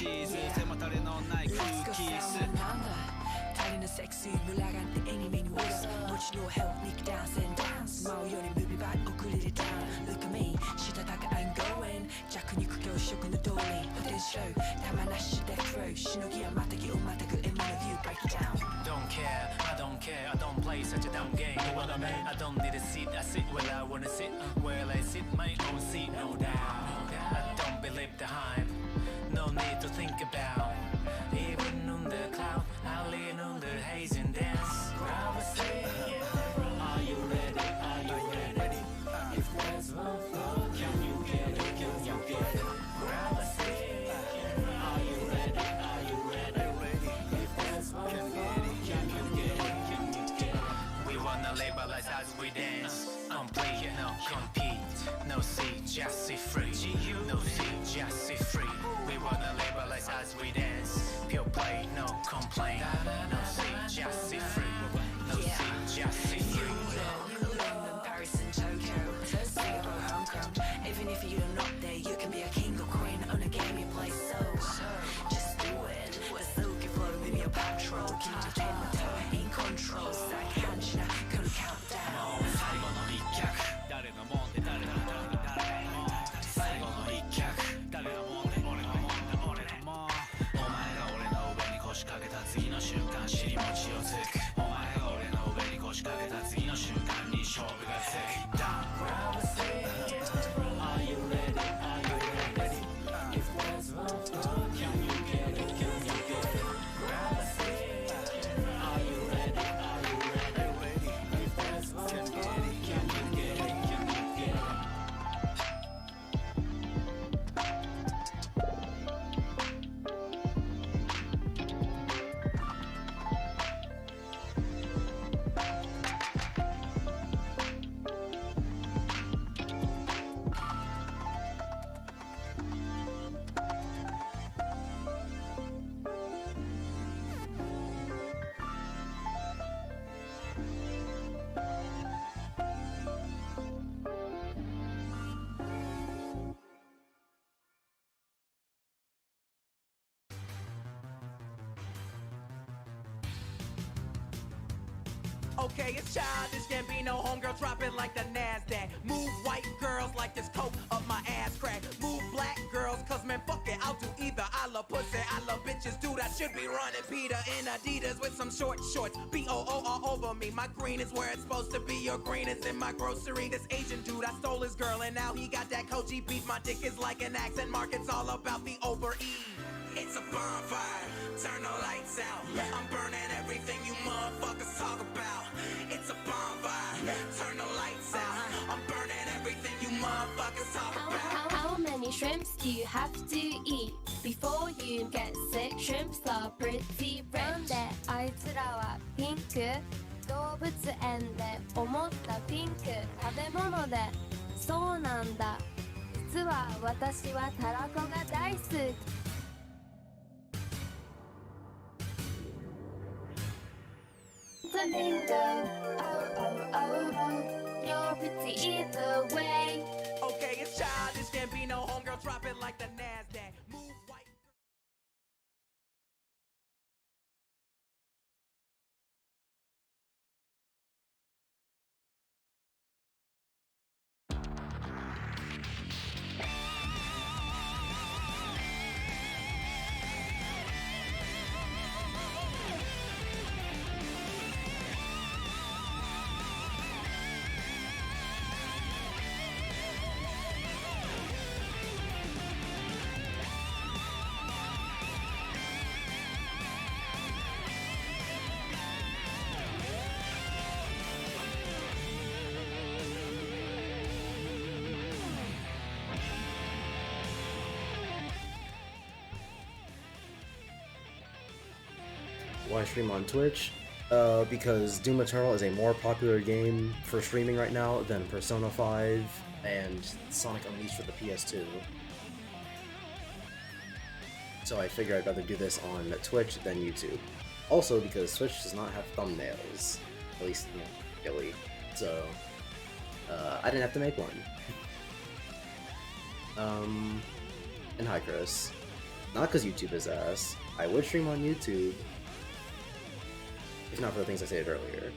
背もたれのない空気달리는 섹시 물러간 때 애니메니 웃어 무지로 help me dance and dance 마오연이 뮤비 밭 우클리리 down Look at me 시다다가 I'm going 자꾸 니 그겨 쇼군의 돌리 potential 다만 아시 that throw 신호기야 마타기 음마타 그 image of you break it down Don't care, I don't care, I don't play such a dumb game. You know what I mean? I don't need a seat, I sit where I wanna sit. Where I sit, my own seat, no doubt. I don't believe the hype, no need to think about. Even on the cloud, I lean on the haze and dance. Grab a seat, are you ready? Are you ready? If there's one floor, can you get it? Can you get it? Grab a seat, are you ready? Are you ready? If there's one floor, can you get it? Can you get it? We wanna live our lives as we dance. Complete, no compete, no see, just see free. No see, just see free. We wanna live our lives as we dance. Pure play, no complaint. No see, just see free. No see, just see free. London, Paris and Tokyo Singapore, Hong Kong Even if you're not there you can be a king or queen on a game you play so just do it The silky flow with your patrol Keep your head my toe in control Sag hanshina couldn't count down 最後の一脚誰のもんで誰のもん最後の一脚誰のもんで俺のもんで俺のもんお前が俺の上に腰掛けた次の瞬間尻餅をつくお前が俺の上に腰掛けた次の瞬間に勝負がつく Grab a seat. Are you ready? Are you ready? If there's one floor, can you get it? Can you get it? Grab a seat. Are you ready? Are you ready? If there's one floor, can you get it? Can you get it? Okay, it's childish, can't be no homegirl, drop it like the NASDAQ. Move white girls like this coke up my ass crack. Move black girls, cause man, fuck it, I'll do either. I love pussy, I love bitches, dude, I should be running Peter in Adidas with some short shorts. B-O-O all over me, my green is where it's supposed to be. Your green is in my grocery. This Asian dude, I stole his girl, and now he got that Koji beef. My dick is like an accent mark, it's all about the over-E. It's a bonfire, turn the lights out. I'm burning everything you motherfuckers talk about. It's a bonfire, turn the lights out. I'm burning everything you motherfuckers talk about. How many shrimps do you have to eat before you get sick? Shrimps are pretty red. であいつらはピンク動物園で思ったピンク食べ物でそうなんだ実は私はたらこが大好きFlamingo, oh oh oh oh, you're pretty either way. Okay, it's childish, can't be no homegirl, drop it like the NASDAQ. Move white. Why stream on Twitch? Because Doom Eternal is a more popular game for streaming right now than Persona 5 and Sonic Unleashed for the PS2. So I figure I'd rather do this on Twitch than YouTube. Also because Twitch does not have thumbnails. At least, you know, really. So, I didn't have to make one. And hi Chris. Not because YouTube is ass. I would stream on YouTube, if not for the things I said earlier.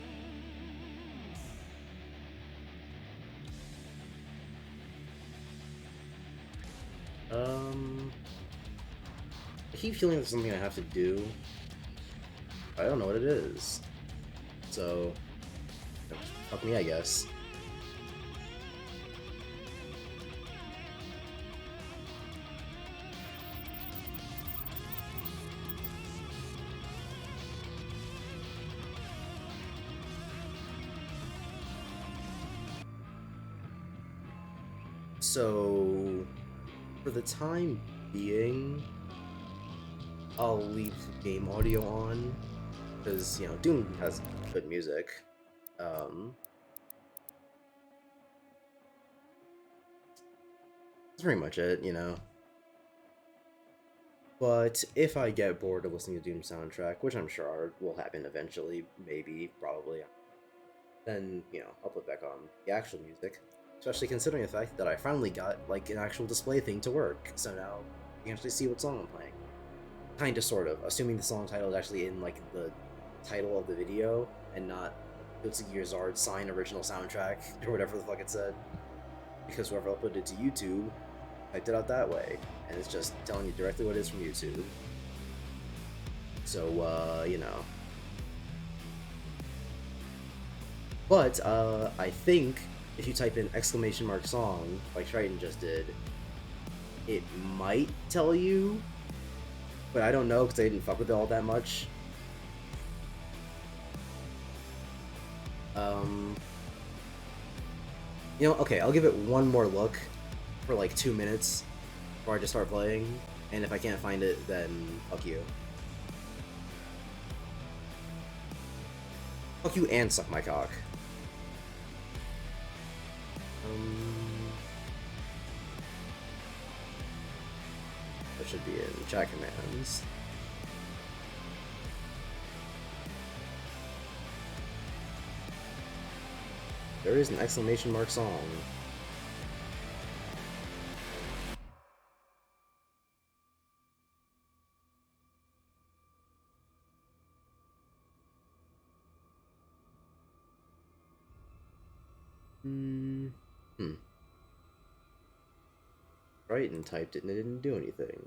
I keep feeling there's something I have to do. I don't know what it is. So, fuck me, I guess. So, for the time being, I'll leave game audio on, because, you know, Doom has good music. That's pretty much it, you know. But if I get bored of listening to Doom soundtrack, which I'm sure will happen eventually, maybe, probably, then, you know, I'll put back on the actual music. Especially considering the fact that I finally got, like, an actual display thing to work, so now you can actually see what song I'm playing. Kinda, sort of, assuming the song title is actually in, like, the title of the video, and not Guilty Gear Zard sign original soundtrack, or whatever the fuck it said. Because whoever uploaded it to YouTube typed it out that way, and it's just telling you directly what it is from YouTube. So, you know. But, I think if you type in !song, like Triton just did, it might tell you, but I don't know because I didn't fuck with it all that much. You know, okay, I'll give it one more look for like 2 minutes before I just start playing, and if I can't find it, then fuck you. Fuck you and suck my cock. That should be in chat commands. There is an !song. Triton typed it and it didn't do anything.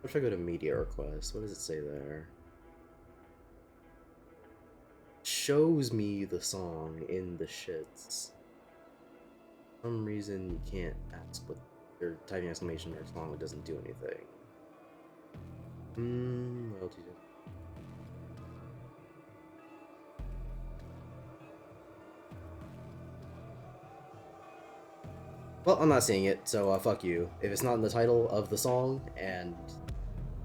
What if I go to media requests? What does it say there? Shows me the song in the shits. For some reason you can't ask what you're typing ! Song, it doesn't do anything. Royalty. Well, I'm not seeing it, so fuck you. If it's not in the title of the song, and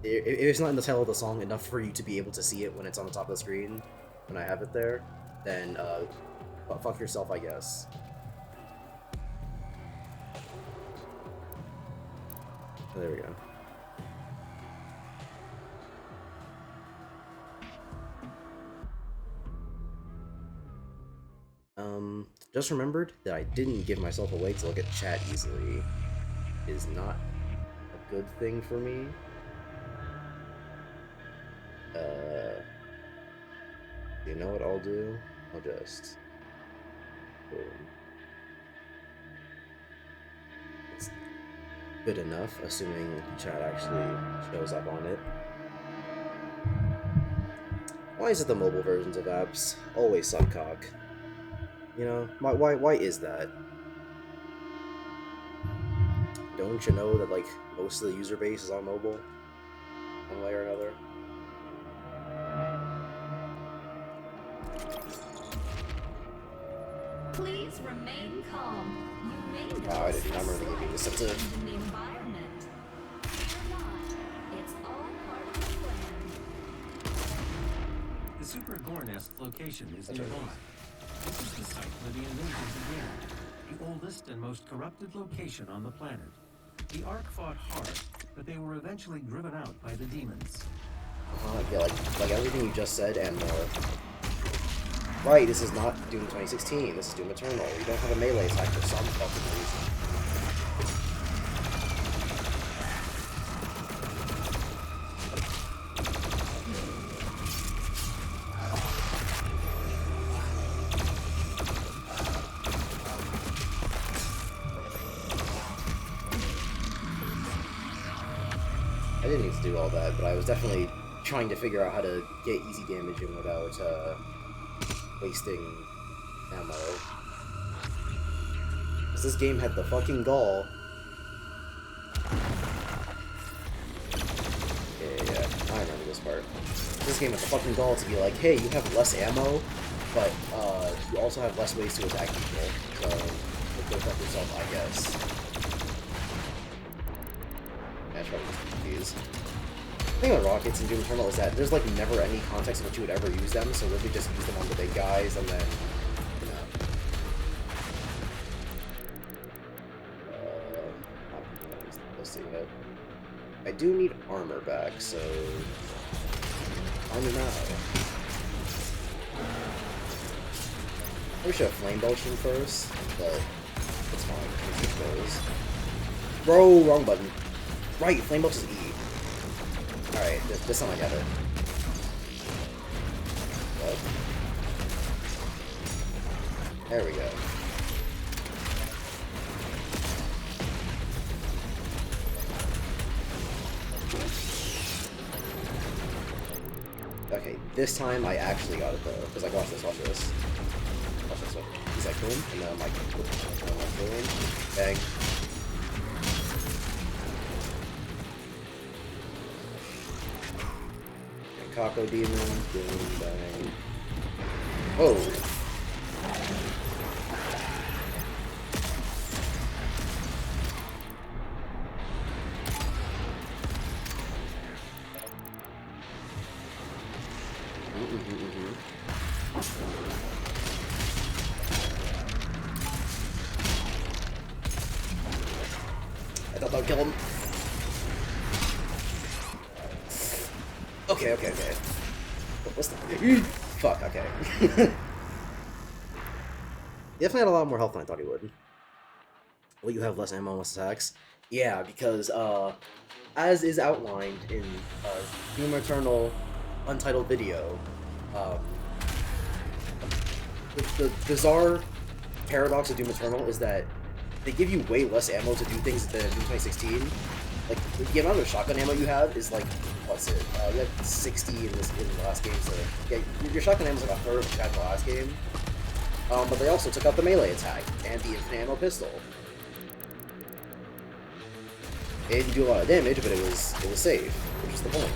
if it's not in the title of the song enough for you to be able to see it when it's on the top of the screen, when I have it there, then fuck yourself, I guess. Oh, there we go. Just remembered that I didn't give myself a way to look at chat easily. It is not a good thing for me. You know what I'll do? I'll just... boom. It's good enough, assuming chat actually shows up on it. Why is it the mobile versions of apps always suck cock? You know, why is that? Don't you know that, like, most of the user base is on mobile? One way or another? Please remain calm. You may Wow, I didn't remember to give you this sensitive. in the environment. Fear not. It's all part of the plan. The Super Gore Nest location is nearby. This is the site where the invasion began, the oldest and most corrupted location on the planet. The Ark fought hard, but they were eventually driven out by the demons. Yeah, like everything you just said and more. Right, this is not Doom 2016, this is Doom Eternal. You don't have a melee attack for some fucking reason. I didn't need to do all that, but I was definitely trying to figure out how to get easy damage in without wasting ammo. Because this game had the fucking gall. Yeah, I remember this part. This game had the fucking gall to be like, hey, you have less ammo, but you also have less ways to attack people, so go fuck yourself, I guess. Yeah, try to use these. The thing with rockets in Doom Eternal is that there's like never any context in which you would ever use them, so really just use them on the big guys and then, you know. Let's see that. I do need armor back, so on you now. I should have flame belching first, but it's fine. Bro, wrong button. Right, flame belch is E. Alright, this time I got it. What? There we go. Okay, this time I actually got it though, because like watch this. Watch this. He's like boom, and then I'm like boom, bang. Kako Demon, boom, bang. Whoa! I thought that would kill him. Okay. What's the... Fuck, okay. He definitely had a lot more health than I thought he would. Will you have less ammo and less attacks? Yeah, because, as is outlined in, Doom Eternal Untitled video, the bizarre paradox of Doom Eternal is that they give you way less ammo to do things than Doom 2016. Like, the amount of shotgun ammo you have is like, what's it? You had 60 in the last game, so yeah, your shotgun ammo is like a third of what you had in the last game. But they also took out the melee attack and the infinite ammo pistol. It didn't do a lot of damage, but it was safe, which is the point.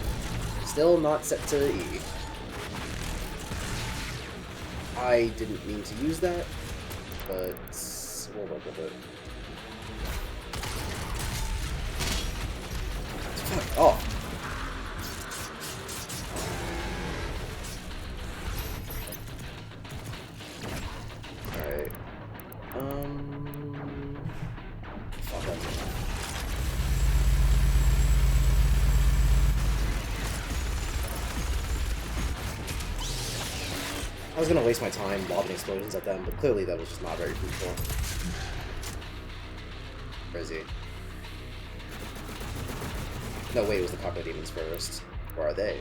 Still not set to E. I didn't mean to use that, but we'll work with it. Fuck off. Alright. Fuck that. I was gonna waste my time lobbing explosions at them, but clearly that was just not very fruitful. Where is he? No, wait, it was the Kako Demons first. Or are they?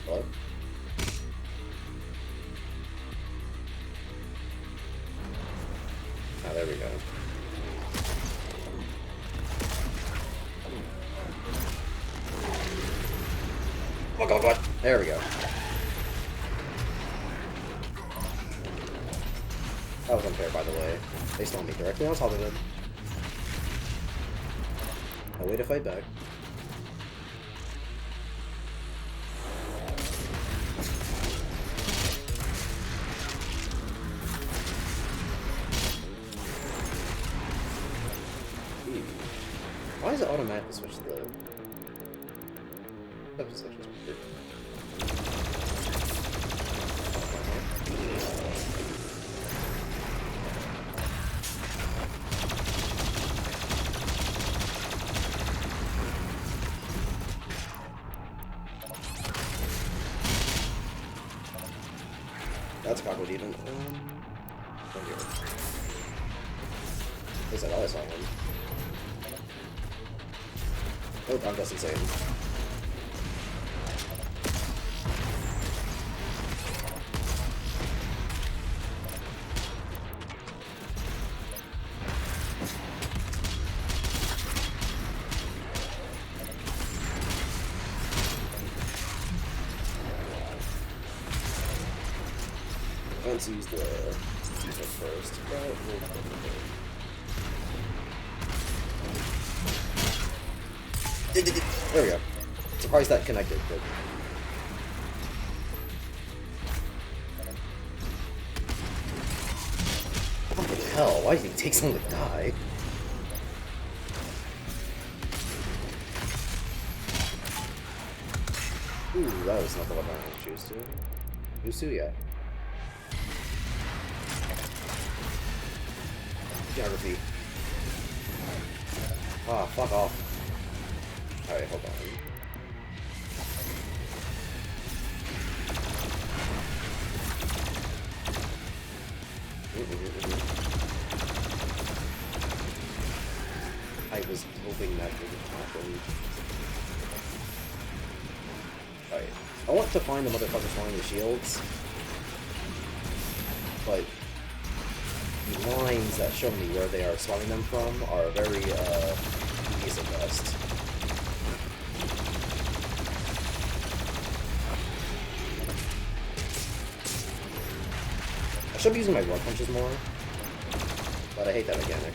Hello? Oh, there we go. Oh god, what? There we go. That was unfair, by the way. They spawned me directly on top of it. No way to fight back. Why is it automatically switch to the... That's probably even. Right here. At least I thought I saw one. Oh, I'm just insane. Let's use the defense first. There we go. Surprised that connected, but... What the hell? Why did he take so long to die? Ooh, that was not the weapon I wanted to choose to. Choose to, yeah. Geography. Ah, fuck off. Alright, hold on. I was hoping that wouldn't happen. Alright. I want to find the motherfuckers spawning the shields. But the lines that show me where they are spawning them from are very, easy at best. I should be using my run punches more, but I hate that mechanic.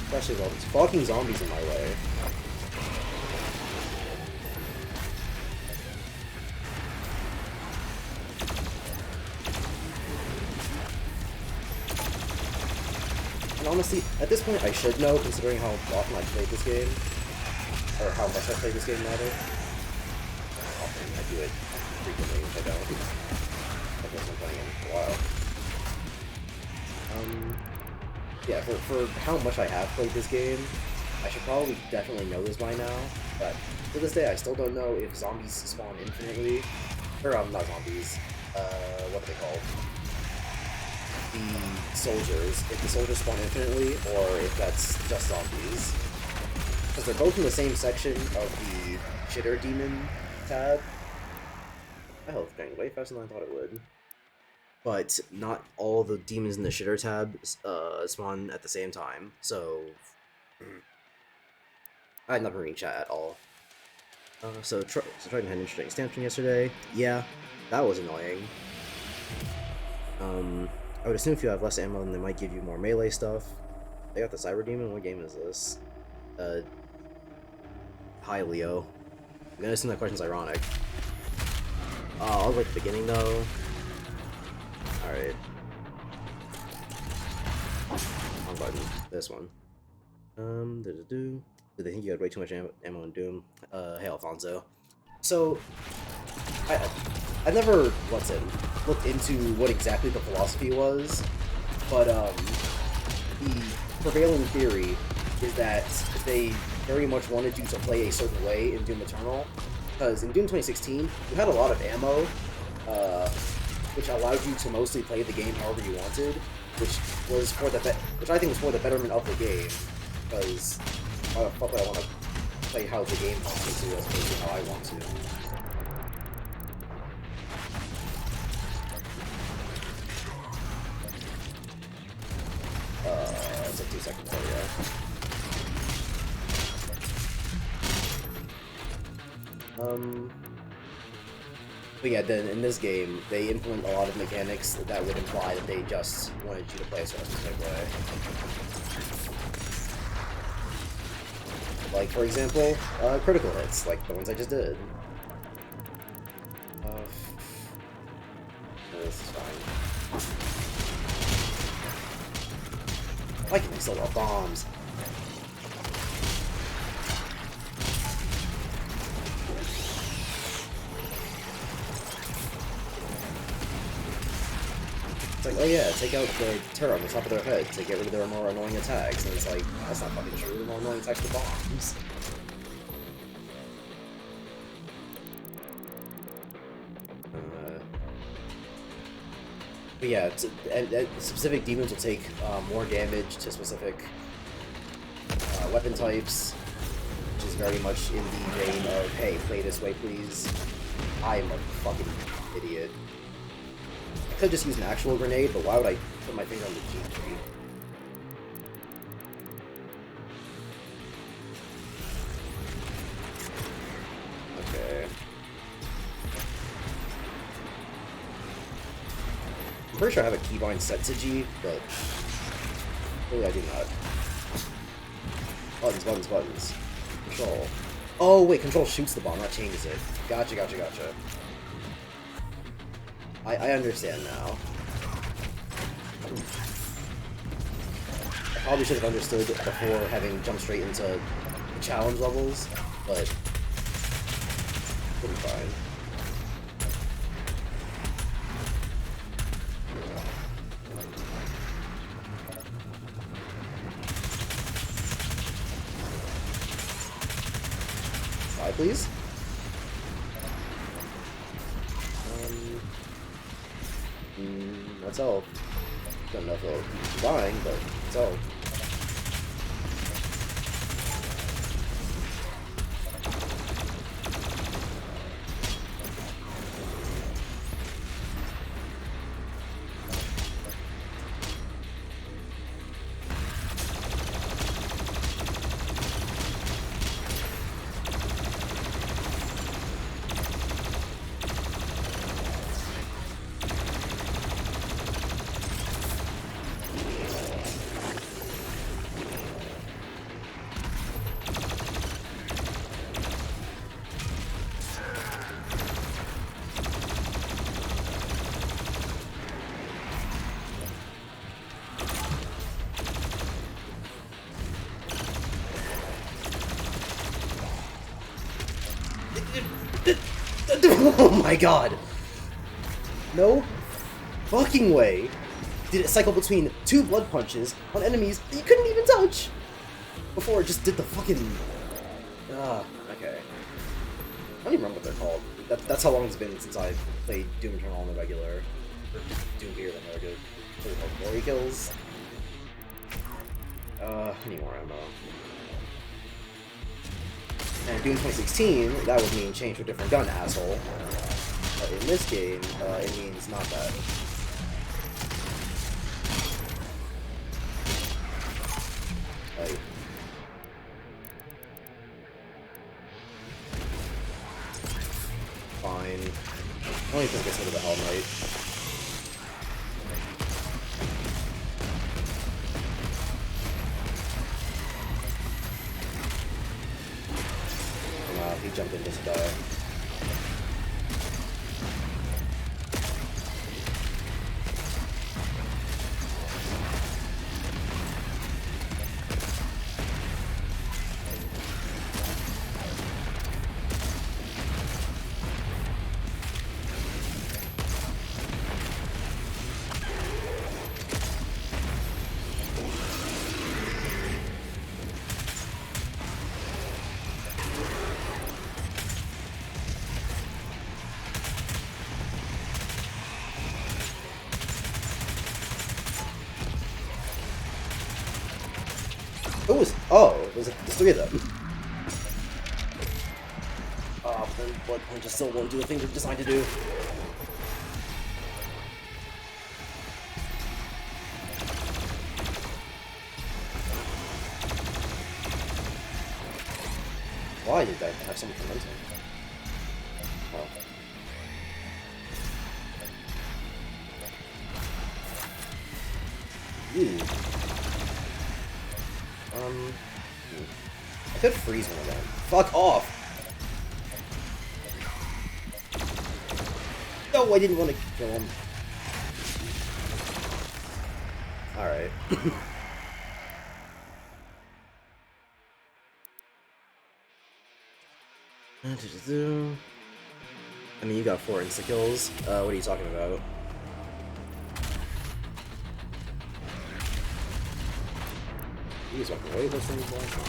Especially while these fucking zombies in my way. And honestly, at this point I should know, considering how often I played this game. Or how much I played this game, rather. Often, I do it frequently, which I don't. I guess I'm playing it for a while. Yeah, for how much I have played this game, I should probably definitely know this by now, but to this day I still don't know if zombies spawn infinitely, or not zombies, what are they called? The soldiers, if the soldiers spawn infinitely, or if that's just zombies. Because they're both in the same section of the shitter demon tab. My health gained way faster than I thought it would. But not all the demons in the shitter tab spawn at the same time, so I had nothing reading chat at all. So Triton had an interesting stamp from yesterday. Yeah, that was annoying. I would assume if you have less ammo, then they might give you more melee stuff. They got the Cyber Demon. What game is this? Hi, Leo. I'm gonna assume that question's ironic. I'll go at the beginning though. Alright. Wrong button. This one. Do they think you had way too much ammo in Doom? Hey, Alfonso. So, I never, looked into what exactly the philosophy was, but, the prevailing theory is that they very much wanted you to play a certain way in Doom Eternal, because in Doom 2016, you had a lot of ammo, which allowed you to mostly play the game however you wanted, which was for the which I think was for the betterment of the game, because why the fuck would I want to play how the game wants me to as opposed to how I want to? It's like 2 seconds, there we go. But yeah, then in this game, they implement a lot of mechanics that would imply that they just wanted you to play a certain specific way. Like, for example, critical hits, like the ones I just did. This is fine. I can still love bombs. It's like, oh yeah, take out the turret on the top of their head to get rid of their more annoying attacks, and it's like, that's not fucking true. The more annoying attacks are bombs. But yeah, specific demons will take more damage to specific weapon types, which is very much in the vein of, hey, play this way, please. I'm a fucking idiot. I could just use an actual grenade, but why would I put my finger on the G key? Okay. I'm pretty sure I have a keybind set to G, but really I do not. Buttons, buttons, buttons. Control. Oh wait, control shoots the bomb, that changes it. Gotcha, gotcha, gotcha. I understand now. I probably should have understood before having jumped straight into the challenge levels, but we'll be fine. Bye, please. That's all. Don't know if it'll keep dying, but that's all. Oh my god! No fucking way did it cycle between two blood punches on enemies that you couldn't even touch before it just did the fucking... okay. I don't even remember what they're called. That's how long it's been since I've played Doom Eternal on the regular. Or just Doom here than the regular. What are they called? Glory kills? I need more ammo. And Doom 2016, that would mean change to a different gun, asshole. But in this game, it means not that. Like... Fine. I don't even think it's rid of the Hell Knight. He jumped in just die. There's three of them. Oh, but then Blood Punches still won't do the thing they're designed to do. Why did that have so much momentum? Oh. Ooh. I could freeze one of them. Fuck off! No, I didn't want to kill him. Alright. I mean, you got 4 insta-kills. What are you talking about? He's walking way this thing's last time.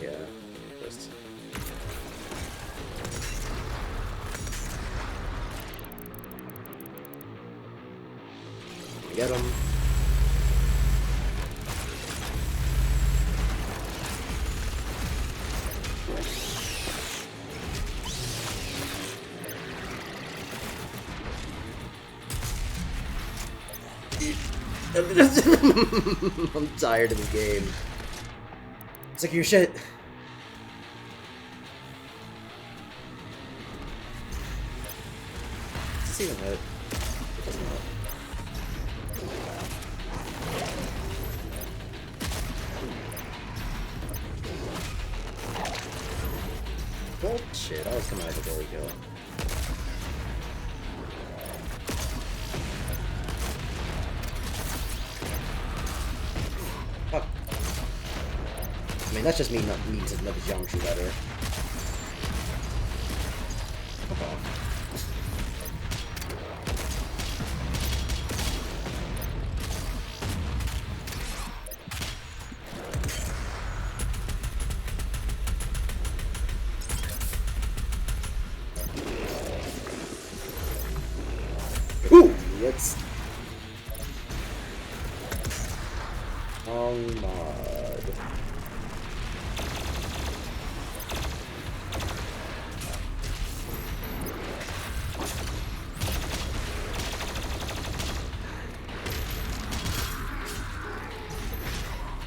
Yeah. Just... Get him. I'm tired of this game. It's like your shit. Does this even hit? It doesn't hit. Bullshit, I was coming out of the door kill. Fuck. I mean, that's just me not needing to know the geometry better. Fuck off. Ooh, let's... mod.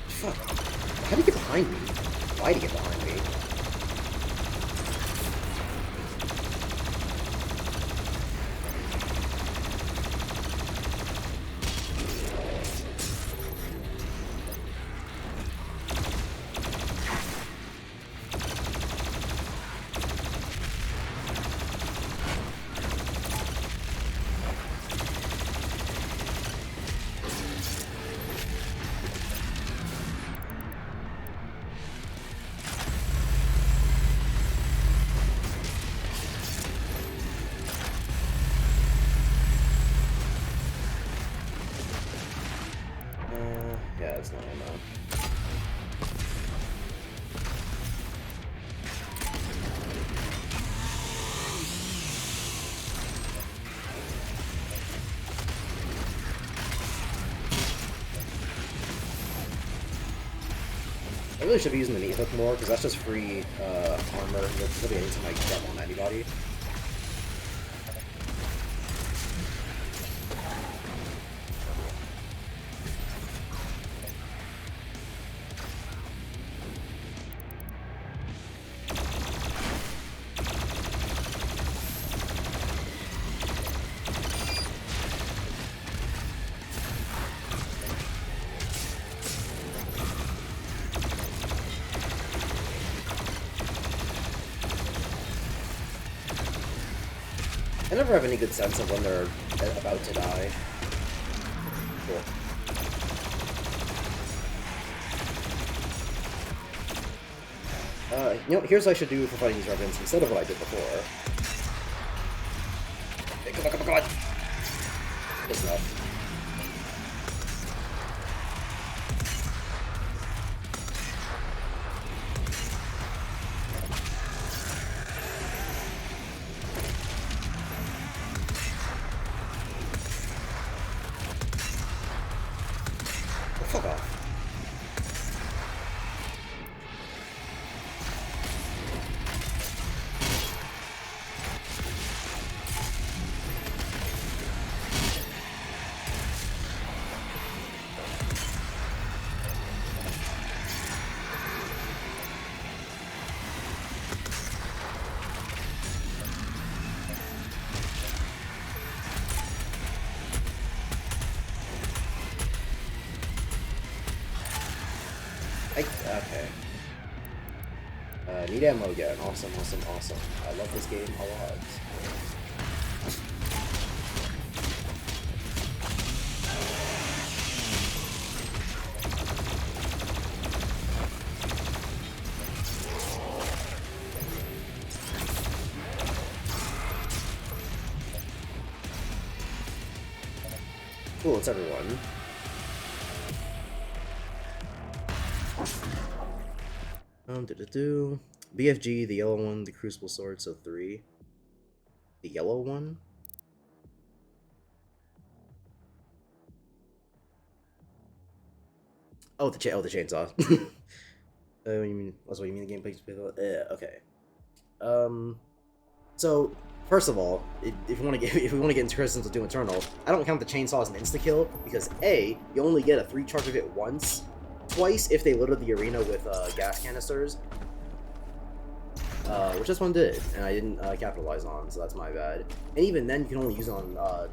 Fuck. How do you get behind me? Why do you get behind me? Yeah, it's not ammo. I really should be using the meat hook more, because that's just free armor. Literally anytime I get on anybody. I never have any good sense of when they're about to die. Cool. You know, here's what I should do for fighting these revenants instead of what I did before. Hey, come on, come on, come on! Good enough. Fuck off. Okay. Need ammo again. Awesome, awesome, awesome. I love this game a lot. Cool, it's everyone. BFG, the yellow one, the Crucible Sword, so 3. The yellow one? Oh, the chainsaw. You mean that's what you mean? The gameplay? Okay. So first of all, if we want to get into criticisms of Doom Eternal, I don't count the chainsaw as an insta kill because A, you only get a 3 charge of it once, twice if they loaded the arena with gas canisters, which this one did, and I didn't capitalize on, so that's my bad. And even then, you can only use it on a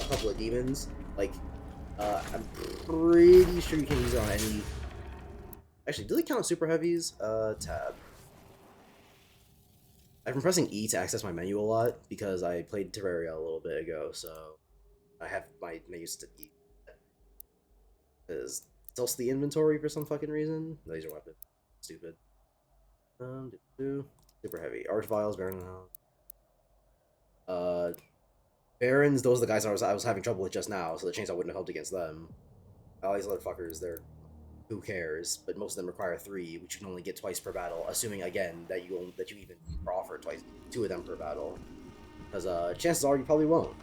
couple of demons. Like, I'm pretty sure you can use it on any. Actually, do they count super heavies? Tab. I've been pressing E to access my menu a lot because I played Terraria a little bit ago, so I have my menus to E. Is still the inventory for some fucking reason. Laser weapon, stupid. Super heavy. Arch vials, Baron. Barons. Those are the guys I was having trouble with just now, so the chainsaw wouldn't have helped against them. All these other fuckers, they're who cares? But most of them require 3, which you can only get twice per battle, assuming again that you even offer twice, 2 of them per battle. Because chances are you probably won't.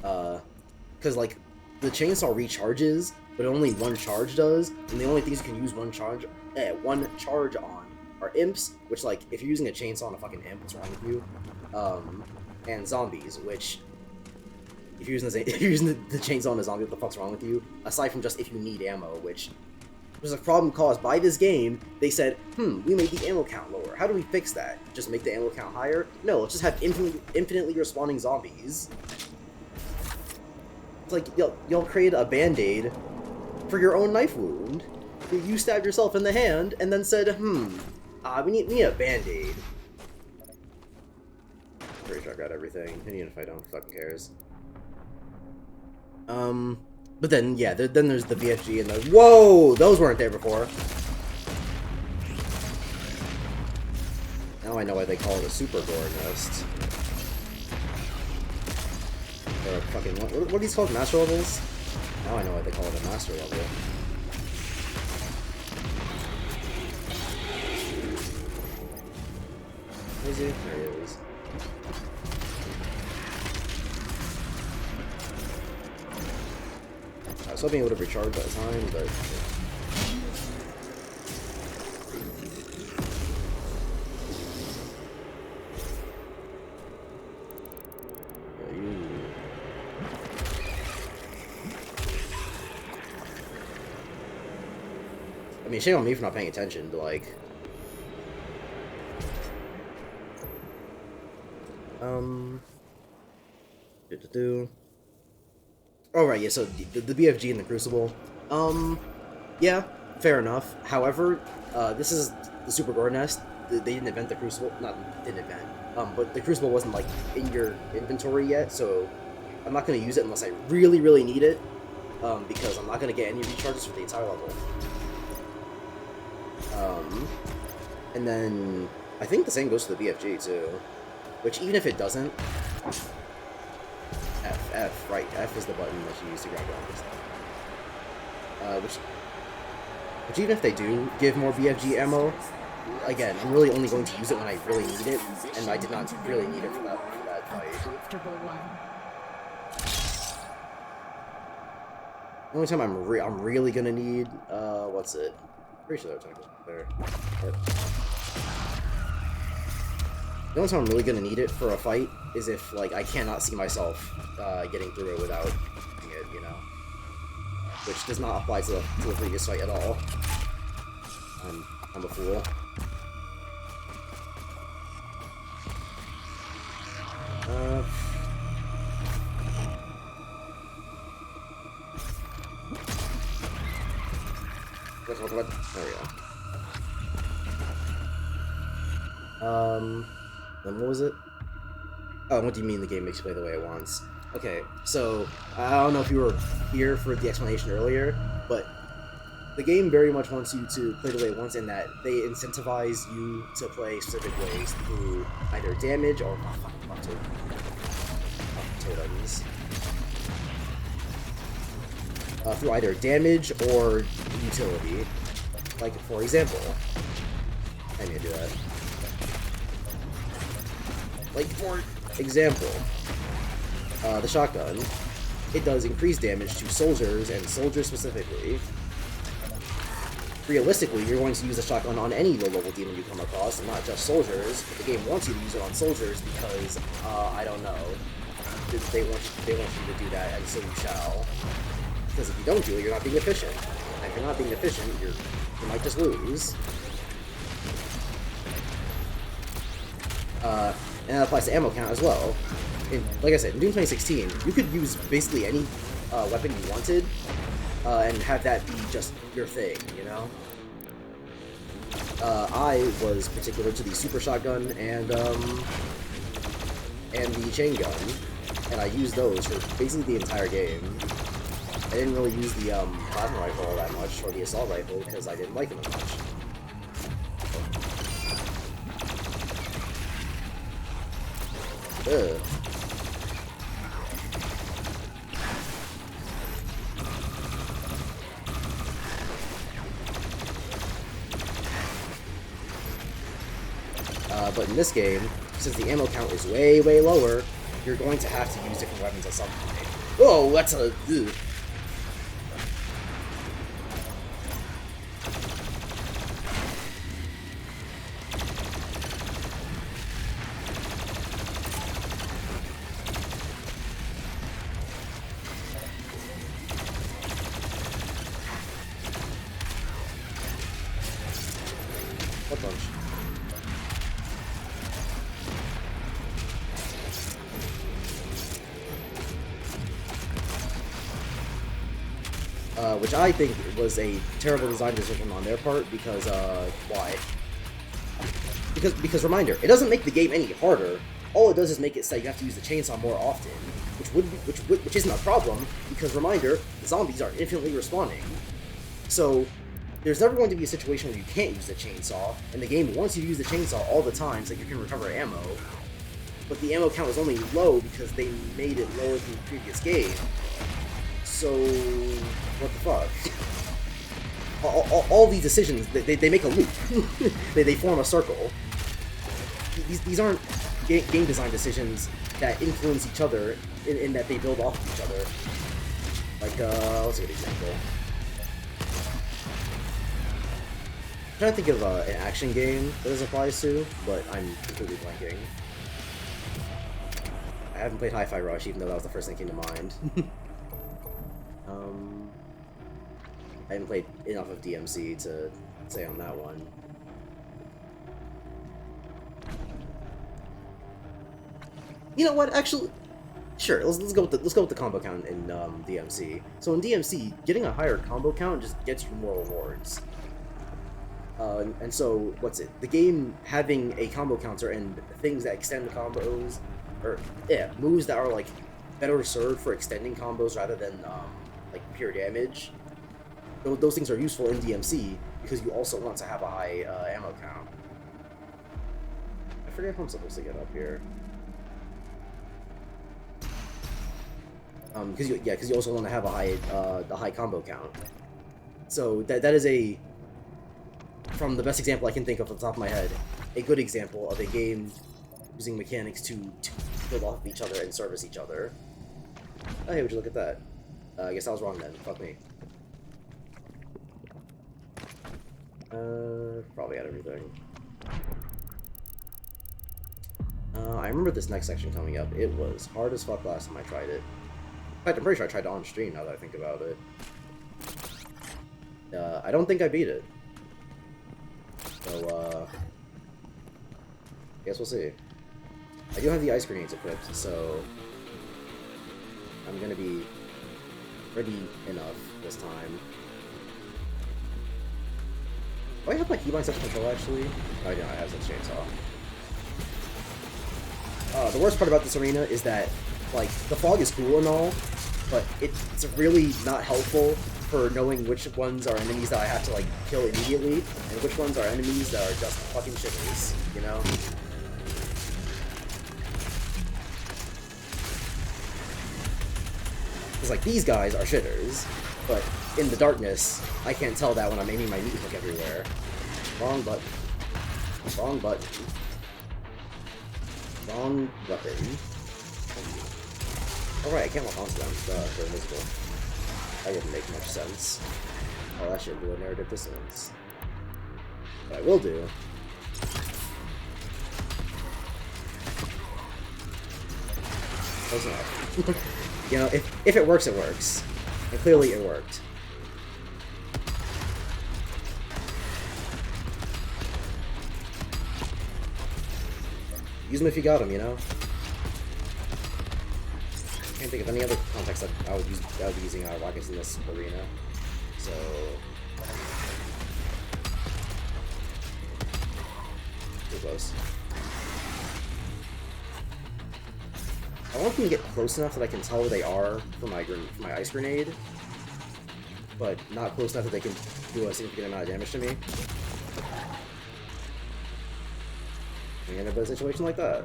Because like the chainsaw recharges, but only 1 charge does, and the only things you can use 1 charge on are imps, which like if you're using a chainsaw on a fucking imp, what's wrong with you? And zombies, which if you're using the chainsaw on a zombie, what the fuck's wrong with you? Aside from just if you need ammo, which was a problem caused by this game. They said, we made the ammo count lower. How do we fix that? Just make the ammo count higher? No, let's just have infinitely respawning zombies. It's like, y'all created a band-aid for your own knife wound. You stabbed yourself in the hand, and then said, we need a band-aid. Pretty sure I got everything. And even if I don't, who fucking cares? But then, yeah, then there's the BFG and the... Whoa! Those weren't there before. Now I know why they call it a super Gore nest. Or fucking... What are these called? Master levels? Now I know why they call it a master level. Is he? There he is. I was hoping it would have recharged that time, but... I mean, shame on me for not paying attention to, like... Oh, right, yeah, so the BFG and the Crucible. Yeah, fair enough. However, this is the Super Gore Nest. They didn't invent the Crucible. Didn't invent. But the Crucible wasn't, like, in your inventory yet, so I'm not going to use it unless I really, really need it. Because I'm not going to get any recharges for the entire level. And then, I think the same goes to the BFG, too. Which, even if it doesn't... F, right. F is the button that you use to grab weapons. Which even if they do give more BFG ammo, again, I'm really only going to use it when I really need it, and I did not really need it for that fight. The only time I'm really gonna need, what's it? Pretty sure that was there. The only time I'm really gonna need it for a fight is if, like, I cannot see myself getting through it without using it, you know? Which does not apply to the previous fight at all. I'm a fool. What? There we go. Then what was it? Oh, what do you mean the game makes you play the way it wants? Okay, so, I don't know if you were here for the explanation earlier, but the game very much wants you to play the way it wants in that they incentivize you to play specific ways through either damage or... totems. through either damage or utility. Like, for example, I need to do that. Like, for example, the shotgun, it does increased damage to soldiers, and soldiers specifically. Realistically, you're going to use the shotgun on any low-level demon you come across, and not just soldiers, but the game wants you to use it on soldiers because, I don't know, they want you to do that, and so you shall. Because if you don't do it, you're not being efficient. And if you're not being efficient, you might just lose. And that applies to ammo count as well. Like I said, in Doom 2016, you could use basically any weapon you wanted, and have that be just your thing, you know? I was particular to the super shotgun and the chain gun, and I used those for basically the entire game. I didn't really use the plasma rifle all that much, or the assault rifle, because I didn't like them as much. Ugh. But in this game, since the ammo count is way, way lower, you're going to have to use different weapons at some point. Oh, that's a... Ugh. What bunch? Which I think was a terrible design decision on their part, because, why? Because reminder, it doesn't make the game any harder. All it does is make it so you have to use the chainsaw more often, which isn't a problem, because reminder, the zombies are infinitely respawning. So, there's never going to be a situation where you can't use the chainsaw, and the game wants you to use the chainsaw all the time so that you can recover ammo. But the ammo count is only low because they made it lower than the previous game. So, what the fuck? All these decisions, they make a loop. they form a circle. These aren't game design decisions that influence each other in that they build off of each other. Like, what's a good example? I'm trying to think of an action game that this applies to, but I'm completely blanking. I haven't played Hi-Fi Rush, even though that was the first thing that came to mind. I haven't played enough of DMC to say on that one. You know what? Actually, sure. Let's go with the combo count in DMC. So in DMC, getting a higher combo count just gets you more rewards. And so, what's it? The game having a combo counter and things that extend the combos, or yeah, moves that are like better served for extending combos rather than like pure damage. Those things are useful in DMC because you also want to have a high ammo count. I forget if I'm supposed to get up here. Because you also want to have a high combo count. So that is a, from the best example I can think of off the top of my head, a good example of a game using mechanics to build off of each other and service each other. Oh, hey, would you look at that? I guess I was wrong then. Fuck me. Probably had everything. I remember this next section coming up. It was hard as fuck last time I tried it. In fact, I'm pretty sure I tried it on stream now that I think about it. I don't think I beat it. So, I guess we'll see. I do have the ice grenades equipped, so I'm gonna be ready enough this time. Do I have my keybind set to control, actually? Oh, I don't. I have such chainsaw. The worst part about this arena is that, like, the fog is cool and all, but it's really not helpful for knowing which ones are enemies that I have to, like, kill immediately, and which ones are enemies that are just fucking shivers, you know? Because, like, these guys are shitters, but in the darkness, I can't tell that when I'm aiming my meat hook everywhere. Wrong button. Wrong button. Wrong weapon. Alright, I can't walk onto them. They're invisible. That didn't make much sense. Oh, that should do a narrative dissonance. What I will do... Close enough. You know, if it works, it works. And clearly it worked. Use them if you got them, you know? Can't think of any other context that I would be using rockets in this arena. So... Too close. I want them to get close enough that I can tell where they are for my ice grenade, but not close enough that they can do a significant amount of damage to me. I'm in a situation like that.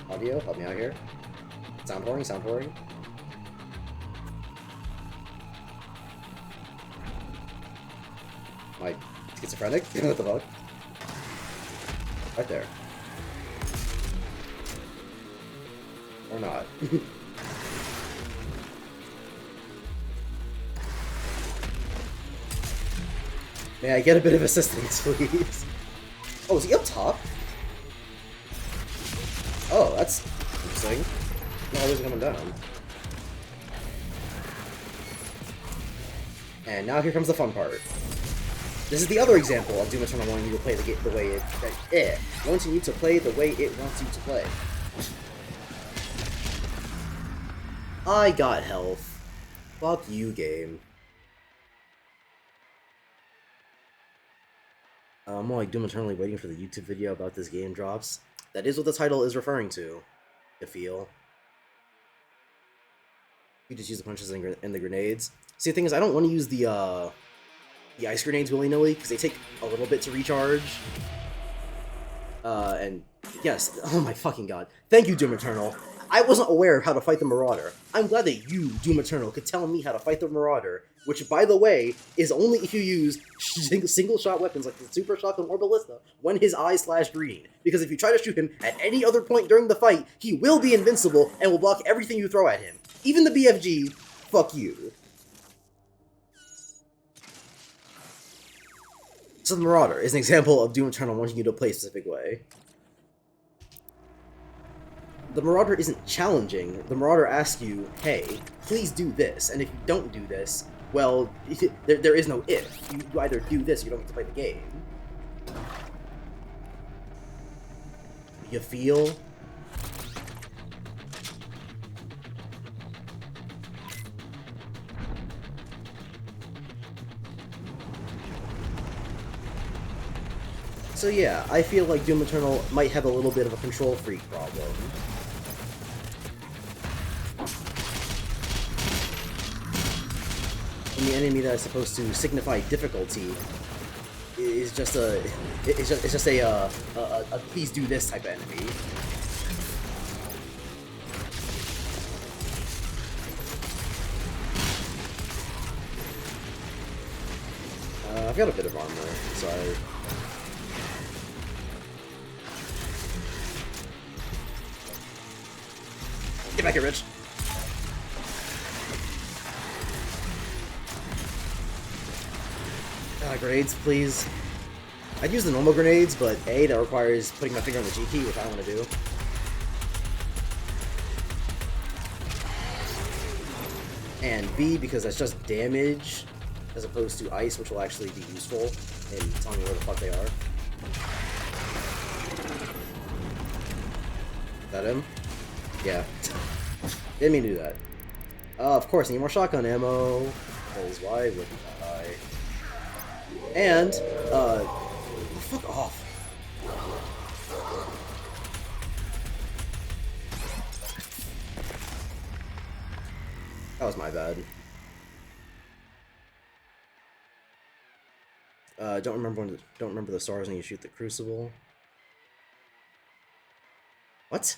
Audio, help me out here. Sound whoring, sound whoring. Am I schizophrenic? What the fuck? Right there. Or not. May I get a bit of assistance, please? Oh, is he up top? Oh, that's interesting. No, he's coming down. And now here comes the fun part. This is the other example of Doom Eternal wanting you to play the way it wanting you to play the way it wants you to play. I got health. Fuck you, game. I'm like Doom Eternally waiting for the YouTube video about this game drops. That is what the title is referring to. I feel. You just use the punches and the grenades. See, the thing is, I don't want to use the ice grenades willy-nilly, because they take a little bit to recharge. And yes, oh my fucking god. Thank you, Doom Eternal. I wasn't aware of how to fight the Marauder. I'm glad that you, Doom Eternal, could tell me how to fight the Marauder, which, by the way, is only if you use single-shot weapons like the Super Shotgun or Ballista when his eyes flash green. Because if you try to shoot him at any other point during the fight, he will be invincible and will block everything you throw at him. Even the BFG, fuck you. So the Marauder is an example of Doom Eternal wanting you to play a specific way. The Marauder isn't challenging. The Marauder asks you, hey, please do this, and if you don't do this, well, there is no if. You either do this or you don't get to play the game. You feel? So yeah, I feel like Doom Eternal might have a little bit of a control freak problem. And the enemy that is supposed to signify difficulty is just a please do this type of enemy. I've got a bit of armor, sorry. Get back here, Rich. Grenades, please. I'd use the normal grenades, but A, that requires putting my finger on the G key, which I don't want to do. And B, because that's just damage, as opposed to ice, which will actually be useful in telling me where the fuck they are. Is that him? Yeah. Didn't mean to do that. Of course, need more shotgun ammo, because why wouldn't I? And, fuck off. That was my bad. Don't remember the stars when you shoot the crucible. What?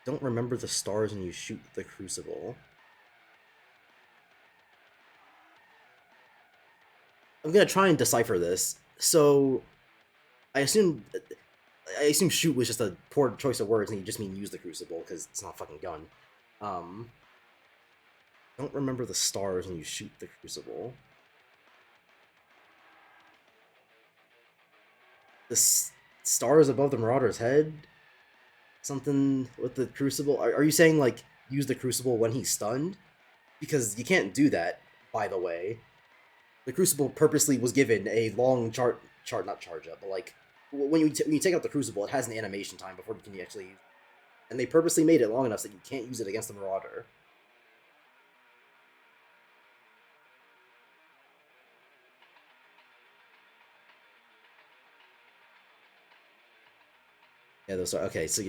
Don't remember the stars when you shoot the crucible. I'm gonna try and decipher this. So, I assume shoot was just a poor choice of words, and you just mean use the crucible because it's not a fucking gun. Don't remember the stars when you shoot the crucible. The stars above the Marauder's head? Something with the crucible? Are you saying, like, use the crucible when he's stunned? Because you can't do that, by the way. The crucible purposely was given a long not charge up, but like, when you take out the crucible, it has an animation time before you can actually use it. And they purposely made it long enough so that you can't use it against the Marauder. Yeah, those are okay. So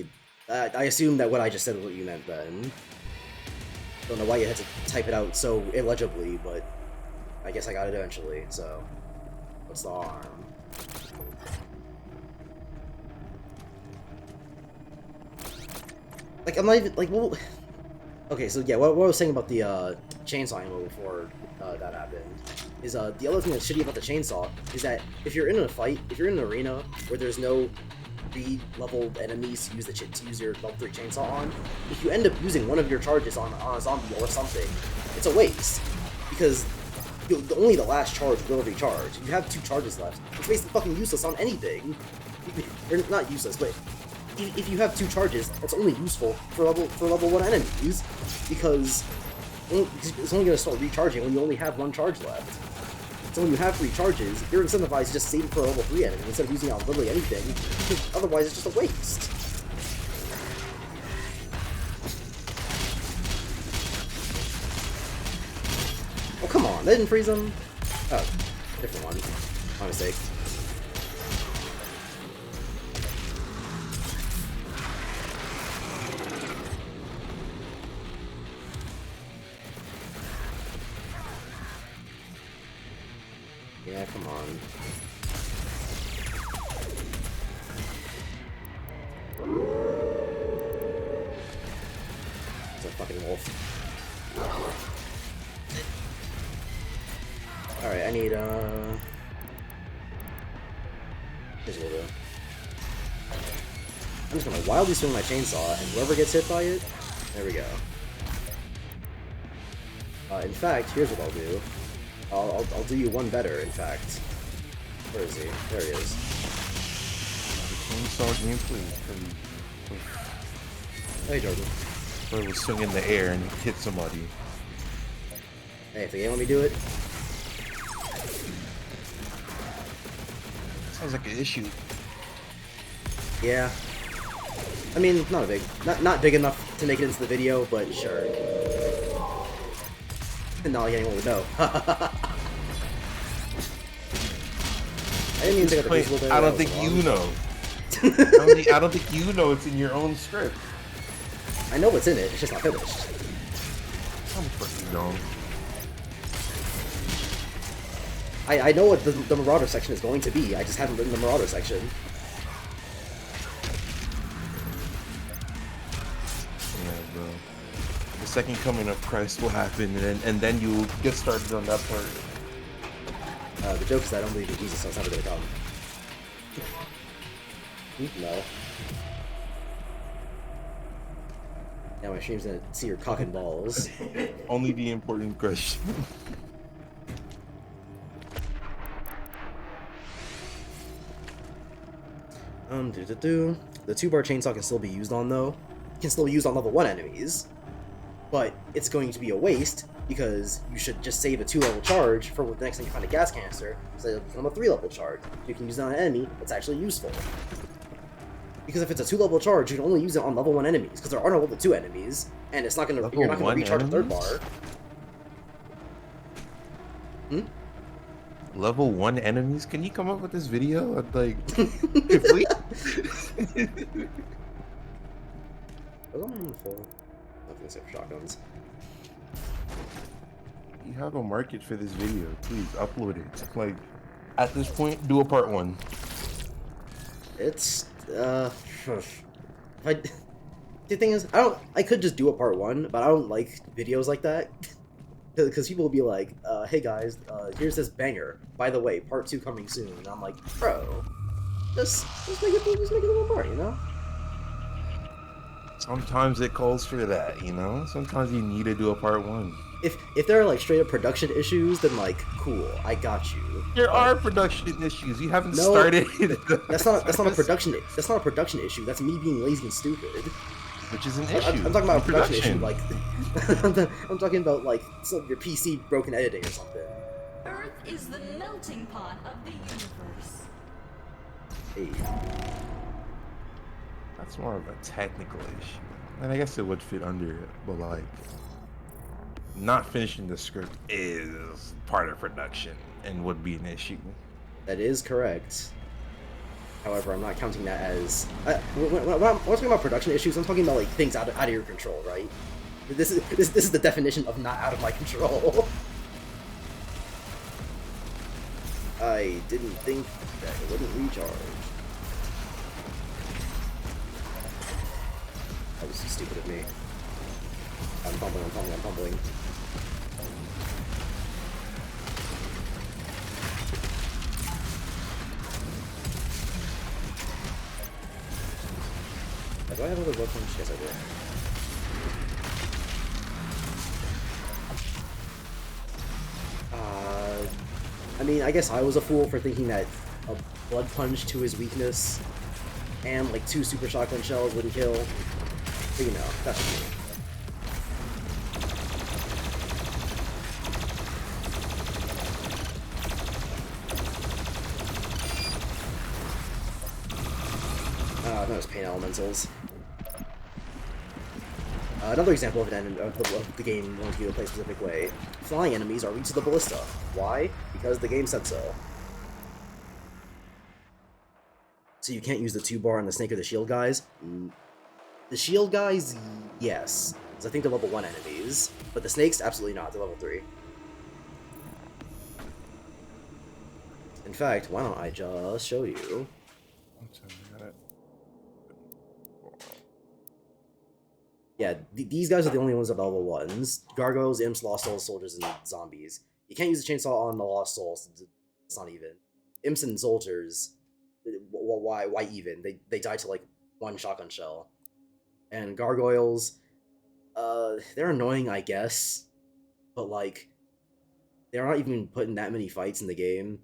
I assume that what I just said was what you meant then. Don't know why you had to type it out so illegibly, but I guess I got it eventually. So, what's the arm? Like, I'm not even like, well, okay. So yeah, what I was saying about the chainsaw ammo before that happened is the other thing that's shitty about the chainsaw is that if you're in a fight, if you're in an arena where there's no leveled enemies to use your level 3 chainsaw on, if you end up using one of your charges on a zombie or something, it's a waste because only the last charge will recharge. You have 2 charges left. It's basically fucking useless on anything. Or not useless, but if you have 2 charges, that's only useful for level 1 enemies because it's only going to start recharging when you only have 1 charge left. So when you have 3 charges, you're incentivized to just save it for a level 3 enemy instead of using it on literally anything, because otherwise it's just a waste. Oh, come on, they didn't freeze him? Oh, different one. My mistake. Yeah, come on. It's a fucking wolf. Alright, I need, here's what we'll do. I'm just gonna wildly swing my chainsaw, and whoever gets hit by it, there we go. In fact, here's what I'll do. I'll do you one better, in fact. Where is he? There he is. Chainsaw gameplay. Hey, Jordan. Where it was swing in the air and hit somebody. Hey, if the game let me do it. Sounds like an issue. Yeah. I mean, not big enough to make it into the video, but sure. Not like anyone would know. I didn't even take out the crucible there. I don't think you know. I don't think you know it's in your own script. I know what's in it, it's just not finished. I'm fucking dumb. I know what the Marauder section is going to be, I just haven't written the Marauder section. Yeah, bro. The second coming of Christ will happen, and then you get started on that part. The joke is that I don't believe in Jesus, so it's never gonna come. No. Now my stream's gonna see your cock and balls. Only the important question. The 2-bar chainsaw can still be used on, though. It can still be used on level 1 enemies. But it's going to be a waste, because you should just save a 2-level charge for the next time you find a gas canister, so it'll become a 3-level charge. You can use it on an enemy that's actually useful. Because if it's a 2-level charge, you can only use it on level 1 enemies, because there are no level 2 enemies, and it's not gonna you're not gonna recharge a 3rd bar. Level 1 enemies? Can you come up with this video? Like, Was I full? Nothing except for shotguns. you have a market for this video. Please upload it. Like, at this point, do a part 1. It's The thing is, I could just do a part 1, but I don't like videos like that. Because people will be like, hey guys, here's this banger. By the way, part 2 coming soon. And I'm like, bro, just make it a little more, you know? Sometimes it calls for that, you know? Sometimes you need to do a part 1. If there are like straight up production issues, then like, cool, I got you. There are production issues. You haven't No, started. That's not a production. That's not a production issue. That's me being lazy and stupid. Which is an I'm issue. talking about a production issue, Production. like I'm talking about like your PC broken editing or something. Earth is the melting pot of the universe. Hey, That's more of a technical issue. And I guess it would fit under it, but like, not finishing the script is part of production and would be an issue. that is correct. However, I'm not counting that as when I'm talking about production issues. I'm talking about like things out of your control, right? This is the definition of not out of my control. I didn't think that it wouldn't recharge. That was stupid of me. I'm fumbling. Do I have another blood punch? Yes, I do. I mean, I guess I was a fool for thinking that a blood punch to his weakness and like 2 super shotgun shells wouldn't kill. But you know, that's just me. Those pain elementals. Another example of the game wanting to go play a specific way. Flying enemies are weak to the ballista. Why? Because the game said so. So you can't use the 2-bar on the snake or the shield guys? The shield guys, yes. Because I think they're level 1 enemies. But the snakes, absolutely not. They're level 3. In fact, why don't I just show you? Yeah, these guys are the only ones that are level 1s. Gargoyles, imps, lost souls, soldiers, and zombies. You can't use the chainsaw on the lost souls. It's not even. Imps and soldiers, why even? They die to like 1 shotgun shell. And gargoyles, they're annoying, I guess. But like, they're not even put in that many fights in the game.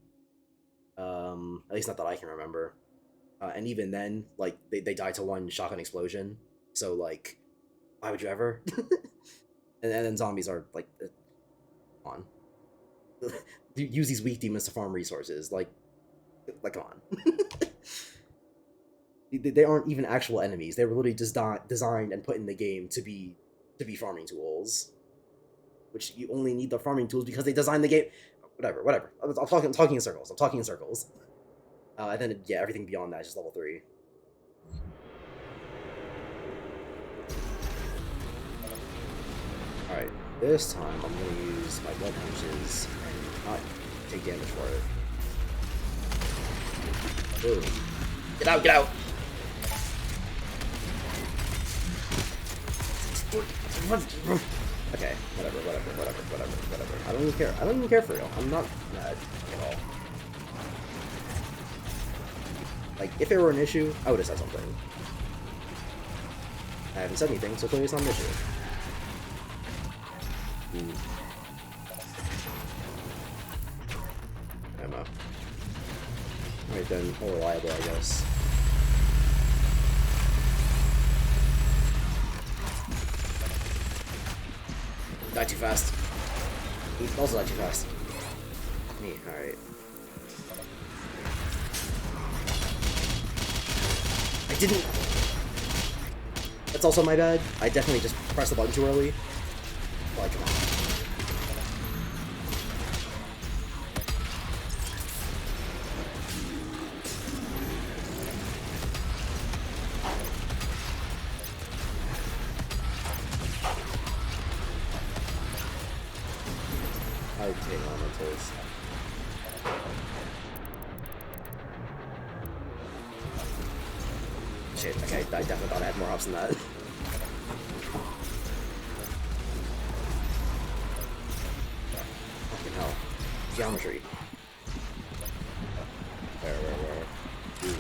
At least not that I can remember. And even then, like, they die to 1 shotgun explosion. So like, why would you ever? and then zombies are like, come on. Use these weak demons to farm resources. Like come on. They aren't even actual enemies. They were literally just designed and put in the game to be farming tools. Which you only need the farming tools because they designed the game. Whatever. I'm talking in circles. And then yeah, everything beyond that is just level 3. Alright, this time I'm gonna use my blood punches and not take damage for it. Boom. Get out! Okay, whatever. I don't even care for real. I'm not mad at all. Like, if it were an issue, I would have said something. I haven't said anything, so clearly it's not an issue. Ammo. Alright then, more reliable, I guess. Die too fast. He also died too fast. Me, alright. I didn't... That's also my bad. I definitely just pressed the button too early. Like, come on. I would take elementals. Shit, okay, I definitely thought I had more hops than that. geometry. Where? Ooh.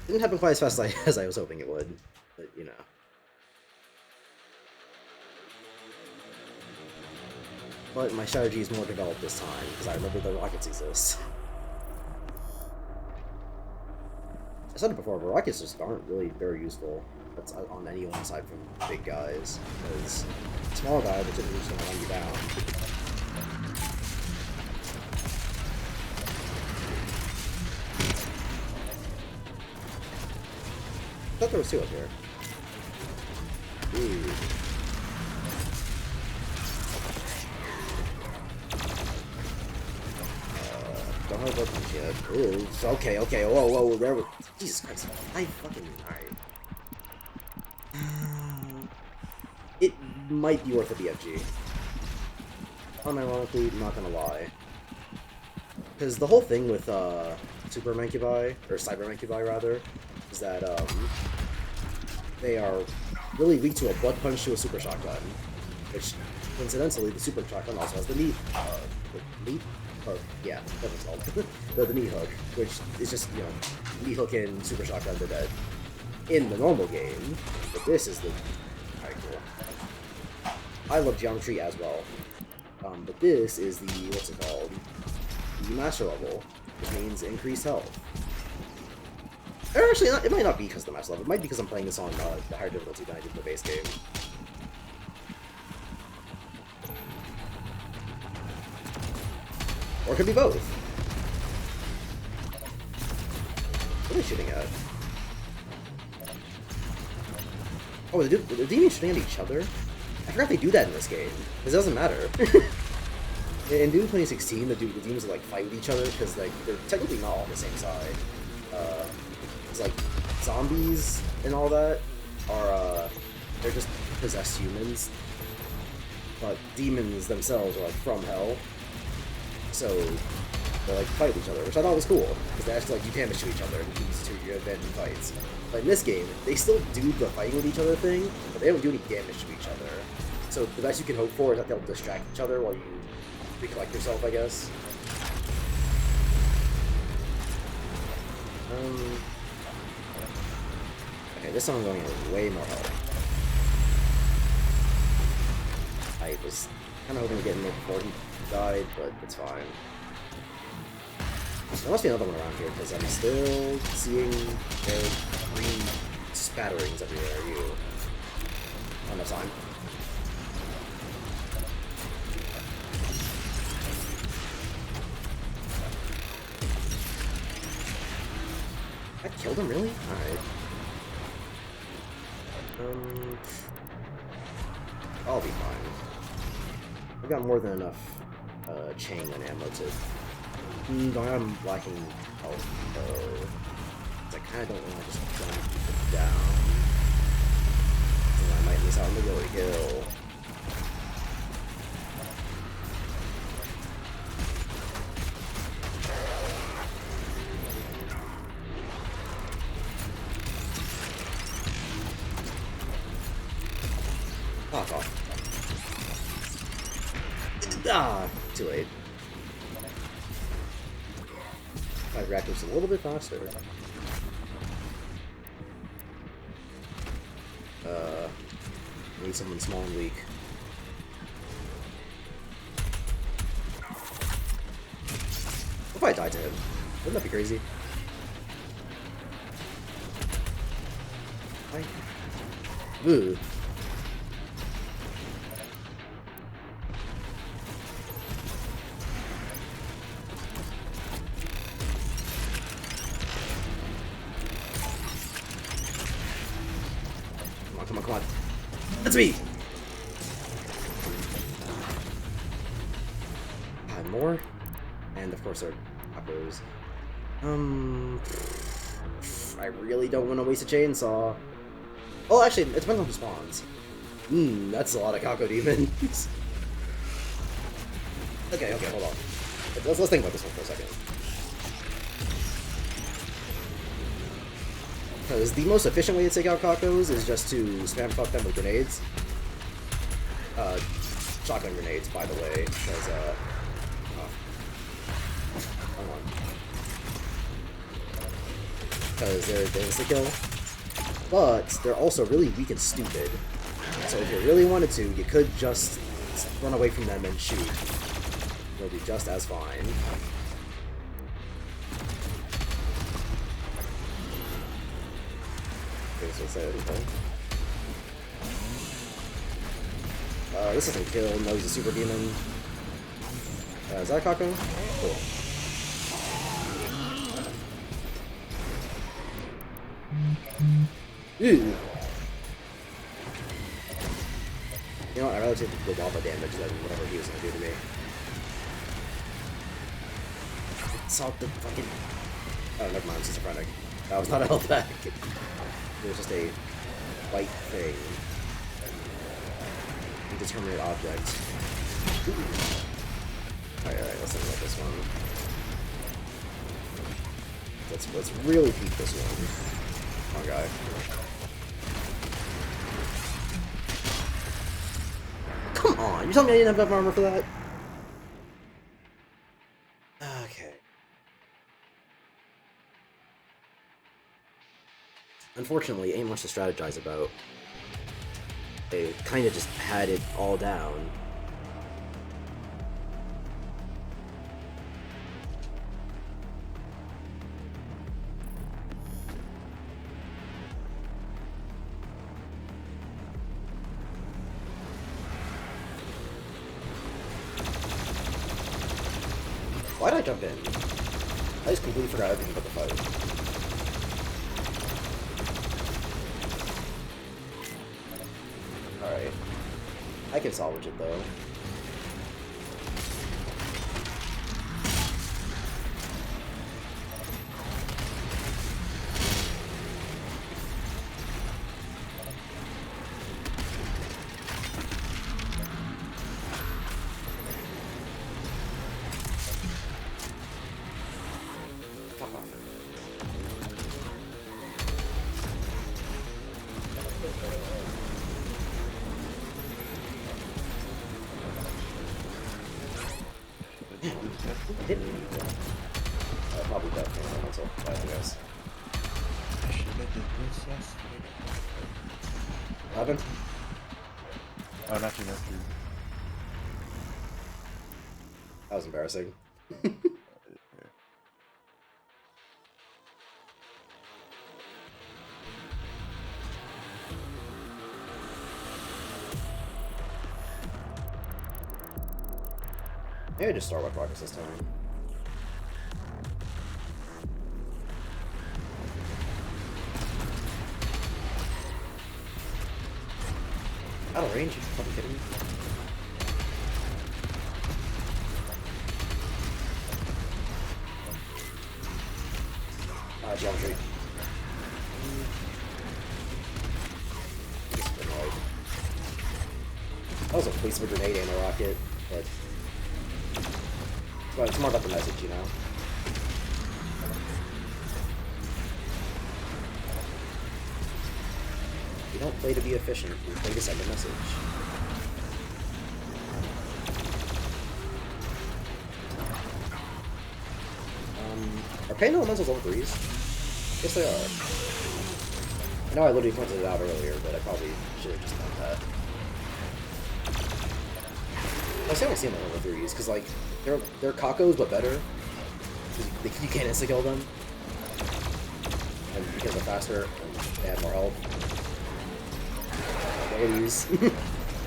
Didn't happen quite as fast as I was hoping it would, but you know. But my strategy is more developed this time, because I remember the rockets exist. I said it before, but rockets just aren't really very useful. That's on anyone aside from big guys, because small guys are typically just gonna run you down. I thought there was two up here. Ooh. Don't have a punch yet. Ooh, okay, whoa, there we... Jesus Christ, I fucking... Alright. It might be worth a BFG. Unironically, not gonna lie. Because the whole thing with, Super Mancubi, or Cyber Mancubi rather, is that, they are really weak to a butt punch to a super shotgun. Which, coincidentally, the super shotgun also has the knee, hook, yeah, that's what it's called. the knee hook, which is just, you know, knee hook in super shotgun to dead in the normal game, but this is the... Alright, cool. I love geometry as well, but this is the, what's it called, the master level, which means increased health. Or actually, it might not be because of the master level, it might be because I'm playing this on the higher difficulty than I did in the base game. Or it could be both. What are they shooting at? Oh, the demons shooting at each other? I forgot they do that in this game. Because it doesn't matter. In Doom 2016, the demons like fight with each other because like they're technically not all on the same side. It's like zombies and all that are they're just possessed humans, but demons themselves are like from hell. So they like fight with each other, which I thought was cool because they actually like do damage to each other and leads to your event and fights. But in this game, they still do the fighting with each other thing, but they don't do any damage to each other. So the best you can hope for is that they'll distract each other while you recollect yourself, I guess. Okay, this time I'm going in way more health. I was kind of hoping to get in there before he died, but it's fine. There must be another one around here, because I'm still seeing green spatterings everywhere. You. Not enough time. I killed him, really? Alright. I'll be fine. I've got more than enough chain and ammo to... I'm lacking health, though. I kind of don't want to just gun people down. And I might miss out on the Gore kill. Fuck off. Ah, too late. My reactor's a little bit faster. Need someone small and weak. What if I died to him? Wouldn't that be crazy? Ooh. Come on. That's me! More? And of course there are cockos. I really don't want to waste a chainsaw. Oh, actually, it depends on who spawns. That's a lot of Kako demons. Okay, hold on. Let's think about this one for a second. Because the most efficient way to take out Kakos is just to spam fuck them with grenades. shotgun grenades, by the way, because, come on. Because they're insta-kill, but they're also really weak and stupid. So if you really wanted to, you could just run away from them and shoot. It'll be just as fine. Okay, so say anything. This doesn't kill. No, he's a super demon. Is that a Kako? Cool. Ew. You know what? I'd rather take the lava damage than whatever he was gonna do to me. Saw the fucking. Oh, never mind. I'm schizophrenic. That was not a health pack. It was just a white thing. Indeterminate object. Alright, let's think about this one. Let's really peek this one. Come on, guy. Come on! You telling me I didn't have enough armor for that? Okay. Unfortunately, ain't much to strategize about. They kind of just had it all down. Why did I jump in? I just completely forgot everything about the fight. Alright. I can salvage it though. I didn't need that. Probably that thing on myself, I guess. I should have did this yesterday. 11? Oh, not you, not you. That was embarrassing. Maybe I just start with rockets this time. Out of range? You fucking kidding me? Geometry. That was a waste of a grenade and a rocket, but it's more about the message, you know? You don't play to be efficient, you play to send a message. Are Pain Elementals level 3s? Yes, they are. I know I literally pointed it out earlier, but I probably should have just done that. I still don't see them on level 3s, because, like, they're Kakos, but better. You can't insta-kill them. And because they're faster, and they have more health. Abilities.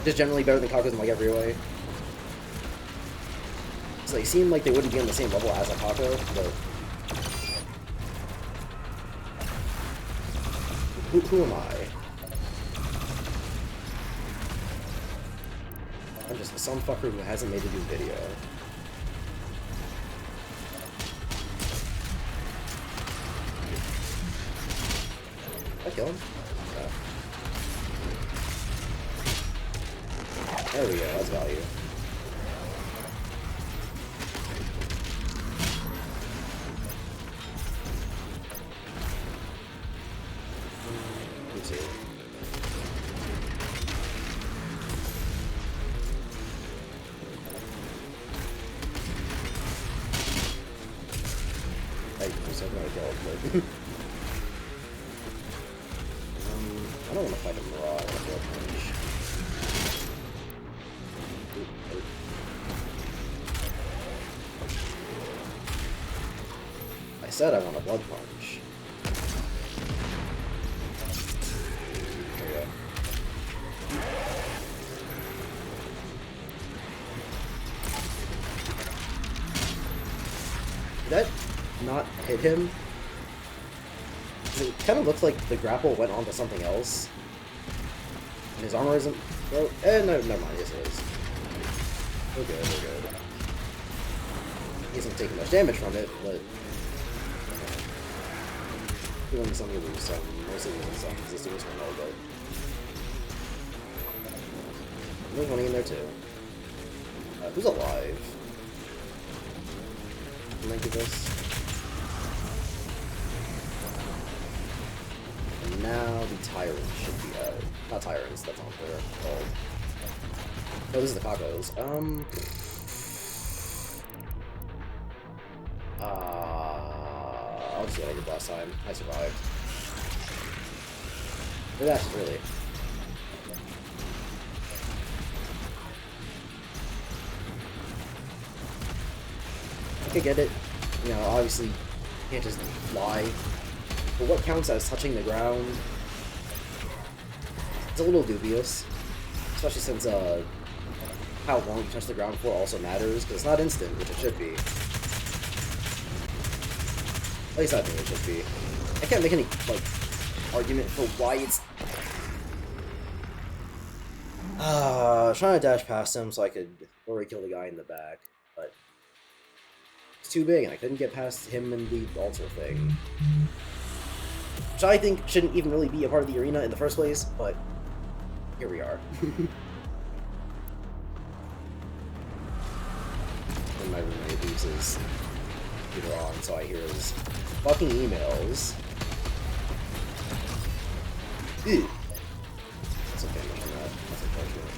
Just generally better than Kakos in, like, every way. So they seem like they wouldn't be on the same level as a Kako, but... Who am I? I'm just some fucker who hasn't made a new video. Did I kill him? No. There we go, that's value. I'm so gonna kill him, I don't want to fight him raw, I want to blood punch. I said I want a blood punch. There we go. Did that not hit him? It kind of looks like the grapple went onto something else. And his armor isn't... Well, no, never mind. Yes, it is. We're good, we're good. He isn't taking much damage from it, but... He wins some, you lose some. Mostly wins some, because this dude is one but... There's money in there, too. Who's alive? Can I do this? And now the tyrant should be out. Not tyrants, that's not what they're called. No, this is the Cogos. I'll just do what I did last time. I survived. But that's really. I could get it. You know, obviously, you can't just fly. But what counts as touching the ground? It's a little dubious. Especially since, how long you touch the ground for also matters, because it's not instant, which it should be. At least I think it should be. I can't make any, like, argument for why it's... trying to dash past him so I could already kill the guy in the back, but... It's too big, and I couldn't get past him and the altar thing. Which I think shouldn't even really be a part of the arena in the first place, but... Here we are. And my roommate leaves his computer on, so I hear his fucking emails. Ew. That's okay, I'm not. That's unfortunate.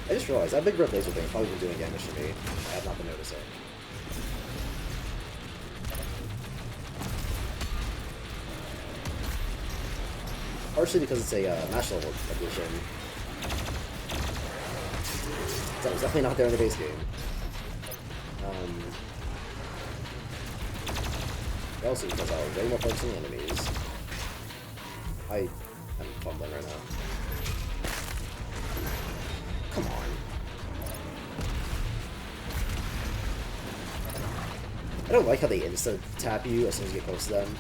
I just realized that big red laser thing probably been doing damage to me. I have not been noticing. Partially because it's a match level edition. That was definitely not there in the base game. Also because I was way more focused on the enemies. I am fumbling right now. Come on. I don't like how they insta-tap you as soon as you get close to them.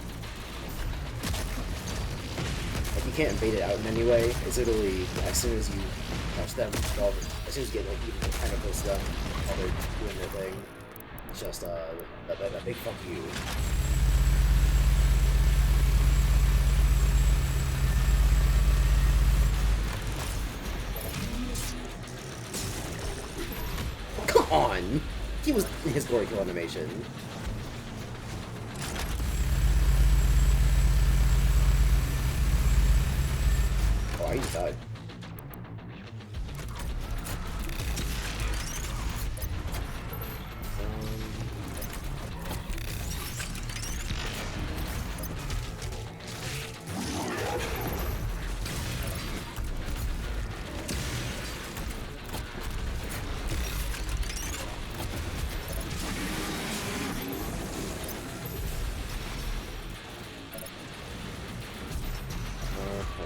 Like, you can't bait it out in any way. It's literally, as soon as you touch them, well, as soon as you get like, even kind of close to them, while they're doing their thing, it's just a big fuck you. Come on! He was in his glory kill animation. Oh, I just died.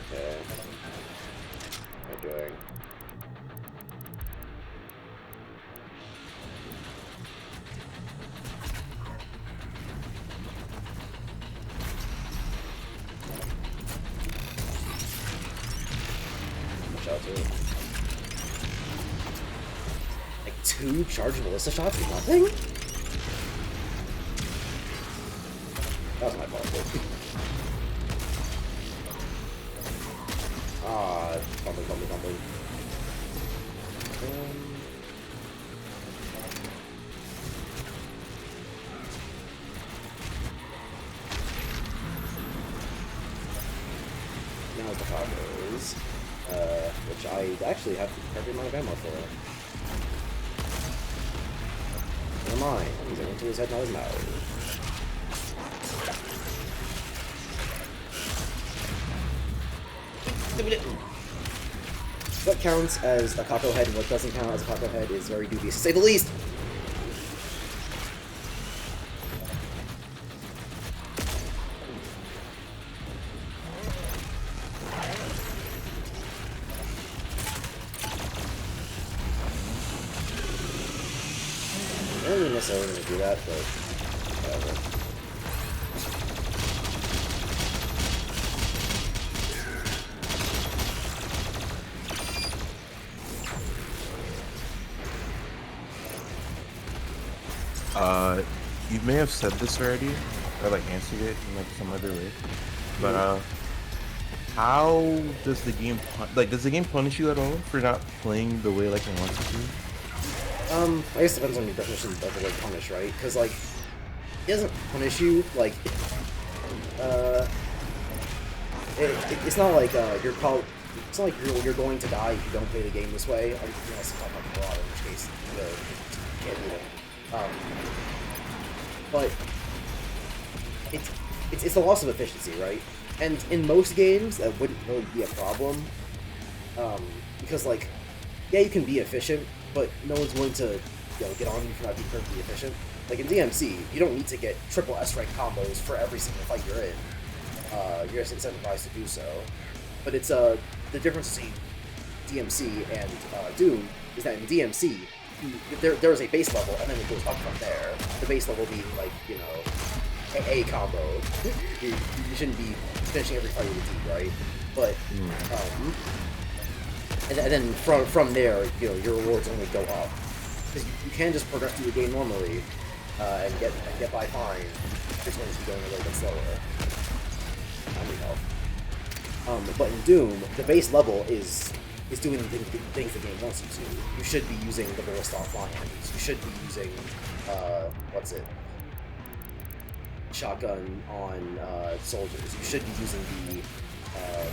Okay. What am I doing? Watch out too. Like 2 charged ballista shots for nothing? That was my fault. Fumbling. Now the Cogos. which I actually have every amount of ammo for. Never mind, he's going to his head, not his mouth. What counts as a Kako head and what doesn't count as a Kako head is very dubious, to say the least! I don't even necessarily going to do that, but whatever. You may have said this already, or like answered it in like some other way, but how does the game does the game punish you at all for not playing the way like it wants you to? I guess it depends on your definition of the word punish, right? Because like, it doesn't punish you like, it's not like it's not like you're going to die if you don't play the game this way. Unless you talk about the law, in which case you can't do it. But it's a loss of efficiency, right? And in most games, that wouldn't really be a problem, because like, yeah, you can be efficient, but no one's willing to get on you for not being perfectly efficient. Like in DMC, you don't need to get triple S rank combos for every single fight you're in. You're just incentivized to do so. But it's the difference between DMC and Doom is that in DMC, there is a base level, and then it goes up from there. The base level being like, a combo. You shouldn't be finishing every fight with a D, right? But and then from there, your rewards only go up. Because you can just progress through the game normally and get by fine. Just when you're going a little bit slower. But in Doom, the base level is doing the things the game wants you to. You should be using the ballista flying enemies. You should be using shotgun on soldiers. You should be using the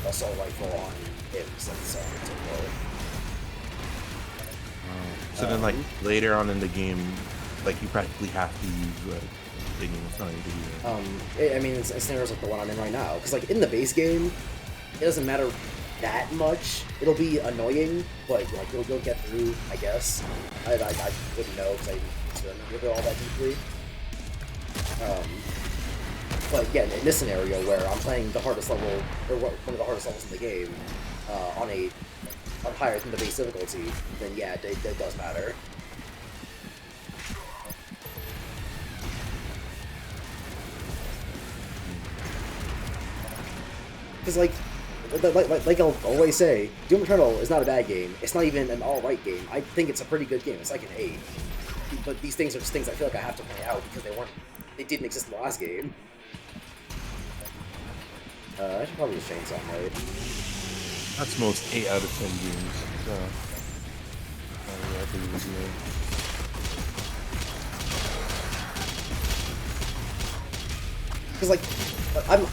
assault rifle on imps and so on and so forth. So then, like later on in the game, like you practically have to use the game is telling you to use. I mean, it's scenarios like the one I'm in right now. Because like in the base game, it doesn't matter that much. It'll be annoying, but like you'll get through, I guess. I wouldn't know because I didn't experiment with it all that deeply. But again, in this scenario where I'm playing the hardest level, or one of the hardest levels in the game, on higher than the base difficulty, then yeah, it does matter. Because like I'll always say, Doom Eternal is not a bad game. It's not even an alright game. I think it's a pretty good game. It's like an 8. But these things are just things I feel like I have to point out because they didn't exist in the last game. I should probably just change something, right? That's most 8 out of 10 games. So, I think it was good. Because like, I'm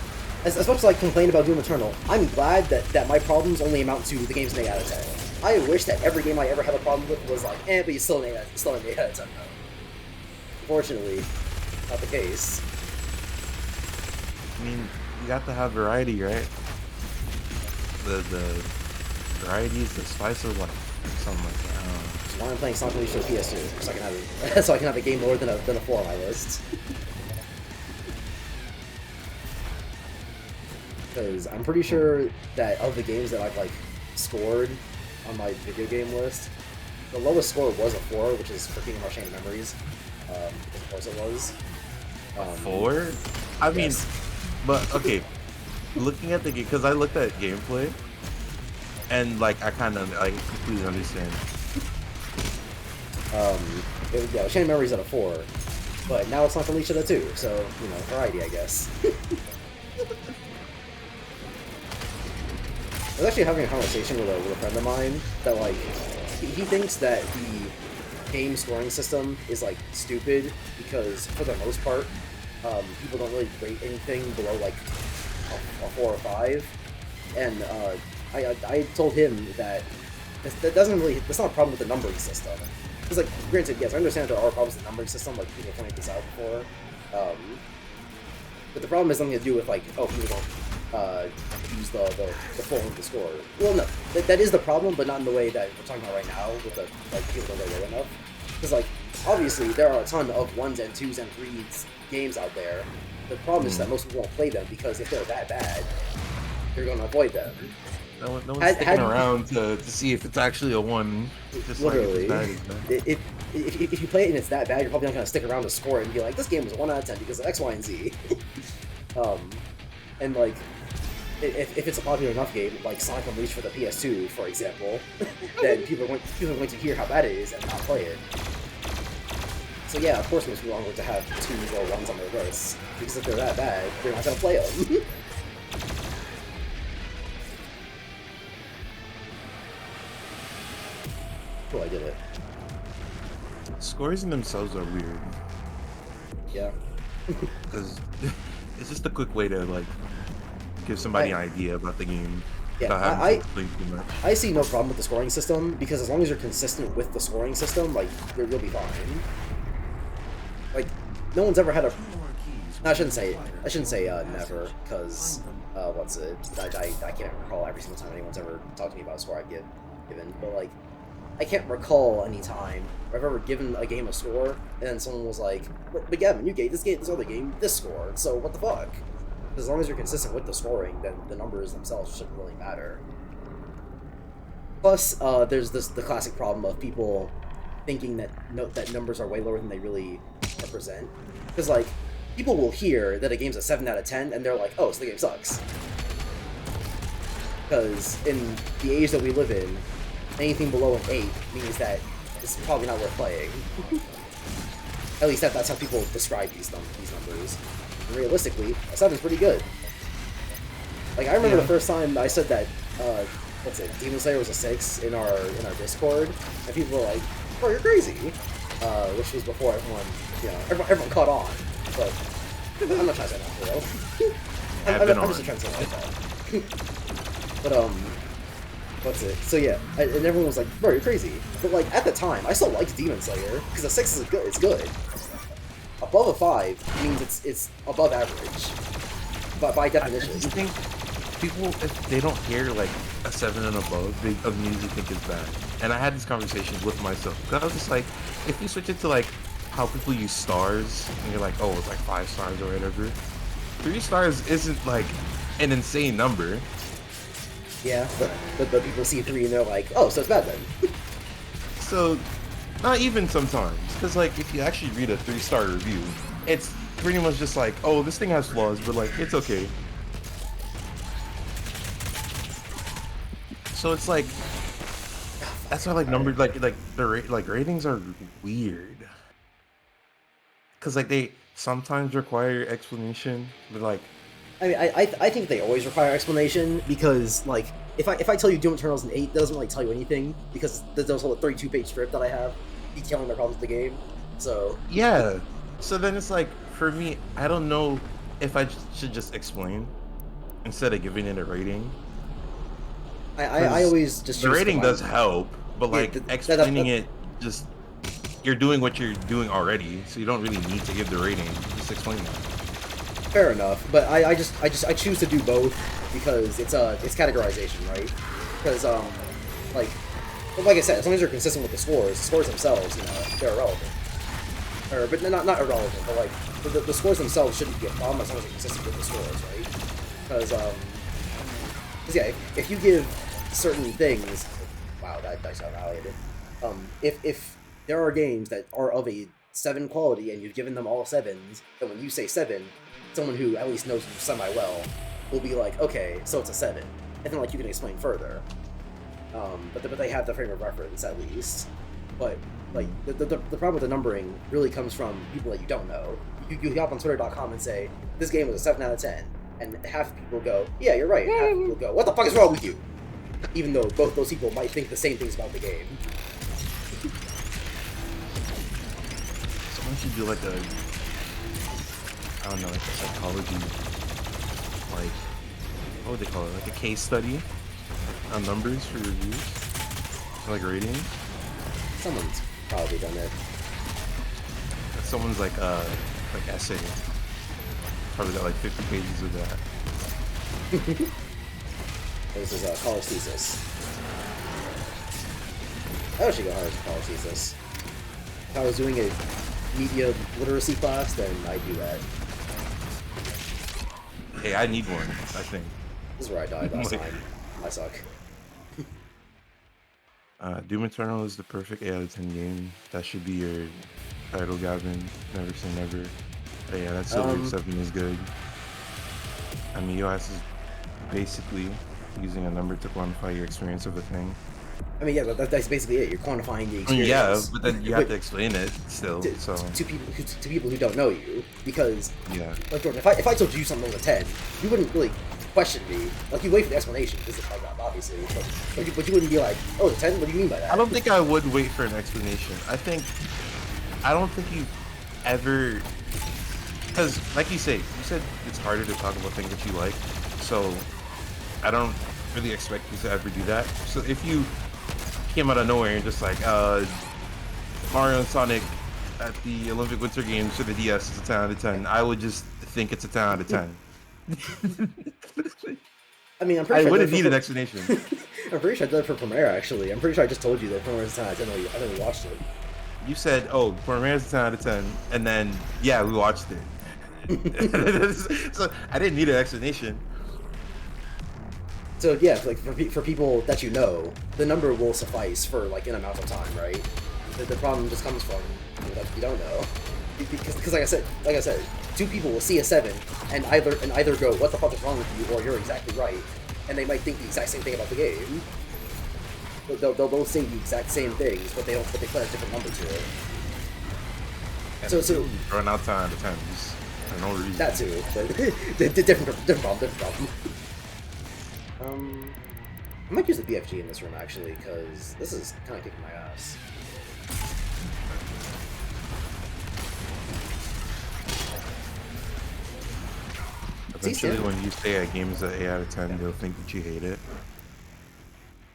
as much as I complain about Doom Eternal, I'm glad that my problems only amount to the game's an 8 out of 10. I wish that every game I ever had a problem with was like, but you're still an 8 out of 10 though. Unfortunately, not the case. I mean, you got to have variety, right? The variety is the spice of life, or something like that. That's why I'm playing Sonic Unleashed for PS2, so I can have a game more than a 4 on my list. Because I'm pretty sure that of the games that I've like scored on my video game list, the lowest score was a 4, which is for Kingdom Hearts Chain of Memories. Of course it was. 4? I mean, yes. but okay. Looking at the game, because I looked at gameplay, and like I kind of like completely understand. Chain of Memories at a 4, but now it's not Unleashed at a 2, so variety, I guess. I was actually having a conversation with a friend of mine that like he thinks that the game scoring system is like stupid because for the most part people don't really rate anything below like a 4 or 5, and I told him that that doesn't really, that's not a problem with the numbering system. Because, like, granted, yes, I understand there are problems with the numbering system, like, people pointed this out before. But the problem has nothing to do with, like, oh, people don't use the full length of score. Well, no, that is the problem, but not in the way that we're talking about right now, with the, like, people don't go low enough. Because, like, obviously, there are a ton of 1s and 2s and 3s games out there. The problem is that most people won't play them, because if they're that bad, you're going to avoid them. No one's sticking around to see if it's actually a 1. Just literally. Like if it's bad, if you play it and it's that bad, you're probably not going to stick around to score it and be like, this game was a 1 out of 10 because of X, Y, and Z. And, like, if it's a popular enough game, like Sonic Unleashed for the PS2, for example, then people are going to hear how bad it is and not play it. So yeah, of course it makes me longer to have 2s or 1s on their lists, because if they're that bad, you're not going to play them. Cool, I did it. scores in themselves are weird. Yeah. Because it's just a quick way to like give somebody an idea about the game. Yeah, I see no problem with the scoring system, because as long as you're consistent with the scoring system, like, you'll be fine. Like, no one's ever had a... No, I shouldn't say never, because, what's it? I can't recall every single time anyone's ever talked to me about a score I've given, but, like, I can't recall any time where I've ever given a game a score, and then someone was like, but Gavin, you gave this other game this score, so what the fuck? As long as you're consistent with the scoring, then the numbers themselves shouldn't really matter. Plus, there's the classic problem of people thinking that numbers are way lower than they really represent. Because, like, people will hear that a game's a 7 out of 10, and they're like, oh, so the game sucks. Because in the age that we live in, anything below an 8 means that it's probably not worth playing. At least that's how people describe these numbers. And realistically, a 7's pretty good. Like, I remember the first time I said that, Demon Slayer was a 6 in our Discord, and people were like, "Oh, you're crazy," which was before everyone caught on. But I'm not trying to say that for real. I'm just trying to say like that. But what's it? So yeah, and everyone was like, "Bro, you're crazy." But like at the time, I still liked Demon Slayer because a 6 is good. It's good. Above a 5 means it's above average, but by definition. I just think people, if they don't hear like a 7 and above, they immediately think it's bad. And I had this conversation with myself. Because I was just like, if you switch it to like how people use stars, and you're like, oh, it's like 5 stars or whatever. 3 stars isn't like an insane number. Yeah, but people see 3 and they're like, oh, so it's bad then. So, not even sometimes. Because like, if you actually read a 3-star review, it's pretty much just like, oh, this thing has flaws, but like, it's okay. So it's like, that's why like numbers, like the ratings are weird. Cause like they sometimes require explanation, but like, I mean, I think they always require explanation, because like if I tell you Doom Eternal's an 8, that doesn't really tell you anything, because there's a whole 32-page script that I have detailing the problems with the game. So yeah. So then it's like, for me, I don't know if I should just explain instead of giving it a rating. I always just the rating does help, but like explaining it, just you're doing what you're doing already, so you don't really need to give the rating. Just explain that. Fair enough, but I choose to do both because it's categorization, right? Because like I said, as long as you're consistent with the scores themselves, you know, they're irrelevant. But not irrelevant, but like the scores themselves shouldn't be a problem as long as you're consistent with the scores, right? Because yeah, if you give certain things, wow, that dice got violated. If there are games that are of a 7 quality and you've given them all 7s, then when you say 7, someone who at least knows you semi-well will be like, okay, so it's a 7, and then like you can explain further. But they have the frame of reference at least. But like the problem with the numbering really comes from people that you don't know. You hop on Twitter.com and say this game was a 7 out of 10. And half the people go, yeah, you're right. And half the people go, what the fuck is wrong with you? Even though both those people might think the same things about the game. Someone should do like I don't know, like a psychology, like, what would they call it? Like a case study on numbers for reviews? Like ratings? Someone's probably done it. Someone's like essay. Probably got like 50 pages of that. This is a college thesis. I should go hard as a college thesis. If I was doing a media literacy class, then I'd do that. Hey, I need one, I think. This is where I died last time. I suck. Doom Eternal is the perfect 8 out of 10 game. That should be your title, Gavin. Never say never. But yeah, that Silver 7 is good. I mean, EOS is basically using a number to quantify your experience of a thing. I mean, yeah, that's basically it. You're quantifying the I mean, experience. yeah, but then you have to explain it still. So to people who don't know you, because yeah, like Jordan, if I told you something was a 10, you wouldn't really question me. Like you wait for the explanation, because it's like that, obviously. But you wouldn't be like, oh, it's a 10. What do you mean by that? I don't think I would wait for an explanation. I don't think you've ever, because like you said it's harder to talk about things that you like. So I don't really expect you to ever do that. So if you came out of nowhere and just like Mario and Sonic at the Olympic Winter Games for the DS is a 10 out of 10, I would just think it's a 10 out of 10. I mean, I'm pretty sure I wouldn't need an explanation. I'm pretty sure I did it for Premiere, actually. I'm pretty sure I just told you that Premiere is a 10 out of 10. I didn't watch it. You said, oh, Premiere is a 10 out of 10, and then, yeah, we watched it. So I didn't need an explanation. So yeah, like for people that you know, the number will suffice for like an amount of time, right? The problem just comes from people that you don't know, because like I said, two people will see a 7 and either go, what the fuck is wrong with you, or you're exactly right, and they might think the exact same thing about the game. They'll both say the exact same things, but they put a different number to it. And So run out 10 out of 10 just for no reason. that too, but different problem. I might use the BFG in this room actually, because this is kind of kicking my ass. Eventually, when you say a game is an 8 out of 10, they'll think that you hate it.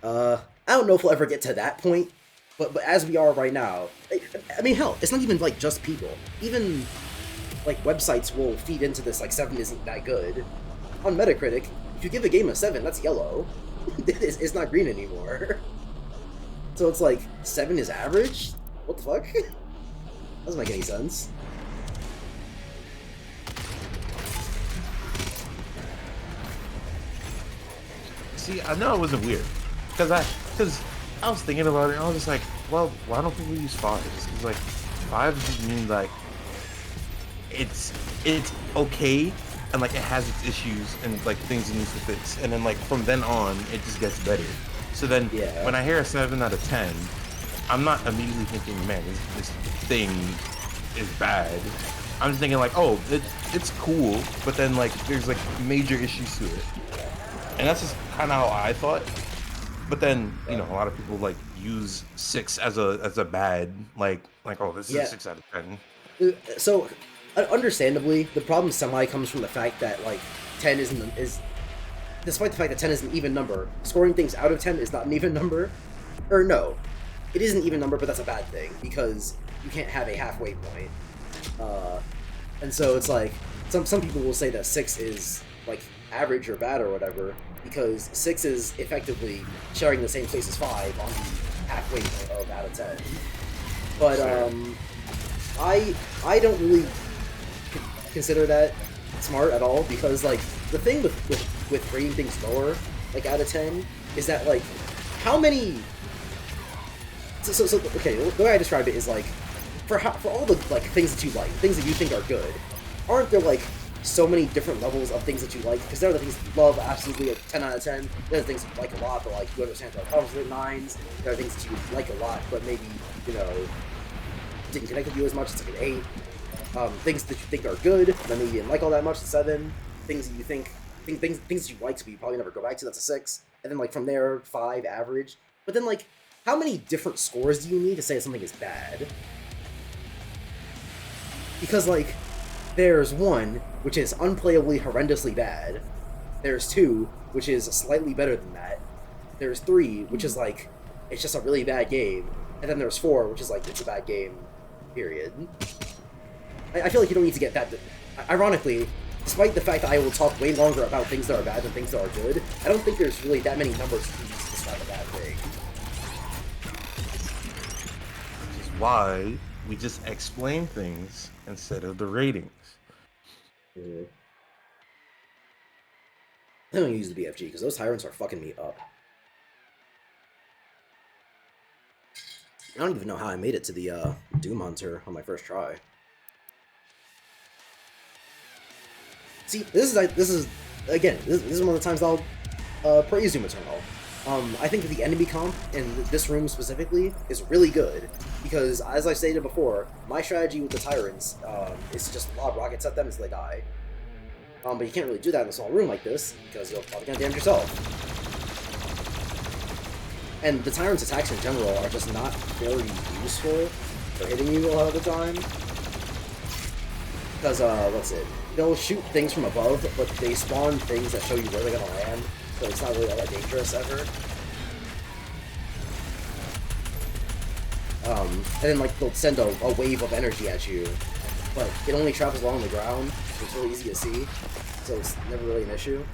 I don't know if we'll ever get to that point, but as we are right now, I mean, hell, it's not even like just people. Even like websites will feed into this like 7 isn't that good. On Metacritic, if you give a game a 7, that's yellow. It's not green anymore. So it's like 7 is average? What the fuck? Doesn't make any sense. See, I know it wasn't weird, because I was thinking about it, and I was just like, well, why don't people use 5s? Because like 5s just mean like it's okay, and like it has its issues and like things it needs to fix, and then like from then on it just gets better. So then when I hear a 7 out of 10, I'm not immediately thinking, man, this thing is bad. I'm just thinking like, oh, it's cool, but then like there's like major issues to it, and that's just kind of how I thought. But then you know, a lot of people like use 6 as a bad, like oh, this is a 6 out of 10. So understandably, the problem semi comes from the fact that like 10 is despite the fact that 10 is an even number, scoring things out of 10 is not an even number. Or no, it is an even number, but that's a bad thing because you can't have a halfway point. And so it's like some people will say that 6 is like average or bad or whatever, because 6 is effectively sharing the same space as 5 on the halfway point of out of 10. But I don't really consider that smart at all, because like the thing with rating things lower, like out of 10, is that like how many so okay, the way I describe it is like for all the like things that you like, things that you think are good, aren't there like so many different levels of things that you like? Because there are the things that you love absolutely like 10 out of 10. There are the things that you like a lot, but like you understand there are problems with 9s. There are things that you like a lot, but maybe, you know, didn't connect with you as much. It's like an 8. Things that you think are good, but maybe you didn't like all that much. 7. Things that you think things that you like, but you probably never go back to. That's a 6. And then like from there, 5 average. But then like, how many different scores do you need to say something is bad? Because like, there's 1, which is unplayably horrendously bad. There's 2, which is slightly better than that. There's 3, which is like, it's just a really bad game. And then there's 4, which is like, it's a bad game, period. I feel like you don't need to get that... Ironically, despite the fact that I will talk way longer about things that are bad than things that are good, I don't think there's really that many numbers to use to describe a bad thing. Which is why we just explain things instead of the ratings. Mm-hmm. I don't use the BFG, because those tyrants are fucking me up. I don't even know how I made it to the Doom Hunter on my first try. See, this is again, this is one of the times I'll praise Doom Eternal. I think that the enemy comp in this room specifically is really good, because as I stated before, my strategy with the tyrants is to just lob rockets at them until they die. But you can't really do that in a small room like this, because you'll probably gonna damage yourself. And the tyrants' attacks in general are just not very useful for hitting you a lot of the time. Because, what's it? They'll shoot things from above, but they spawn things that show you where they're gonna land, so it's not really all that dangerous ever. And then, like, they'll send a wave of energy at you, but it only travels along the ground, so it's really easy to see, so it's never really an issue.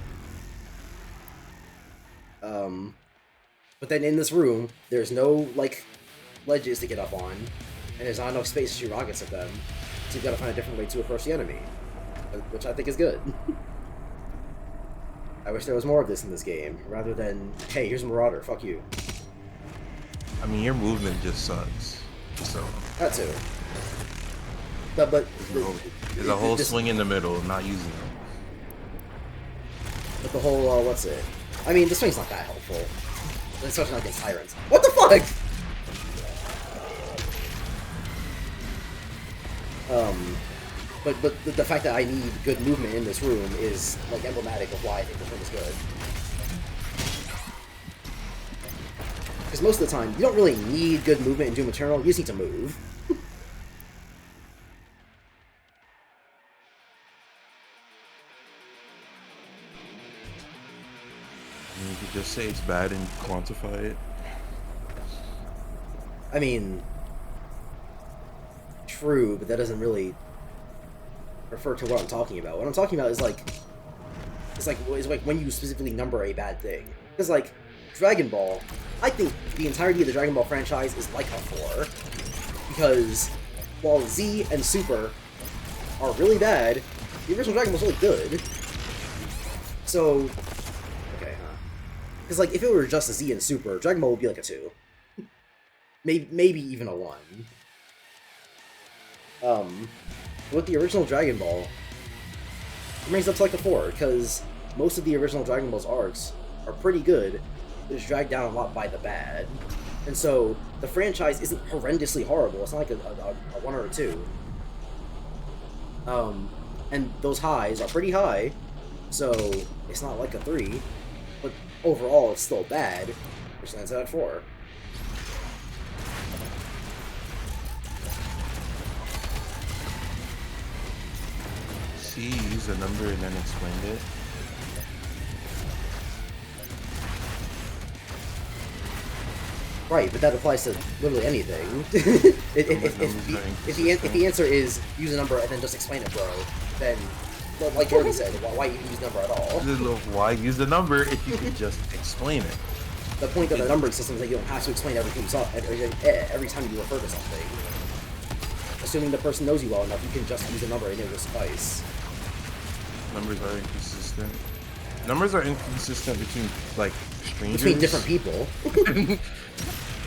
But then in this room, there's no, like, ledges to get up on, and there's not enough space to shoot rockets at them, so you've got to find a different way to approach the enemy, which I think is good. I wish there was more of this in this game, rather than, hey, here's a Marauder, fuck you. I mean, your movement just sucks. So That too. But there's a whole swing in the middle, not using them. But the whole, what's it? I mean, the swing's not that helpful. Especially not against tyrants. What the fuck?! But the fact that I need good movement in this room is, like, emblematic of why I think this room is good. Because most of the time, you don't really need good movement in Doom Eternal, you just need to move. You could just say it's bad and quantify it. I mean, true, but that doesn't really refer to what I'm talking about. What I'm talking about is like when you specifically number a bad thing. Because like Dragon Ball, I think the entirety of the Dragon Ball franchise is like a 4, because while Z and Super are really bad, the original Dragon Ball's really good. So, okay, huh? Because like if it were just a Z and Super, Dragon Ball would be like a 2. Maybe even a 1. With the original Dragon Ball, it brings up to like a 4, because most of the original Dragon Ball's arcs are pretty good, but it's dragged down a lot by the bad. And so, the franchise isn't horrendously horrible, it's not like a 1 or a 2. And those highs are pretty high, so it's not like a 3, but overall it's still bad, which lands at 4. See, use a number and then explained it. Right, but that applies to literally anything. If the answer is use a number and then just explain it, bro, then, like Jordan said, why even use number at all? Why use the number if you could just explain it? The point of the numbering system is that you don't have to explain everything every time you refer to something. Assuming the person knows you well enough, you can just use a number and it will suffice. Numbers are inconsistent. Numbers are inconsistent between, like, strangers. Between different people.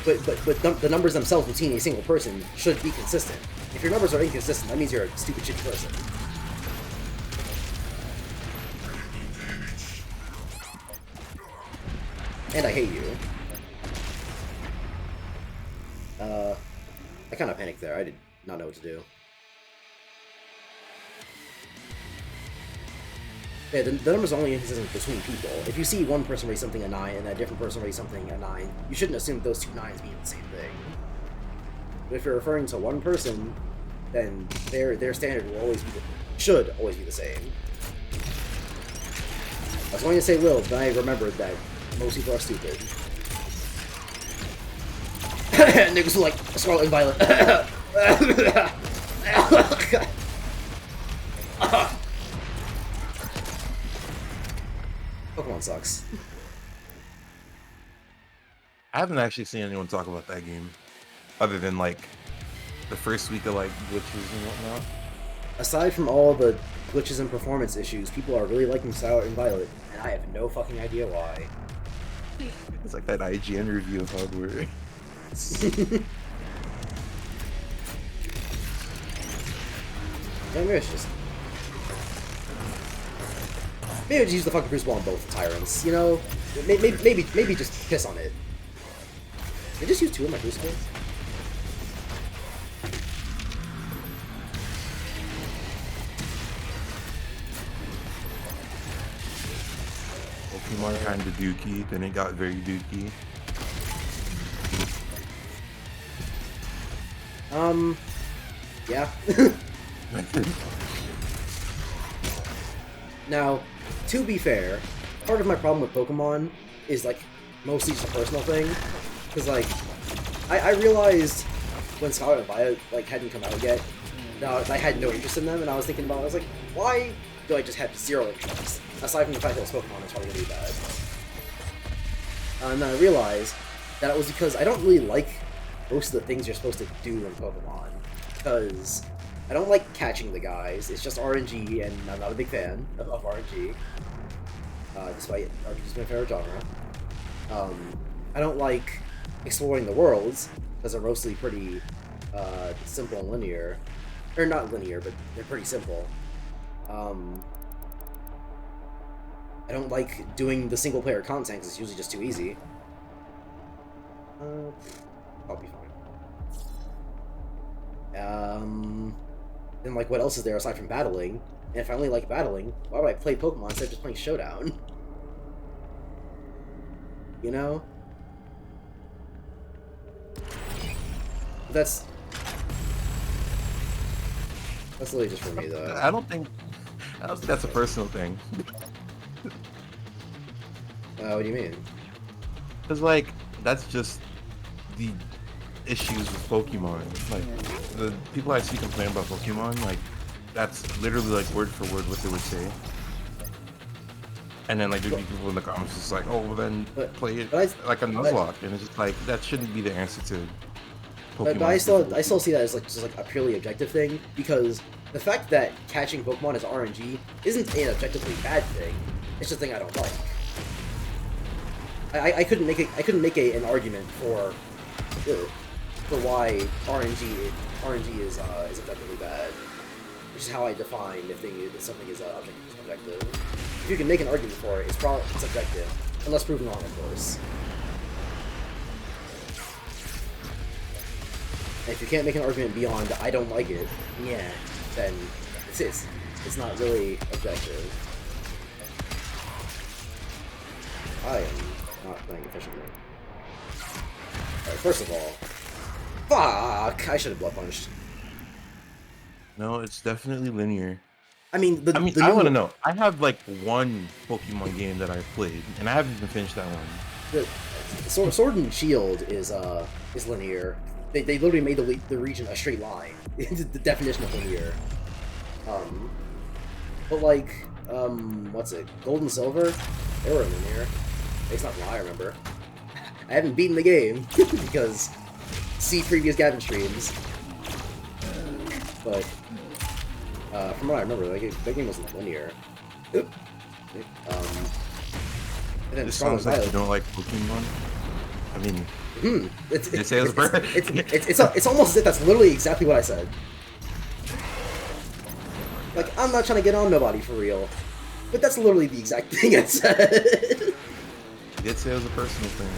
but the numbers themselves between a single person should be consistent. If your numbers are inconsistent, that means you're a stupid, shitty person. And I hate you. I kind of panicked there. I did not know what to do. Yeah, the numbers are only inconsistent between people. If you see one person raise something a 9 and a different person raise something a 9, you shouldn't assume those two 9s mean the same thing. But if you're referring to one person, then their standard will should always be the same. I was going to say will, but I remembered that most people are stupid. Niggas who like Scarlet and Violet. Pokemon sucks. I haven't actually seen anyone talk about that game, other than like the first week of like glitches and whatnot. Aside from all the glitches and performance issues, people are really liking Scarlet and Violet, and I have no fucking idea why. It's like that IGN review of hardware. Maybe it's just... Maybe just use the fucking Crucible on both tyrants, you know? Maybe just piss on it. Did I just use 2 of my Crucibles? Pokemon kind of dookie, then it got very dookie. Yeah. Now, to be fair, part of my problem with Pokemon is, like, mostly just a personal thing. Because, like, I realized when Scarlet and Violet, like, hadn't come out yet, that I had no interest in them, and I was thinking about it, I was like, why do I just have 0 interest? Aside from the fact that it's Pokemon, it's probably gonna be bad. And then I realized that it was because I don't really like most of the things you're supposed to do in Pokemon. Because I don't like catching the guys, it's just RNG, and I'm not a big fan of RNG. Despite RNG is my favorite genre. I don't like exploring the worlds, because they're mostly pretty simple and linear. Or not linear, but they're pretty simple. I don't like doing the single player content because it's usually just too easy. I'll be fine. Then like what else is there aside from battling? And if I only like battling, why would I play Pokemon instead of just playing Showdown? You know? That's literally just for me though. I don't think that's a personal thing. What do you mean? Because, like, that's just the issues with Pokemon. Like, the people I see complain about Pokemon, like, that's literally, like, word for word what they would say. And then, like, there'd be people in the comments just like, oh, well, then play it like a Nuzlocke. And it's just like, that shouldn't be the answer to Pokemon. But I still see that as, like, just, like, a purely objective thing, because the fact that catching Pokemon as RNG isn't an objectively bad thing. It's just a thing I don't like. I couldn't make an argument for why RNG is objectively bad, which is how I define if something is objective. If you can make an argument for it, it's objective, unless proven wrong, of course. And if you can't make an argument beyond I don't like it, yeah, then it's not really objective. I am not playing efficiently. Alright, first of all, fuck! I should have blood punched. No, it's definitely linear. I mean, I want to know. I have like one Pokemon game that I've played, and I haven't even finished that one. The Sword and Shield is linear. They literally made the region a straight line. The definition of linear. But like, what's it? Gold and Silver? They were linear. It's not from what I remember. I haven't beaten the game because see previous Gavin streams. But from what I remember, that game wasn't linear. And then It sounds like you don't like Pokemon. I mean, it's almost as if that's literally exactly what I said. Like, I'm not trying to get on nobody for real, but that's literally the exact thing I said. You did say it was a personal thing.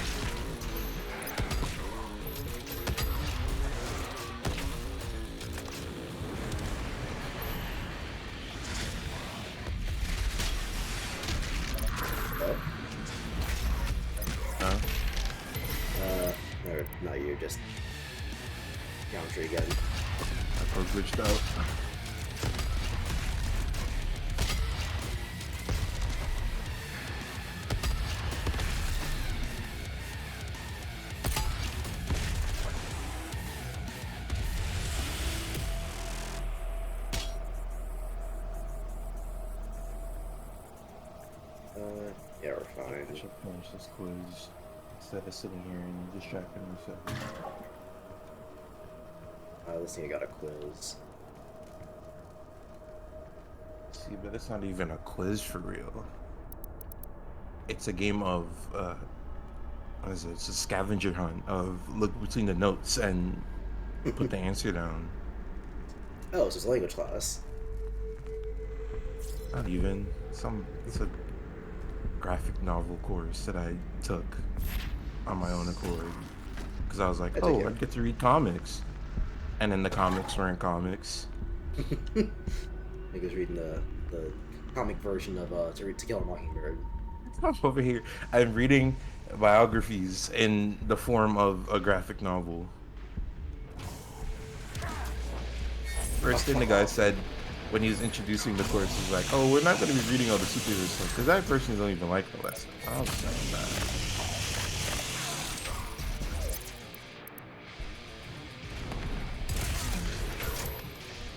Or not you, just geometry again. I was glitched out. fine. I should finish this quiz instead of sitting here and distracting myself. Let's see, I got a quiz. See, but it's not even a quiz for real. It's a game of what is it? It's a scavenger hunt of look between the notes and put the answer down. Oh, so it's a language class. Not even it's a graphic novel course that I took on my own accord because I was like, I dig oh, it. I'd get to read comics, and then the comics weren't comics. I was reading the comic version of To Kill a Mockingbird. I'm over here. I'm reading biographies in the form of a graphic novel. First thing the guy said when he was introducing the course was like, "Oh, we're not going to be reading all the superhero stuff because that person don't even like the lesson." I was like, "Nah."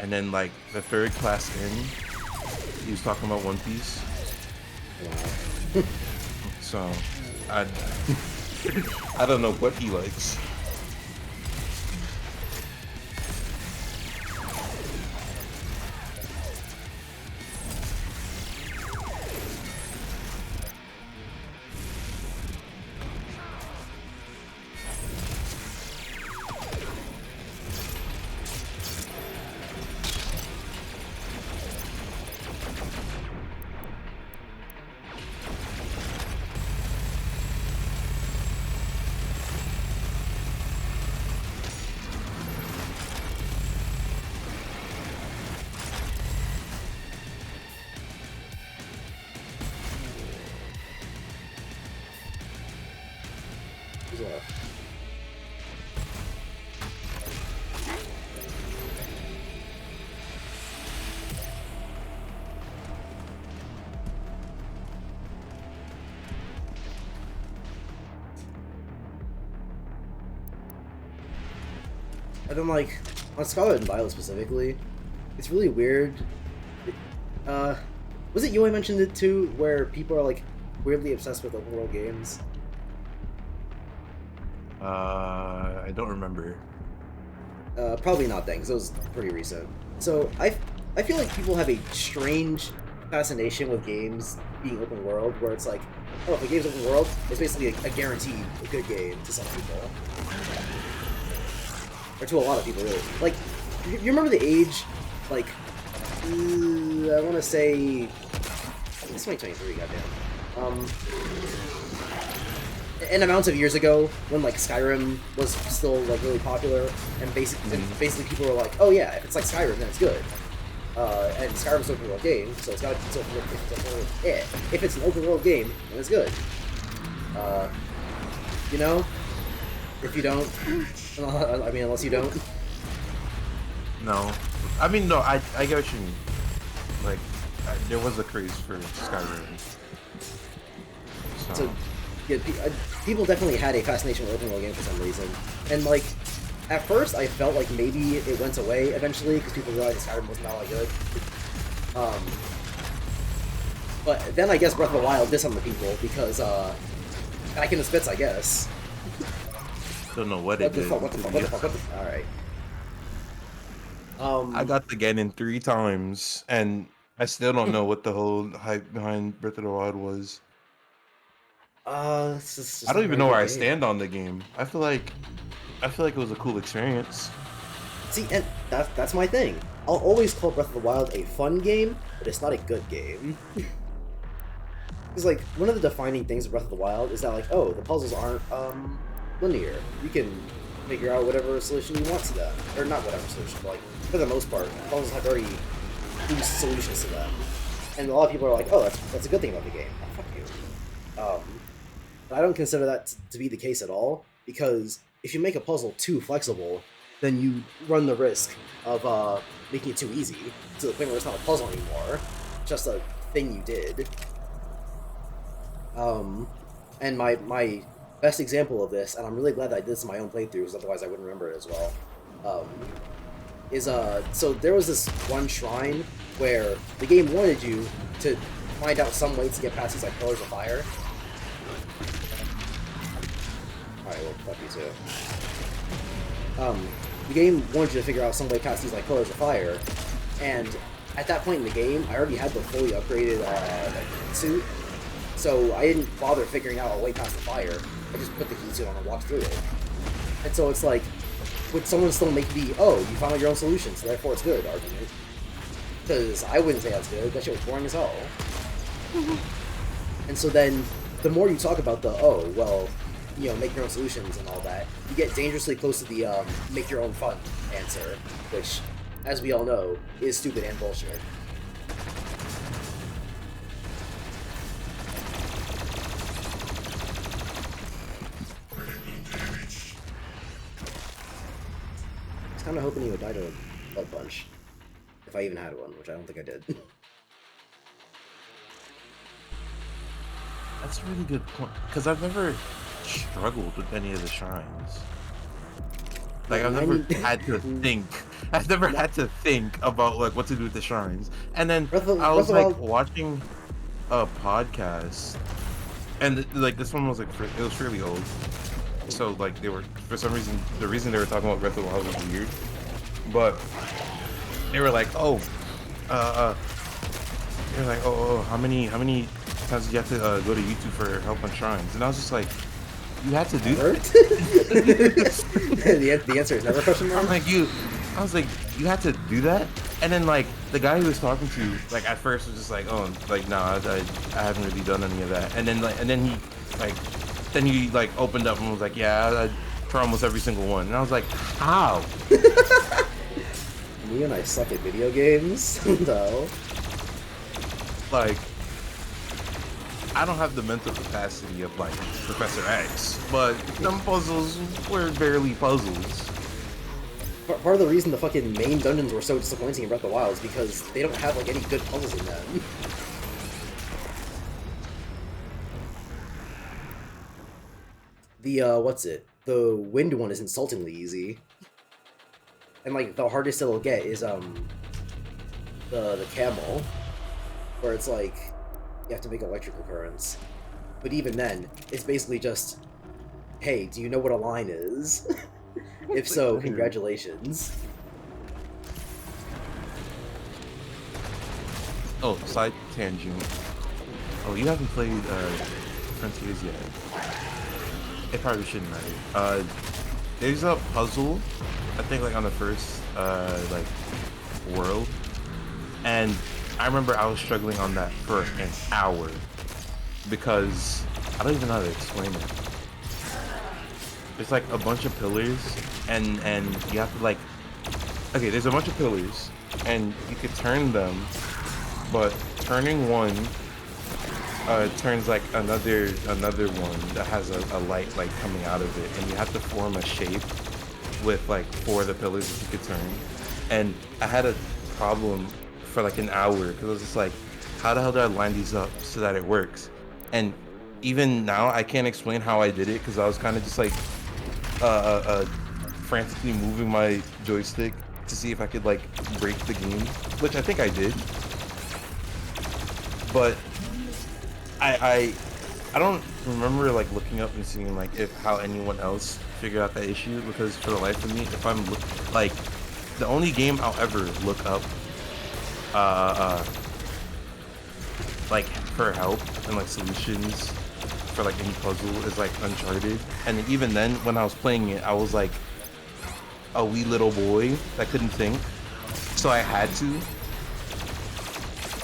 And then, like the third class in, he was talking about One Piece. Wow. So, I I don't know what he likes. Who's left? And then, like, on Scarlet and Violet specifically, it's really weird. Was it you I mentioned it too, where people are, like, weirdly obsessed with open world games? I don't remember. Probably not then, because it was pretty recent. So, I feel like people have a strange fascination with games being open world, where it's like, oh, if a game's open world, it's basically a guaranteed a good game to some people. Or to a lot of people, really. Like, you remember the age, like, I want to say, it's 2023, goddamn. An amount of years ago, when, like, Skyrim was still, like, really popular, and basically people were like, oh yeah, if it's like Skyrim, then it's good. And Skyrim's an open world game, so it's got to be open world. If it's an open world game, then it's good. You know? If you don't, I mean, unless you don't. No, I mean, no, I get what you mean. Like, there was a craze for Skyrim. So, yeah, people definitely had a fascination with open world games for some reason. And, like, at first I felt like maybe it went away eventually because people realized Skyrim wasn't all that good. But then I guess Breath of the Wild did something to people because, back in the spits, I guess. Don't know what it did. What the fuck? Alright. I got the Ganon 3 times, and I still don't know what the whole hype behind Breath of the Wild was. It's just I don't a even very know where good I game. stand on the game. I feel like it was a cool experience. See, and that's my thing. I'll always call Breath of the Wild a fun game, but it's not a good game. Because, like, one of the defining things of Breath of the Wild is that, like, oh, the puzzles aren't, linear. You can figure out whatever solution you want to them. Or not whatever solution, but, like, for the most part, puzzles have very loose solutions to them. And a lot of people are like, oh, that's a good thing about the game. Oh, fuck you. But I don't consider that to be the case at all, because if you make a puzzle too flexible, then you run the risk of making it too easy, to the point where it's not a puzzle anymore, just a thing you did. And my best example of this, and I'm really glad that I did this in my own playthrough, because otherwise I wouldn't remember it as well, is, so there was this one shrine where the game wanted you to find out some way to get past these, like, pillars of fire, Fuck you too. The game wanted you to figure out some way past these like pillars of fire, and at that point in the game, I already had the fully upgraded heat suit, so I didn't bother figuring out a way past the fire. I just put the heat suit on and walked through it. And so it's like, would someone still make the, oh, you found out your own solution, so therefore it's good argument? Because I wouldn't say that's good. That shit was boring as hell. And so then, the more you talk about the, oh, well, you know, make your own solutions and all that, you get dangerously close to the make your own fun answer, which, as we all know, is stupid and bullshit. I was kind of hoping he would die to a blood punch, if I even had one, which I don't think I did. That's a really good point, because I've never struggled with any of the shrines. Like, I've never had to think. I've never had to think about like what to do with the shrines. And then I was like watching a podcast, and like this one was like it was fairly old. So like they were, for some reason, the reason they were talking about Breath of the Wild was weird. But they were like, oh, they're like, oh, how many times did you have to go to YouTube for help on shrines? And I was just like, you had to do that? The answer is never, question mark? I was like, you had to do that? And then like the guy who was talking to, like at first was just like, oh, like no, I haven't really done any of that. And then he opened up and was like, yeah, I try almost every single one. And I was like, how? Me and I suck at video games, though. Like, I don't have the mental capacity of like Professor X, but some puzzles were barely puzzles. Part of the reason the fucking main dungeons were so disappointing in Breath of the Wild is because they don't have like any good puzzles in them. The the wind one is insultingly easy, and like the hardest it'll get is the camel, where it's like you have to make electrical currents. But even then, it's basically just, hey, do you know what a line is? If so, congratulations. Oh, side tangent. Oh, you haven't played Frontiers yet. It probably shouldn't matter. There's a puzzle, I think like on the first like world, and I remember I was struggling on that for an hour because I don't even know how to explain it. There's like a bunch of pillars, and you have to like, okay, there's a bunch of pillars and you could turn them, but turning one turns like another one that has a light like coming out of it, and you have to form a shape with like 4 of the pillars that you could turn. And I had a problem for like an hour because I was just like, how the hell do I line these up so that it works? And even now I can't explain how I did it because I was kind of just like frantically moving my joystick to see if I could like break the game, which I think I did. But I don't remember like looking up and seeing like how anyone else figured out that issue, because for the life of me, if I'm like, the only game I'll ever look up like for help and like solutions for like any puzzle is like Uncharted. And even then, when I was playing it, I was like a wee little boy that couldn't think, so I had to.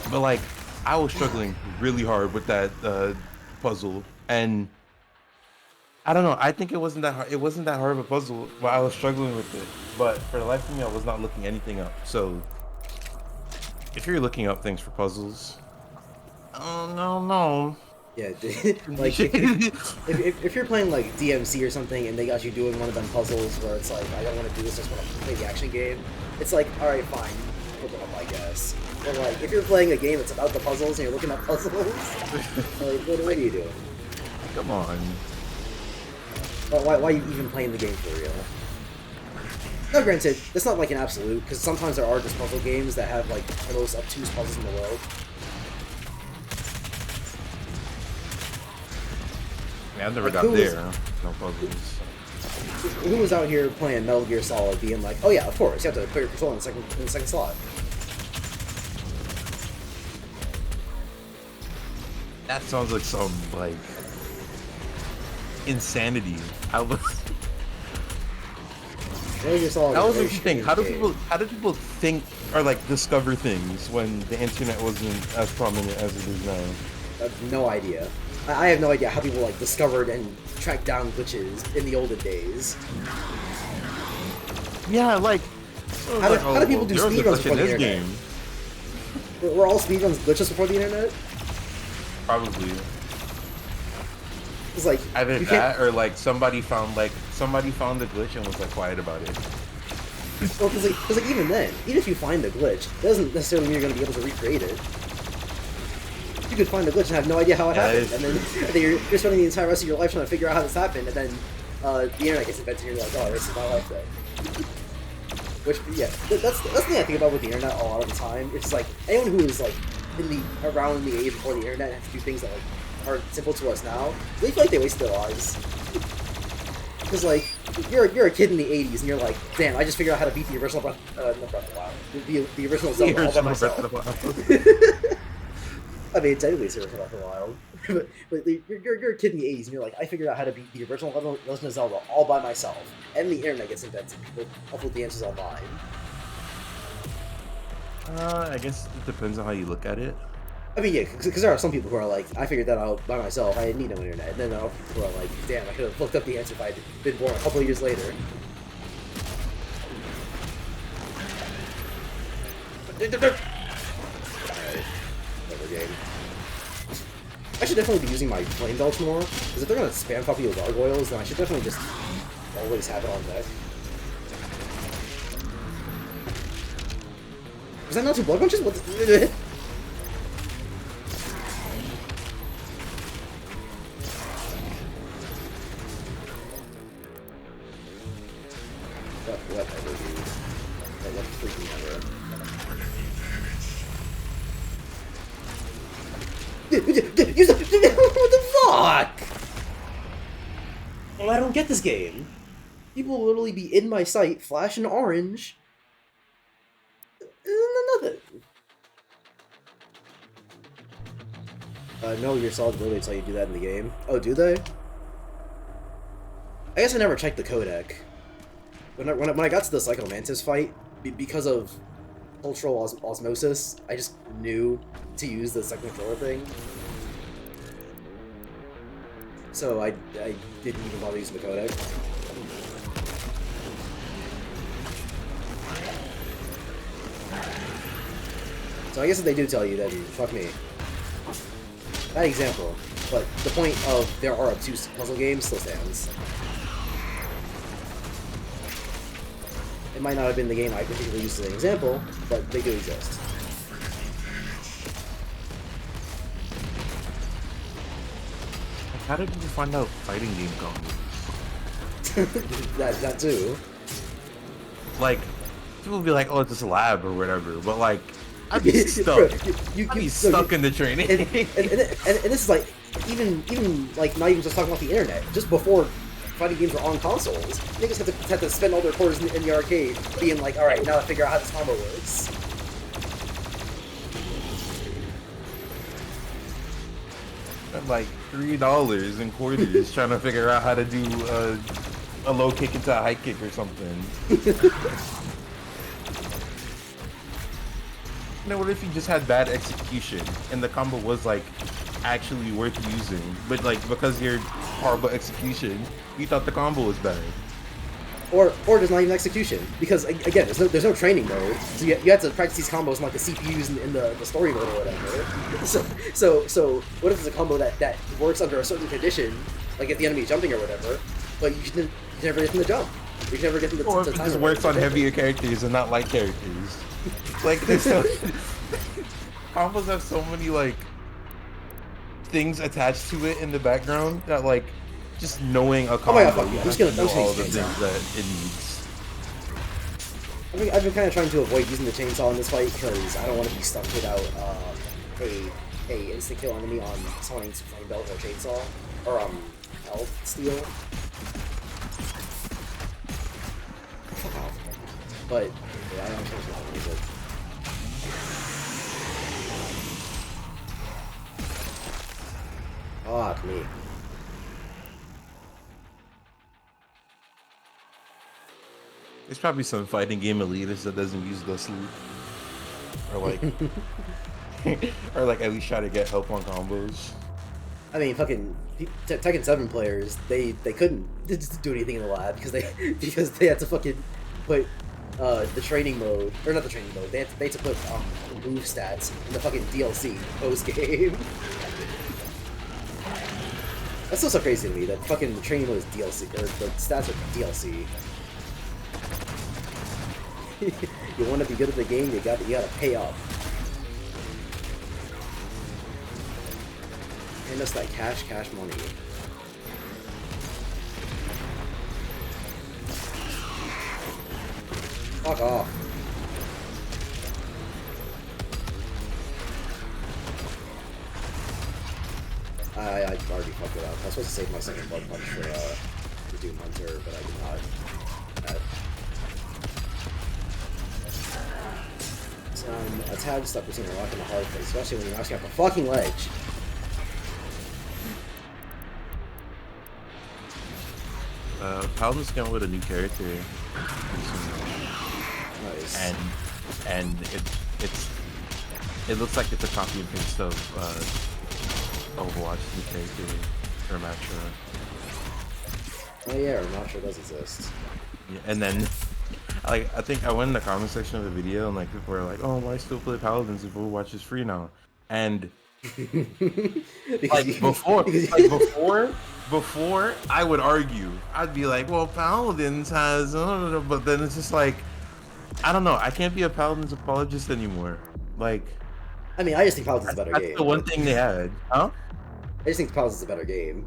But like, I was struggling really hard with that puzzle, and I don't know, I think it wasn't that hard. It wasn't that hard of a puzzle, but I was struggling with it. But for the life of me, I was not looking anything up. So if you're looking up things for puzzles, oh no. Yeah, like if you're playing like DMC or something and they got you doing one of them puzzles where it's like, I don't want to do this, I just want to play the action game, it's like, alright, fine, look it up, I guess. But like, if you're playing a game that's about the puzzles and you're looking up puzzles, like, what are you doing? Come on. Well, why are you even playing the game for real? Now granted, it's not like an absolute, because sometimes there are just puzzle games that have like the most obtuse puzzles in the world. Yeah, I've never got there. No puzzles. Who was out here playing Metal Gear Solid being like, oh yeah, of course, you have to put your controller in the second slot. That sounds like some, like, insanity. I was... Metal Gear Solid That was is the a thing. very How do strange people think or like discover things when the internet wasn't as prominent as it is now? I have no idea. I have no idea how people like discovered and tracked down glitches in the olden days. Yeah, like How do people do there was a speedruns glitch before in the this internet? game? Were all speedruns glitches before the internet? Probably. It's like Either you can't. that or like somebody found the glitch and was like quiet about it. Well, because like even then, even if you find the glitch, that doesn't necessarily mean you're going to be able to recreate it. You could find the glitch and have no idea how it happened, and then you're spending the entire rest of your life trying to figure out how this happened, and then the internet gets invented, and you're like, oh, this is my life then. Which, yeah, that's the thing I think about with the internet a lot of the time. It's like anyone who is like around the age before the internet has to do things that like are simple to us now. They feel like they waste their lives. Because like you're a kid in the '80s and you're like, damn, I just figured out how to beat the original Breath of the Wild. The original Zelda all by myself. I mean, technically it's Breath of the Wild, but you're a kid in the '80s and you're like, I figured out how to beat the original Legend of Zelda all by myself, and the internet gets invented. People upload the answers online. I guess it depends on how you look at it. I mean, yeah, because there are some people who are like, I figured that out by myself. I didn't need no internet. And then there are people who are like, damn, I could have looked up the answer if I had been born a couple of years later. Alright, whatever game. I should definitely be using my flame belch more, because if they're gonna spam copy of gargoyles, then I should definitely just always have it on deck. Was that not two blood punches? What the... Whatever, dude. What freaking ever. What the fuck? Oh, I don't get this game. People will literally be in my sight, flashing orange. Nothing. Metal Gear Solid literally tell you to do that in the game. Oh, do they? I guess I never checked the codec. When I got to the Psychomantis fight, because of cultural osmosis, I just knew to use the second controller thing. So I didn't even bother using the codec. So I guess if they do tell you, then fuck me. Bad example, but the point of there are obtuse puzzle games still stands. It might not have been the game I particularly used as an example, but they do exist. How did you find out fighting game combos? that too. Like, people be like, oh, it's just a lab or whatever, but like, I'd be stuck. I'd be stuck in the training. And this is like, even like, not even just talking about the internet, just before fighting games were on consoles, niggas had to spend all their quarters in the arcade being like, alright, now I figure out how this combo works. Like $3 in quarters trying to figure out how to do a low kick into a high kick or something. What if you just had bad execution and the combo was like actually worth using, but like because your horrible execution, you thought the combo was bad. Or there's not even execution, because again, there's no training mode, so you have to practice these combos in like the CPUs in the story mode or whatever. So what if it's a combo that works under a certain condition, like if the enemy is jumping or whatever, but you can never get them to jump. You can never get them to or if it just works on heavier characters and not light characters. Like there's so combos have so many like things attached to it in the background that like just knowing a combo, fuck you. I'm just gonna all the things that it needs. I've been kind of trying to avoid using the chainsaw in this fight because I don't want to be stuck without a instant kill enemy on summoning flame belt or chainsaw or health steal. But yeah, I don't know the music. Fuck me. There's probably some fighting game elitist that doesn't use the sleep. Or like or like at least try to get help on combos. I mean, fucking Tekken 7 players, they couldn't do anything in the lab because they had to fucking put the training mode, or not the training mode, they had to put move stats in the fucking DLC post game. That's still so crazy to me that fucking the training mode is DLC, or the stats are DLC. You want to be good at the game, you gotta pay up. And that's like cash money. Fuck off. I already fucked it up. I was supposed to save my second blood punch for Doom Hunter, but I did not. A tad stuff between a rock and a hard place, especially when you're actually off a fucking ledge. Paladin's coming with a new character. Nice. And it looks like it's a copy and paste of Overwatch's new character, Ramatra. Oh yeah, Ramatra does exist. Yeah, and then I think I went in the comment section of the video and like people were like, "Oh, why still play Paladins if Overwatch is free now?" And before I would argue, I'd be like, "Well, Paladins has," but then it's just like, I don't know. I can't be a Paladins apologist anymore. Like, I mean, I just think Paladins is a better game. That's the one thing they had, huh? I just think Paladins is a better game.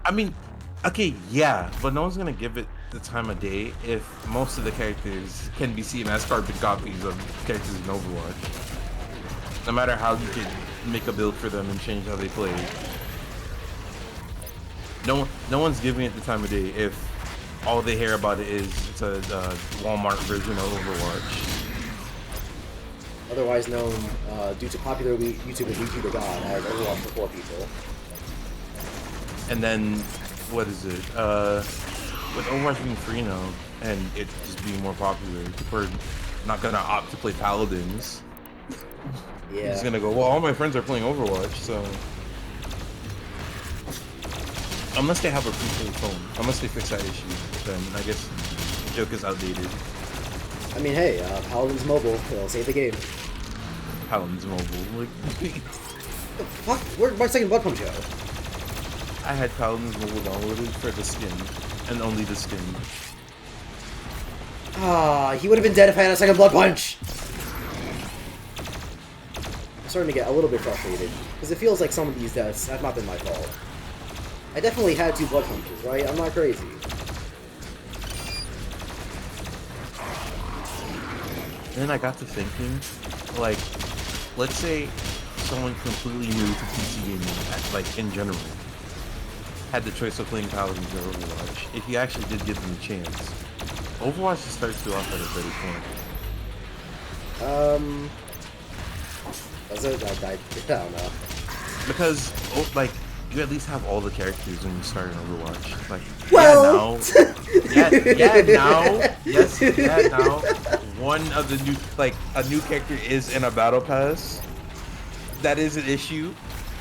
I mean, okay, yeah, but no one's gonna give it the time of day if most of the characters can be seen as carbon copies of characters in Overwatch. No matter how you can make a build for them and change how they play. No one's giving it the time of day if all they hear about it is it's a Walmart version of Overwatch. Otherwise known, due to popular YouTuber VTuber God, as Overwatch for 4 people. And then, what is it? With Overwatch being free now, and it just being more popular, people are not gonna opt to play Paladins. Yeah. He's gonna go, well, all my friends are playing Overwatch, so... Unless they have a prepaid phone, unless they fix that issue, then I guess the joke is outdated. I mean, hey, Paladins Mobile, it'll save the game. Paladins Mobile, like... The fuck? Where'd my second blood punch go? I had Paladins Mobile downloaded for the skin, and only the skin. Ah, he would have been dead if I had a second blood punch! I'm starting to get a little bit frustrated, because it feels like some of these deaths have not been my fault. I definitely had 2 blood punches, right? I'm not crazy. Then I got to thinking, like, let's say someone completely new to PC gaming, like in general, had the choice of playing Paladins or Overwatch. If you actually did give them a chance, Overwatch just starts you off at a better point. Does it? I don't know. Because, like, you at least have all the characters when you start in Overwatch. Like, well, now, one of the new, like, a new character is in a battle pass. That is an issue,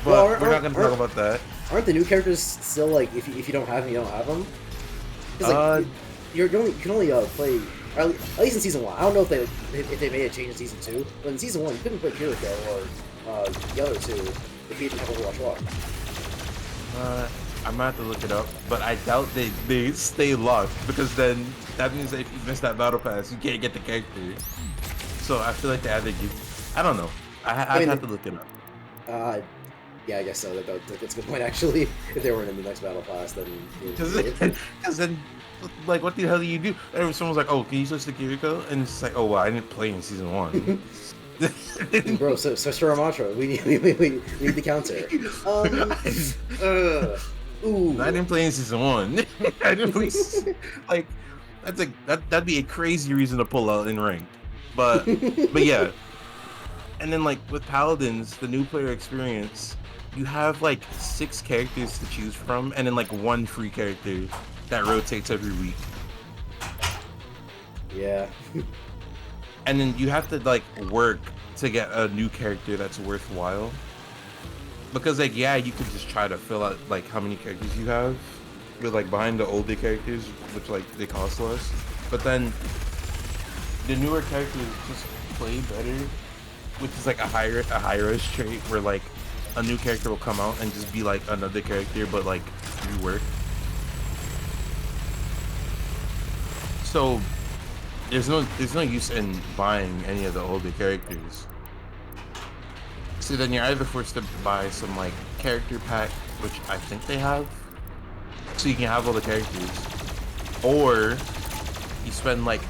but well, we're not going to talk about that. Aren't the new characters still, like, if you don't have them, you don't have them? Like, you can only play, at least in Season 1. I don't know if they made a change in Season 2, but in Season 1, you couldn't play Kiriko or the other two if you didn't have Overwatch 1. I'm gonna have to look it up, but I doubt they stay locked, because then that means that if you miss that battle pass, you can't get the character. So I feel like they either give, I don't know. I'd have to look it up. Yeah, I guess so. That's a good point, actually. If they weren't in the next battle pass, then... Because then, like, what the hell do you do? Someone's like, oh, can you switch to Kiriko? And it's like, oh, well, I didn't play in Season 1. Bro, so Ramatra, we need the counter. Ooh. I didn't play in Season 1. I didn't play, like, that'd be a crazy reason to pull out in rank. But yeah. And then like with Paladins, the new player experience, you have like 6 characters to choose from, and then like 1 free character that rotates every week. Yeah. And then you have to like work to get a new character that's worthwhile. Because like yeah, you could just try to fill out like how many characters you have, with like behind the older characters, which like they cost less. But then the newer characters just play better, which is like a high-risk trait where like a new character will come out and just be like another character but like rework. So there's no use in buying any of the older characters. So then you're either forced to buy some like character pack, which I think they have, so you can have all the characters, or you spend like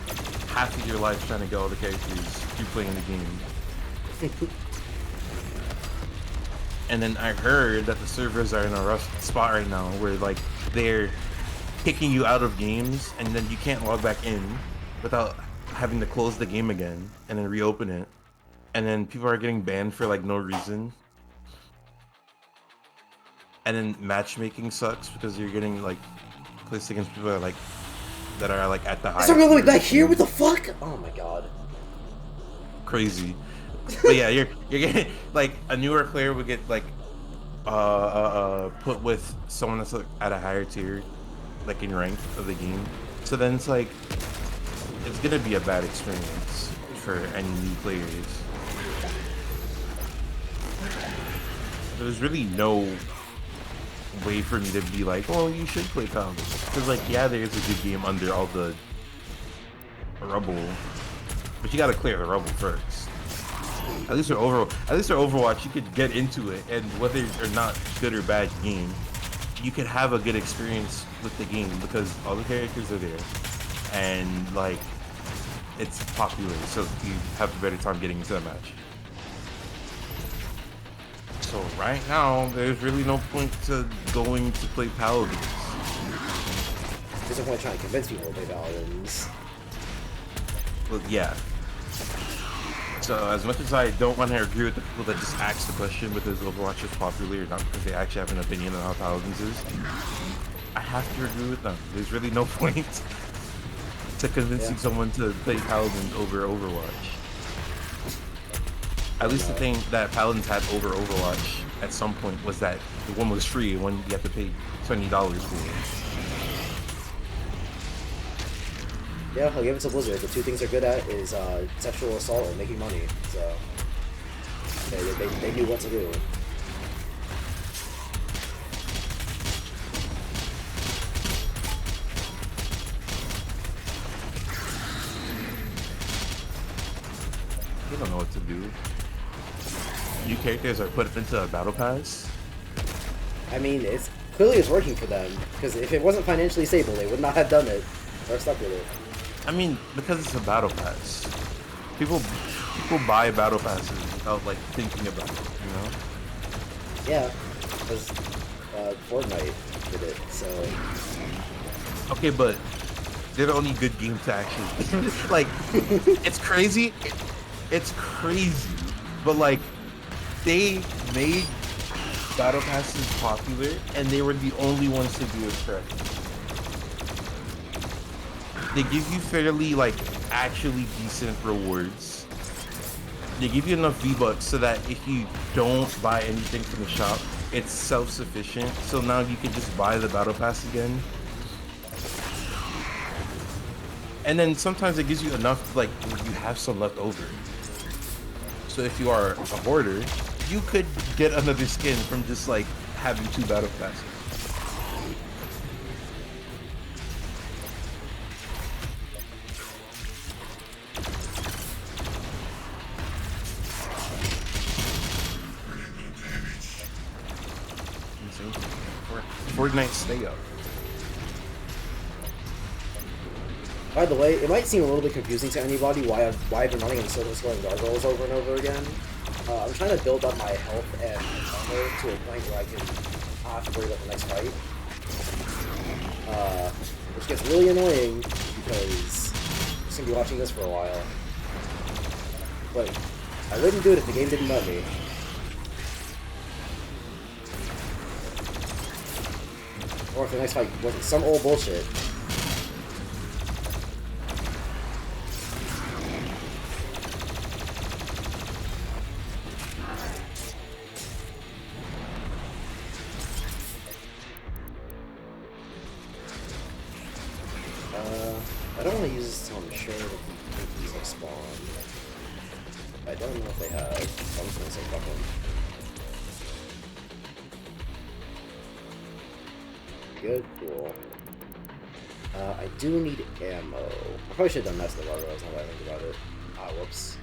half of your life trying to get all the characters through playing the game. And then I heard that the servers are in a rough spot right now where like they're kicking you out of games and then you can't log back in without having to close the game again and then reopen it. And then people are getting banned for like no reason. And then matchmaking sucks because you're getting like placed against people that are like at the highest. Is there really back here? What the fuck? Oh my god. Crazy. But yeah, you're getting like a newer player would get like put with someone that's like, at a higher tier, like in rank of the game. So then it's like it's gonna be a bad experience for any new players. There's really no way for me to be like, oh, you should play Paladins, because like yeah, there's a good game under all the rubble, but you gotta clear the rubble first. At least for Overwatch, you could get into it, and whether or not good or bad game, you could have a good experience with the game because all the characters are there, and like it's popular, so you have a better time getting into the match. So right now, there's really no point to going to play Paladins. There's no point trying to convince people to play Paladins. Well, yeah. So as much as I don't want to agree with the people that just ask the question because Overwatch is popular, not because they actually have an opinion on how Paladins is, I have to agree with them. There's really no point to convincing someone to play Paladins over Overwatch. At least the thing that Paladins had over Overwatch at some point was that the one was free and one you have to pay $20 for. Yeah, I'll give it to Blizzard. The two things they're good at is sexual assault and making money. So they knew what to do. You don't know what to do. New characters are put into a battle pass. I mean, it's clearly it's working for them because if it wasn't financially stable, they would not have done it or stuck with it. I mean, because it's a battle pass. People buy battle passes without like thinking about it, you know? Yeah, because Fortnite did it. So okay, but they're the only good game to actually like. It's crazy. It's crazy, but like they made battle passes popular, and they were the only ones to do it correctly. They give you fairly like actually decent rewards. They give you enough V-Bucks so that if you don't buy anything from the shop, it's self-sufficient. So now you can just buy the battle pass again. And then sometimes it gives you enough like you have some left over. So if you are a hoarder, you could get another skin from just like having 2 battle passes. Fortnite stay up. by the way, it might seem a little bit confusing to anybody why I've been running in circles going gargoyles over and over again. I'm trying to build up my health and armor to a point where I can not have to worry about the next fight. Which gets really annoying because I'm just gonna be watching this for a while. But I wouldn't do it if the game didn't let me. Or if the next fight wasn't some old bullshit. I don't want to use this until I'm sure that these have spawned. I don't know if they have, so I'm just gonna say fuck them. Good, cool. I do need ammo. I probably should have done that to the gargoyles now that I think about it. Ah, whoops.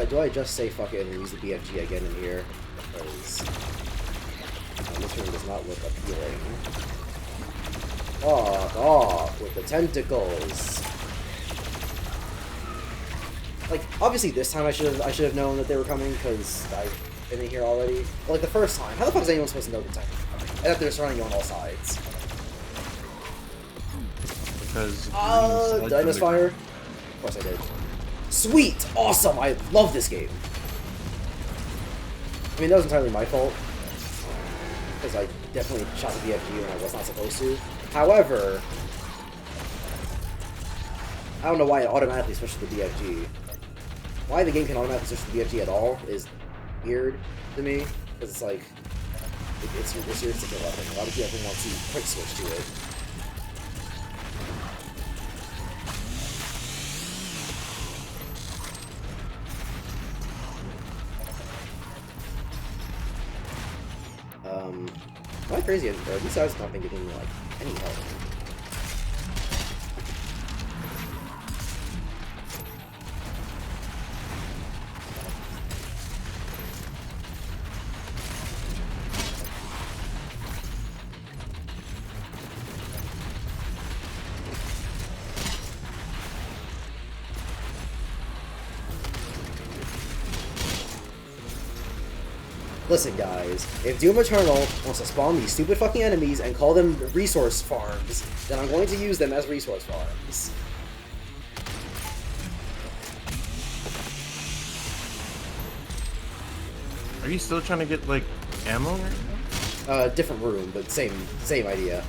Do I just say fuck it and use the BFG again in here? Because this room does not look appealing. Oh, with the tentacles. Like, obviously this time I should have known that they were coming because I've been in here already. But like the first time, how the fuck is anyone supposed to know the tentacles are coming? And that they're surrounding you on all sides. Because did I miss fire? Of course I did. Sweet! Awesome! I love this game. I mean, that was entirely my fault. Because I definitely shot the BFG when I was not supposed to. However, I don't know why it automatically switched to the BFG. Why the game can automatically switch to the BFG at all is weird to me. Because it's like, it's your stick weapon. Why would you ever want to quick switch to it? Am I crazy? These guys have not been giving me, like, any help. Listen, guys, if Doom Eternal wants to spawn these stupid fucking enemies and call them resource farms, then I'm going to use them as resource farms. Are you still trying to get, like, ammo right now? Different room, but same idea.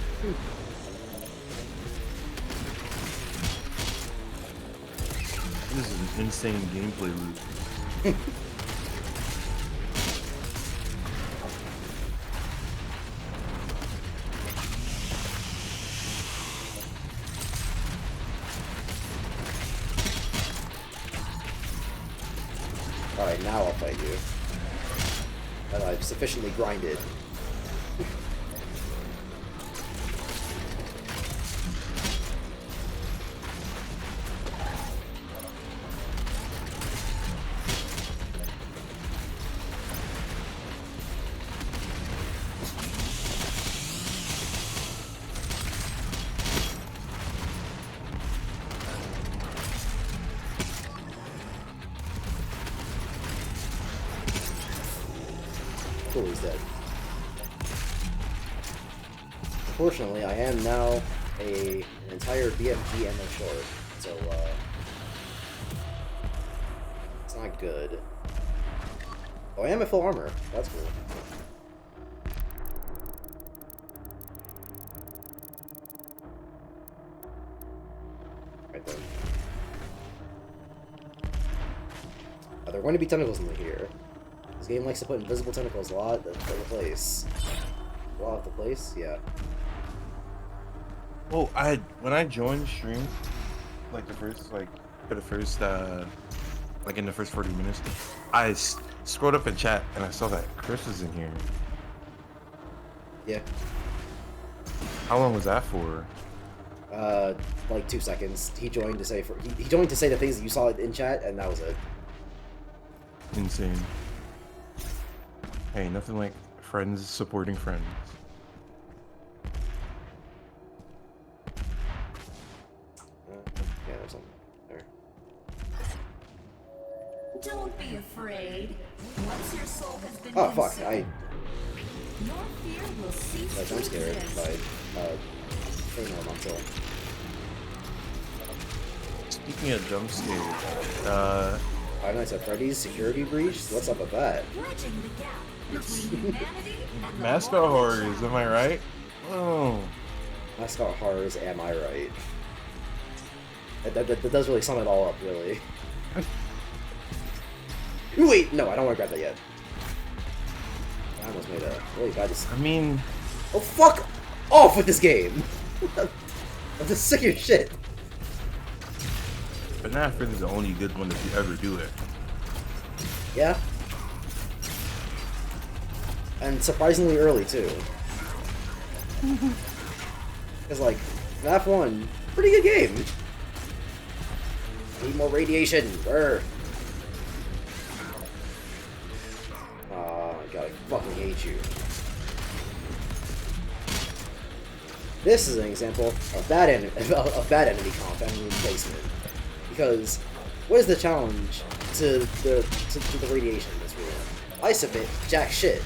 This is an insane gameplay loop. Alright, now I'll fight you. And I've sufficiently grinded. Cool, he's dead. Unfortunately, I am now an entire BFG ammo short, so it's not good. Oh, I am at full armor. That's cool. Right then. There are going to be tentacles in here. This game likes to put invisible tentacles a lot of the place. A lot of the place? Yeah. Well, when I joined stream, like the first, like in the first 40 minutes, I scrolled up in chat and I saw that Chris was in here. Yeah. How long was that for? Like 2 seconds. He joined to say he joined to say the things that you saw in chat, and that was it. Insane. Hey, nothing like friends supporting friends. Yeah, there's something there. Don't be afraid. What's Your soul has been Oh fuck! consumed. Your fear will cease I to jump scared exist. by Claymore Montel. Speaking of jump scares, Five Nights at Freddy's Security Breach? What's up with that? Bridging the gap between humanity and the mascot horrors horrors, of am I right? Oh, Mascot Horrors, am I right? That does really sum it all up, really. Wait, no, I don't want to grab that yet. I almost made a really bad decision. I mean, Oh, fuck off with this game! I'm just sick of your shit. FNAF Freddy is the only good one if you ever do it. Yeah? And surprisingly early, too. Because, like, FNAF 1, pretty good game. Need more radiation. Brr. Oh my god, I fucking hate you. This is an example of bad enemy comp, enemy placement. Because what is the challenge to the radiation in this room? I submit jack shit.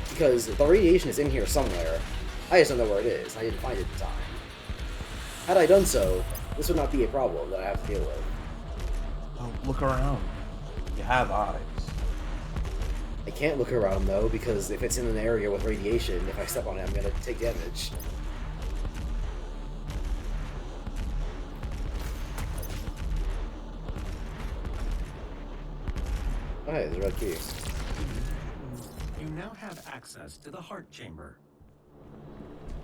Because the radiation is in here somewhere. I just don't know where it is. I didn't find it in time. Had I done so, this would not be a problem that I have to deal with. Oh, look around. You have eyes. I can't look around though, because if it's in an area with radiation, if I step on it, I'm gonna take damage. Oh, hey, there's a red key. You now have access to the heart chamber.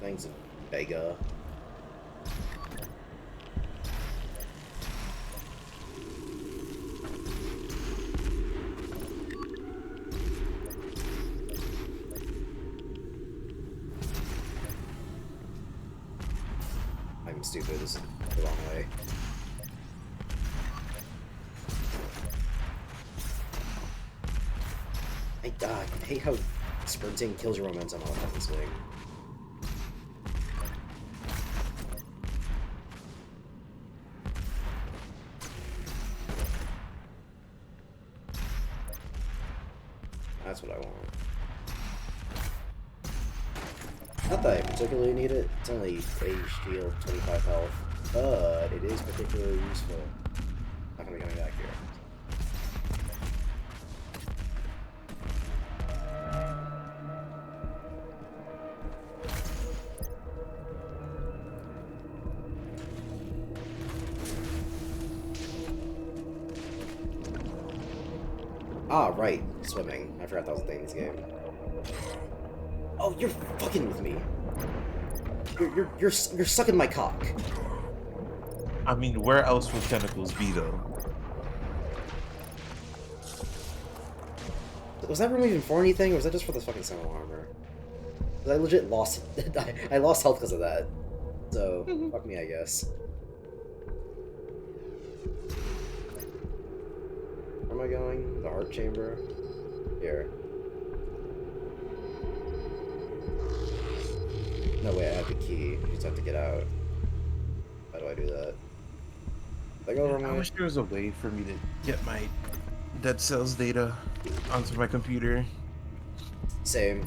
Thanks, Vega. I'm stupid. This is the wrong way. I hate how sprinting kills your momentum on this thing. That's what I want. Not that I particularly need it. It's only Age Shield, 25 health, but it is particularly useful. Not gonna be coming back here. Ah, right. Swimming. I forgot that was a thing in this game. Oh, you're fucking with me. You're sucking my cock. I mean, where else would tentacles be though? Was that room even for anything, or was that just for the fucking sentinel armor? 'Cause I legit lost. I lost health because of that. So fuck me, I guess. Where am I going? The heart chamber. Here. No way, I have the key. You just have to get out. How do I do that? Did I go over I my... wish there was a way for me to get my Dead Cells data onto my computer. Same.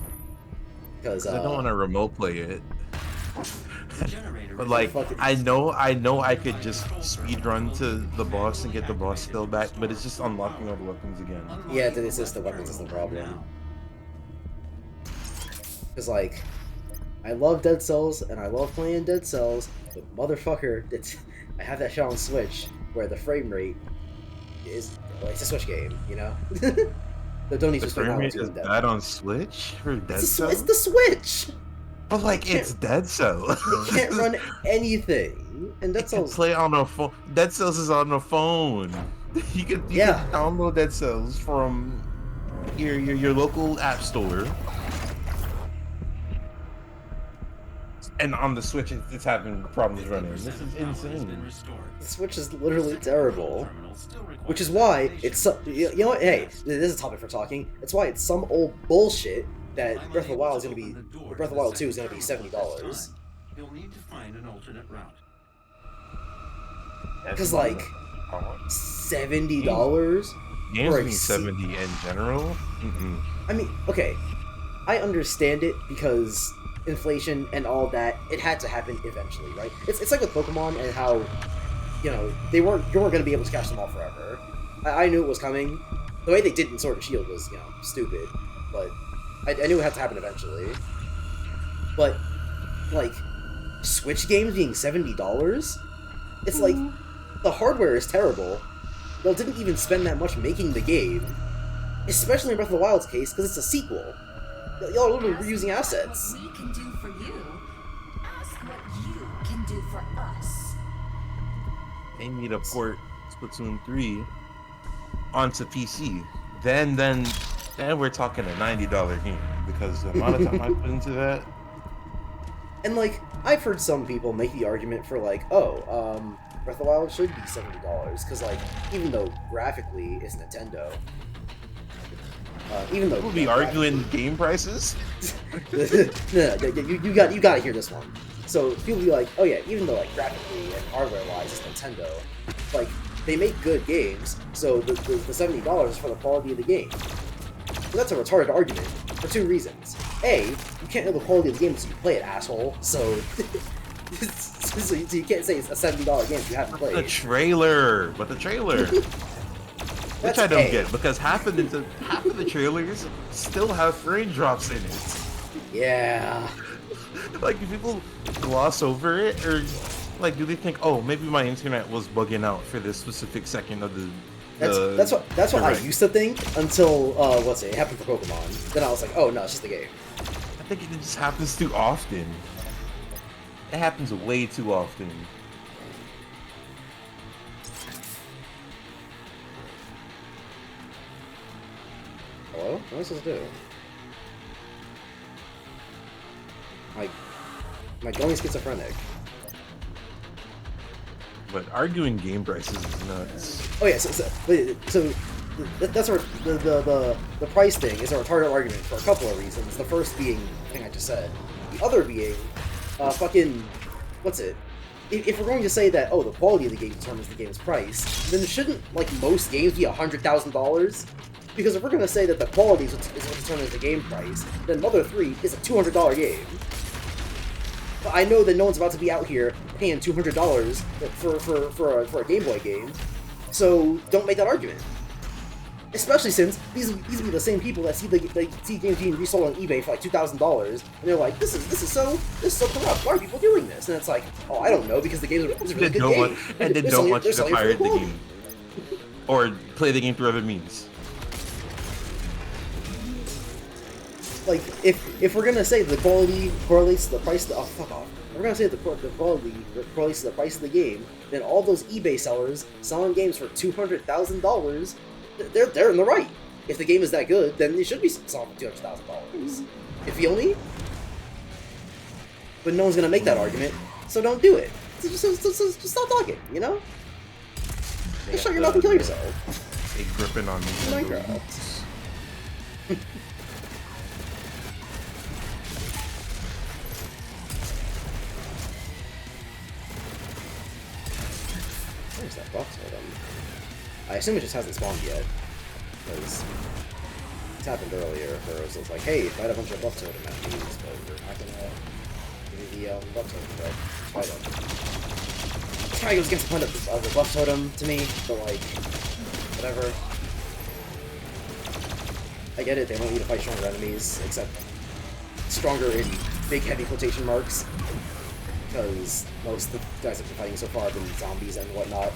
Because I don't want to remote play it. The generator But is like, fucking- I know I could just speed run to the boss and get the boss skill back, but it's just unlocking all the weapons again. Yeah, it's just the weapons is the problem. Because, like, I love Dead Cells, and I love playing Dead Cells, but motherfucker, I have that shit on Switch, where the frame rate is... Well, it's a Switch game, you know? So don't need The to spend frame that rate much is in depth. bad on Switch for Dead It's Cells? the Switch! But like, it's Dead Cells. You can't run anything. And Dead You can Cells... play on a phone. Dead Cells is on the phone. You can download Dead Cells from your local app store. And on the Switch, it's having problems running. This is insane. The Switch is literally terrible. Which is why it's so... You know what? Hey, this is a topic for talking. It's why it's some old bullshit that Breath of the Wild is gonna be... Breath of the Wild 2 is gonna be $70. You'll need to find an alternate route. Because, like, $70? games for a being 70 in general. I mean, okay, I understand it because inflation and all that, it had to happen eventually, right? It's like with Pokemon and how, you know, you weren't going to be able to catch them all forever. I knew it was coming. The way they did in Sword and Shield was, you know, stupid, but I knew it had to happen eventually. But, like, Switch games being $70? It's like, the hardware is terrible. They didn't even spend that much making the game. Especially in Breath of the Wild's case, because it's a sequel. Y'all are literally reusing assets. What we can do for you. Ask what you can do for us. They need to port Splatoon 3 onto PC. Then we're talking a $90 game, because the amount of time I put into that. And, like, I've heard some people make the argument for, like, oh, Breath of the Wild should be $70, because, like, even though graphically it's Nintendo, even though We'll be arguing game prices. no, you got to hear this one. So people be like, oh yeah, even though like graphically and hardware wise it's Nintendo, like they make good games, so the $70 is for the quality of the game. But that's a retarded argument for two reasons. A, you can't know the quality of the game until you play it, asshole. So so you can't say it's a $70 game if you haven't played. The trailer. Which I don't get, because half of the trailers still have frame drops in it. Yeah. Like, if people gloss over it, or like, do they think, oh, maybe my internet was bugging out for this specific second of the That's what I used to think until it happened for Pokemon. Then I was like, oh no, it's just the game. I think it just happens too often. It happens way too often. Hello? What am I supposed to do? Am I going schizophrenic? But arguing game prices is nuts. Oh yeah, so that's the price thing is a retarded argument for a couple of reasons. The first being the thing I just said. The other being, if we're going to say that, oh, the quality of the game determines the game's price, then shouldn't, like, most games be $100,000? Because if we're going to say that the quality is what determines the game price, then Mother 3 is a $200 game. But I know that no one's about to be out here paying $200 for a Game Boy game, so don't make that argument. Especially since these will be the same people that see games being resold on eBay for like $2,000, and they're like, this is so corrupt. Why are people doing this? And it's like, oh, I don't know, because the game is a really good game. And they don't want you to pirate the game or play the game through other means. Like, if we're gonna say the quality correlates to the price, oh fuck off. If we're gonna say the quality correlates to the price of the game, then all those eBay sellers selling games for $200,000, they're in the right. If the game is that good, then it should be selling for $200,000. If you only. But no one's gonna make that argument, so don't do it. Just stop talking, you know? Just shut your mouth and kill yourself. They gripping on Minecraft. Where's that buff totem? I assume it just hasn't spawned yet, because it's happened earlier, where it was like, hey, fight a bunch of buff totem enemies, but we're not gonna give you the buff totem, but fight them. It kind of goes against the point of the buff totem to me, but like, whatever. I get it, they want you to fight stronger enemies, except stronger in big heavy quotation marks, because most of the guys I've been fighting so far have been zombies and whatnot.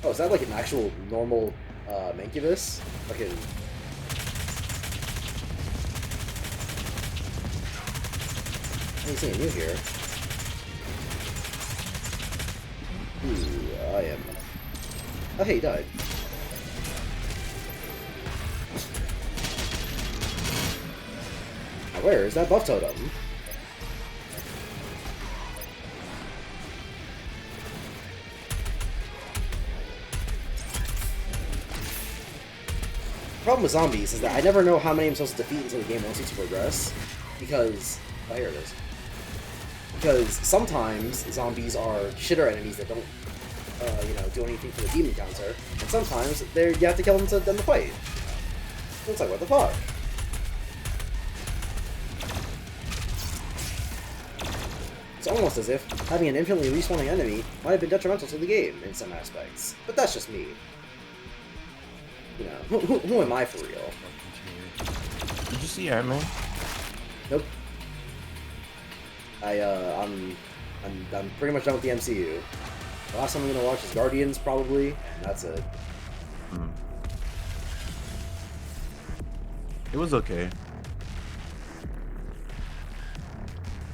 Oh, is that like an actual normal Mancubus? Fucking. Anything new here? Ooh, I am. Oh, hey, he died. Now, where is that buff totem? The problem with zombies is that I never know how many I'm supposed to defeat until the game wants you to progress, because... oh, here it is. Because sometimes zombies are shitter enemies that don't do anything for the demon counter, and sometimes you have to kill them to then to fight. It's like, what the fuck? It's almost as if having an infinitely respawning enemy might have been detrimental to the game in some aspects, but that's just me. You know, who am I for real? Did you see Ant-Man? Nope. I'm pretty much done with the MCU. The last time I'm gonna watch is Guardians, probably, and that's it. It was okay.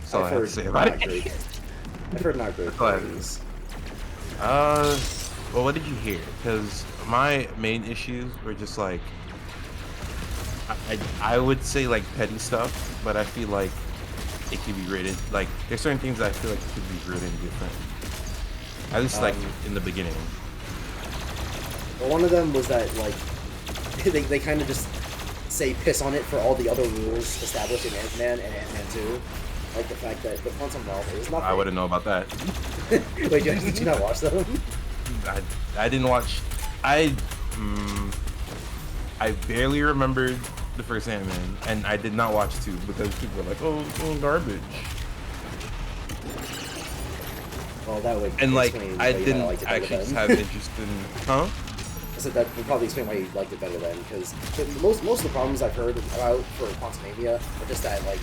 That's all I have to say about it. I've heard not great things. Well, what did you hear? Because my main issues were just like, I would say like petty stuff, but I feel like it could be rated, like, there's certain things that I feel like it could be rated different. At least like in the beginning. Well, one of them was that like they kind of just say piss on it for all the other rules established in Ant-Man and Ant-Man 2. Like the fact that the quantum realm is nothing. I wouldn't know about that. Wait, did you not watch them? I didn't watch. I barely remembered the first Ant-Man, and I did not watch 2 because people were like, "Oh, it's garbage." Well, that would and like explain I why you didn't liked it actually better have then. interest in, huh? I said that would probably explain why you liked it better then, because most of the problems I've heard about for Quantumania are just that like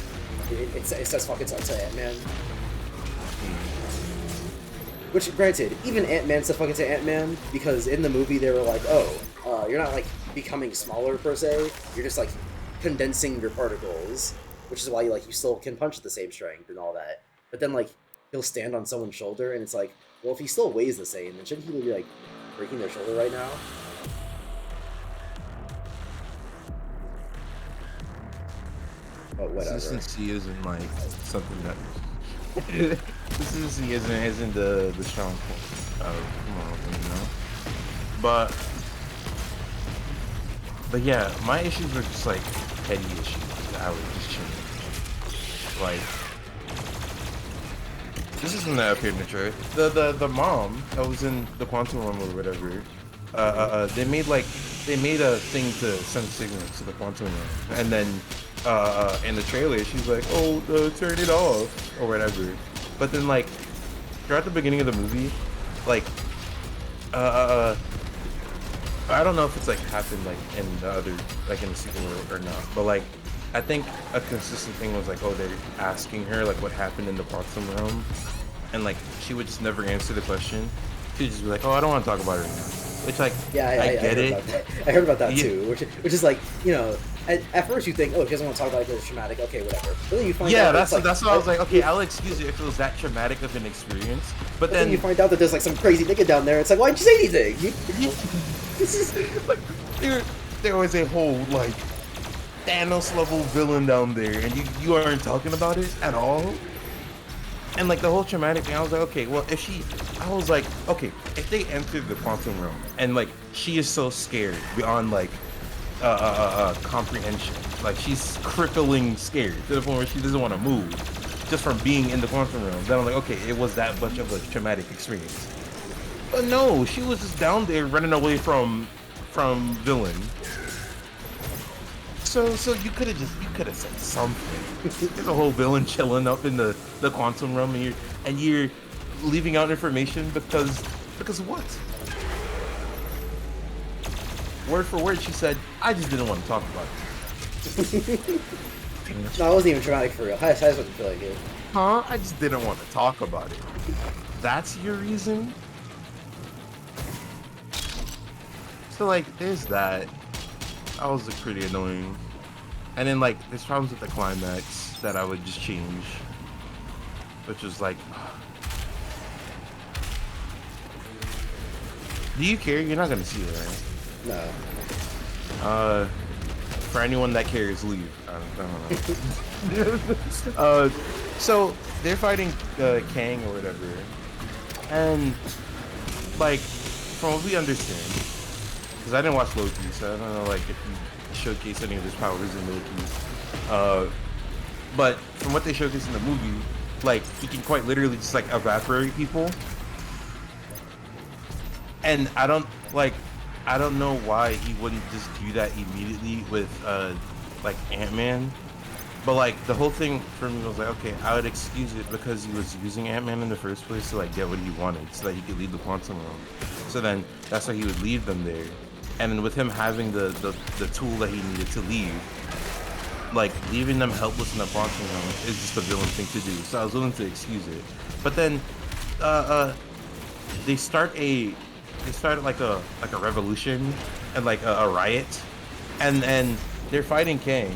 it says fuck it's up to Ant-Man. Which, granted, even Ant-Man said fuck it's to Ant-Man, because in the movie they were like, oh, you're not like becoming smaller per se, you're just like condensing your particles, which is why you still can punch at the same strength and all that. But then like he'll stand on someone's shoulder and it's like, well, if he still weighs the same, then shouldn't he be like breaking their shoulder right now? But whatever. Consistency isn't like something that consistency isn't the strong point of Marvel, you know. But yeah, my issues were just like petty issues that I would just change. Like, this is something that appeared in the trailer. The mom that was in the quantum realm or whatever, they made a thing to send signals to the quantum realm, and then in the trailer she's like, oh, turn it off or whatever. But then like throughout the beginning of the movie, like I don't know if it's like happened like in the other, like in the sequel or not, but like I think a consistent thing was like, oh, they're asking her like what happened in the quantum realm, and like she would just never answer the question. She'd just be like, oh, I don't want to talk about it right now. Which like, yeah, I get it. I heard about that too, which is like, you know, at first you think, oh, she doesn't want to talk about it because it's traumatic. Okay, whatever. But then you find out that's why I was like, okay, I'll excuse it if it was that traumatic of an experience. But then you find out that there's like some crazy nigga down there. It's like, why didn't you say anything? This is like there was a whole like Thanos level villain down there, and you aren't talking about it at all. And like the whole traumatic thing, I was like, okay, well, I was like, okay, if they entered the quantum realm and like she is so scared beyond like comprehension, like she's crippling scared to the point where she doesn't want to move just from being in the quantum realm, then I'm like, okay, it was that much of a traumatic experience. But no, she was just down there running away from villain. So you could have said something. There's a whole villain chilling up in the quantum realm, and you're leaving out information because what? Word for word, she said, I just didn't want to talk about it. No, it wasn't even traumatic for real. I just wasn't feeling it. Huh? I just didn't want to talk about it. That's your reason? So like, there's that. That was like, pretty annoying. And then like, there's problems with the climax that I would just change, which was like, do you care? You're not gonna see it, right? No. For anyone that cares, leave. I don't know. So they're fighting Kang or whatever, and like, from what we understand, because I didn't watch Loki, so I don't know like if you showcase any of his powers in Loki. But from what they showcase in the movie, like he can quite literally just like evaporate people. And I don't know why he wouldn't just do that immediately with like Ant-Man. But like the whole thing for me was like, okay, I would excuse it because he was using Ant-Man in the first place to like get what he wanted, so that he could leave the quantum realm. So then that's why he would leave them there. And then with him having the tool that he needed to leave, like leaving them helpless in the quantum realm is just a villain thing to do. So I was willing to excuse it. But then they started like a revolution and like a riot, and they're fighting Kang.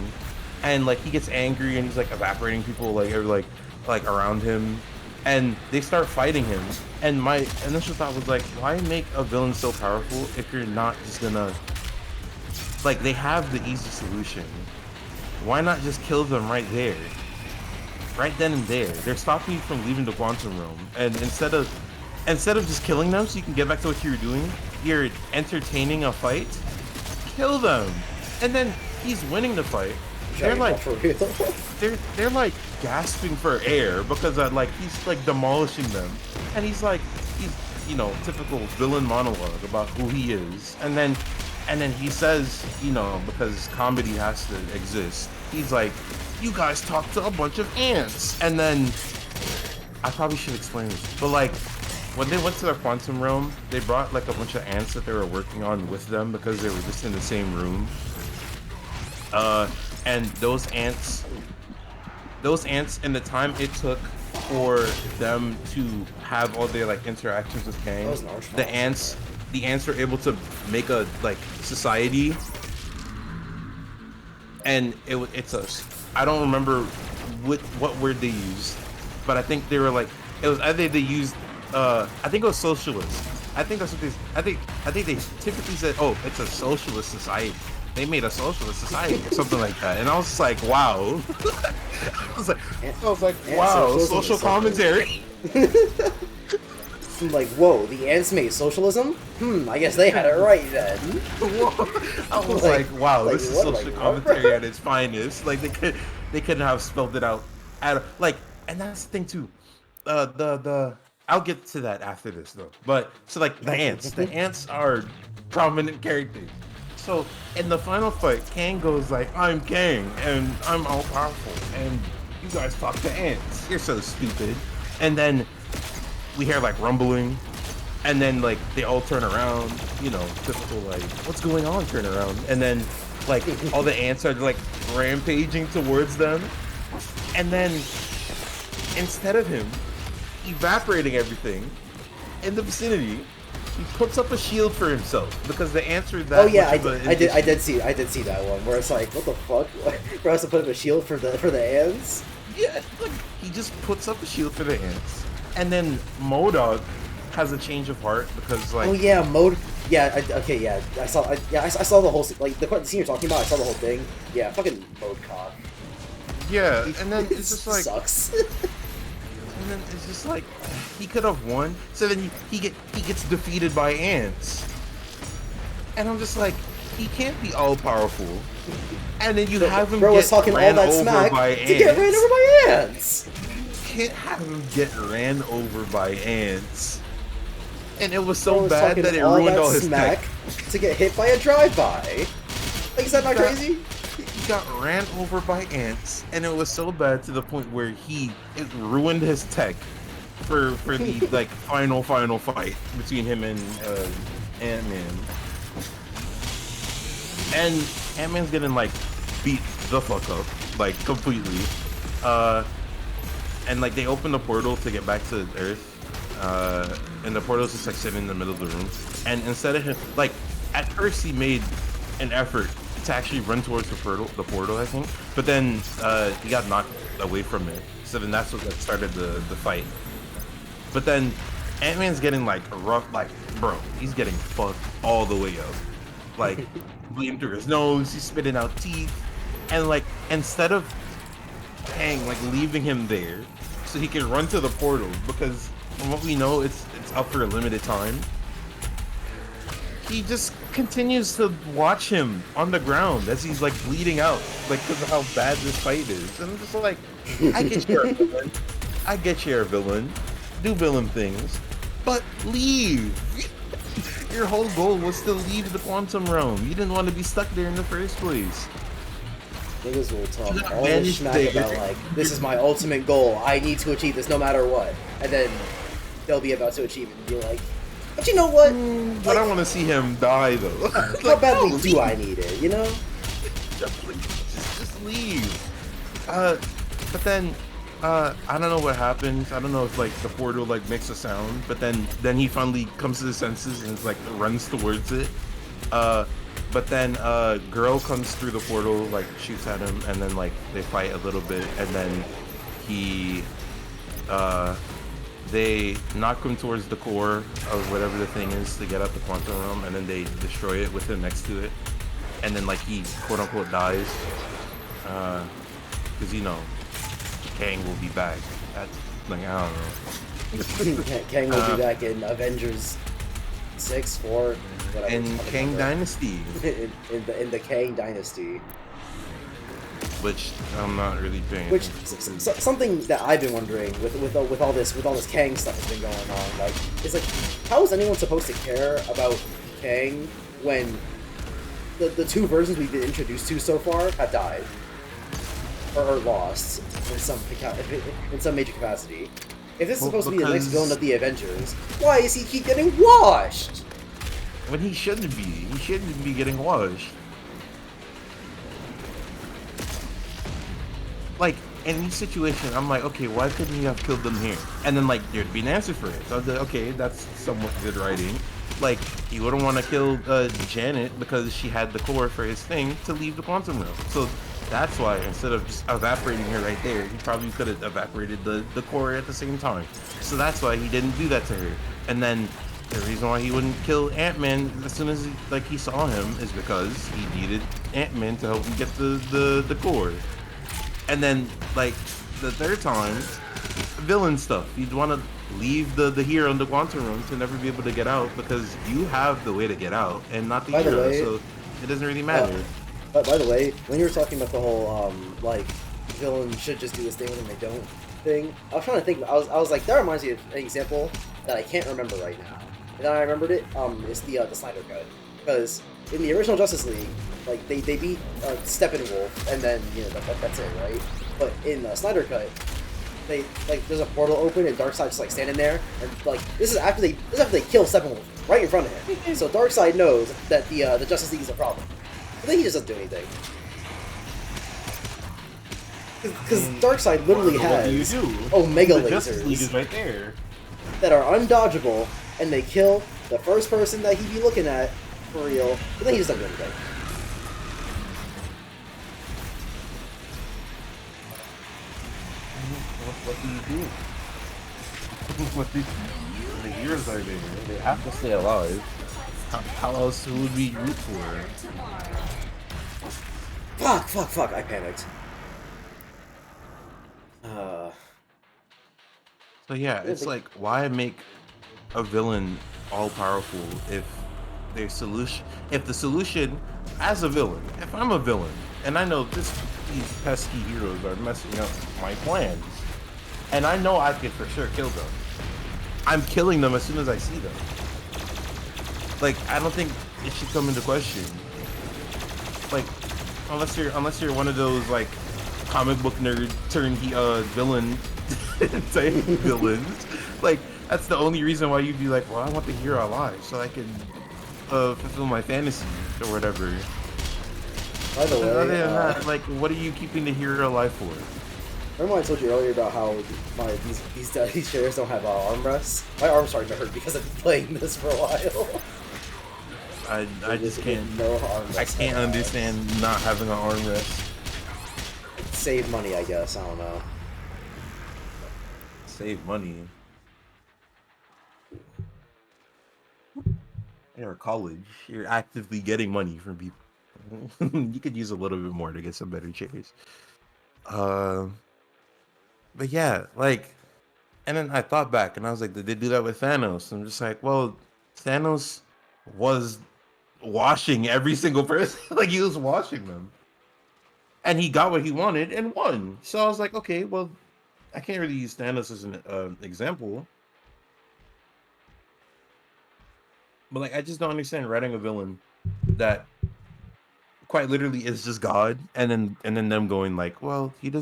And like he gets angry and he's like evaporating people like around him, and they start fighting him. And my initial thought was like, why make a villain so powerful if you're not just gonna, like, they have the easy solution. Why not just kill them right there, right then and there? They're stopping you from leaving the quantum realm, and instead of just killing them so you can get back to what you were doing, you're entertaining a fight. Kill them, and then he's winning the fight. They're like, they're like gasping for air because like he's like demolishing them, and he's you know, typical villain monologue about who he is, and then he says, you know, because comedy has to exist, he's like, you guys talk to a bunch of ants, and then I probably should explain this, but like when they went to the quantum realm, they brought like a bunch of ants that they were working on with them because they were just in the same room. And those ants in the time it took for them to have all their like interactions with Kang, the ants were able to make a like society, and it's a, I don't remember what word they used, but I think they were like, it was either they used I think it was socialist. I think that's what they I think they typically said, oh, it's a socialist society. They made a socialist society or something like that, and I was just like, wow. I was like, wow, social commentary. I'm like, whoa, the ants made socialism? I guess they had it right then. I was like, wow, this is social commentary at its finest. Like they couldn't have spelled it out like, and that's the thing too. I'll get to that after this though. But so like the ants are prominent characters. So in the final fight, Kang goes like, I'm Kang, and I'm all powerful, and you guys talk to ants. You're so stupid. And then we hear like rumbling, and then like they all turn around, you know, typical like, what's going on, turn around. And then like all the ants are like rampaging towards them. And then instead of him evaporating everything in the vicinity, he puts up a shield for himself because the answer that. Oh yeah, I did see that one where it's like, what the fuck? Bro has to put up a shield for the ants. Yeah, like he just puts up a shield for the ants, and then MODOK has a change of heart because like. Oh yeah, I saw the whole like the scene you're talking about. I saw the whole thing. Yeah, fucking MODOK. Yeah, and then it's just like sucks. And then it's just like, he could have won. So then he gets defeated by ants. And I'm just like, he can't be all powerful. And then you have him get ran over by ants. To get ran over by ants. You can't have him get ran over by ants. And it was so bad that it ruined all his tech. To get hit by a drive-by. Like, is that not crazy? He got ran over by ants, and it was so bad to the point where it ruined his tech for the like final fight between him and Ant-Man. And Ant-Man's getting like beat the fuck up, like completely. And like they open the portal to get back to Earth, and the portal's just like sitting in the middle of the room. And instead of him, like at first he made an effort to actually run towards the portal, I think. But then he got knocked away from it. So then that's what started the fight. But then Ant-Man's getting like rough, like, bro, he's getting fucked all the way up. Like, bleeding through his nose, he's spitting out teeth. And like, instead of Kang like leaving him there so he can run to the portal, because from what we know, it's up for a limited time, he just continues to watch him on the ground as he's like bleeding out, like because of how bad this fight is. And I'm just like, I get you're a villain. I get you're a villain. Do villain things, but leave. Your whole goal was to leave the quantum realm. You didn't want to be stuck there in the first place. Niggas will talk You got all this banished smack there. about like, this is my ultimate goal. I need to achieve this no matter what. And then they'll be about to achieve it and be like, but you know what? But I want to see him die though. How badly do I need it, you know? Just leave. But then, I don't know what happens. I don't know if like the portal like makes a sound, but then he finally comes to his senses and it's like runs towards it. But then girl comes through the portal, like shoots at him, and then like they fight a little bit, and then he, they knock him towards the core of whatever the thing is to get out the quantum realm, and then they destroy it with him next to it, and then like he quote unquote dies, because you know, Kang will be back. That's like I don't know. Kang will be back in Avengers 6, 4, whatever. And Kang Dynasty, in the Kang Dynasty. which I'm not really paying. Which attention to. something that I've been wondering with all this Kang stuff that's been going on, like, is like, how is anyone supposed to care about Kang when the two versions we've been introduced to so far have died or lost in some major capacity? If this is supposed to be the next villain of the Avengers, why does he keep getting washed? When he shouldn't be. He shouldn't be getting washed. Like, in these situations, I'm like, okay, why couldn't you have killed them here? And then, like, there'd be an answer for it. So I was like, okay, that's somewhat good writing. Like, he wouldn't want to kill Janet because she had the core for his thing to leave the quantum realm. So that's why, instead of just evaporating her right there, he probably could have evaporated the core at the same time. So that's why he didn't do that to her. And then the reason why he wouldn't kill Ant-Man as soon as he saw him is because he needed Ant-Man to help him get the core. And then, like, the third time, villain stuff. You'd want to leave the hero in the quantum room to never be able to get out because you have the way to get out and not the hero, so it doesn't really matter. But by the way, when you were talking about the whole, like, villain should just do this thing when they don't thing, I was trying to think, I was like, that reminds me of an example that I can't remember right now. And then I remembered it, it's the Snyder Cut. Because in the original Justice League, like, they beat Steppenwolf, and then, you know, that's it, right? But in Snyder Cut, they, like, there's a portal open, and Darkseid's just, like, standing there, and, like, this is after they kill Steppenwolf right in front of him. So Darkseid knows that the Justice League is a problem. But then he just doesn't do anything. Because Darkseid literally has Omega the Justice League lasers is right there that are undodgeable, and they kill the first person that he'd be looking at for real, but then he just doesn't do anything. What do you do? The heroes are there. They have to stay alive. How else would we root for? Fuck, I panicked. So yeah, it's like, why make a villain all-powerful if the solution, as a villain, if I'm a villain, and I know these pesky heroes are messing up my plans, and I know I could for sure kill them, I'm killing them as soon as I see them. Like, I don't think it should come into question. Like, unless you're one of those, like, comic book nerd turned villain type villains. Like, that's the only reason why you'd be like, well, I want the hero alive so I can fulfill my fantasy or whatever. By the way, other than that, like, what are you keeping the hero alive for? Remember when I told you earlier about how these chairs don't have armrests? My arm's starting to hurt because I've been playing this for a while. I just can't. No armrest. I can't understand not having an armrest. Save money, I guess. I don't know. Save money. You're at college. You're actively getting money from people. You could use a little bit more to get some better chairs. But yeah, like, and then I thought back and I was like, did they do that with Thanos? I'm just like, well, Thanos was washing every single person. Like, he was washing them. And he got what he wanted and won. So I was like, okay, well, I can't really use Thanos as an example. But like, I just don't understand writing a villain that quite literally is just God, and then them going like, well, he's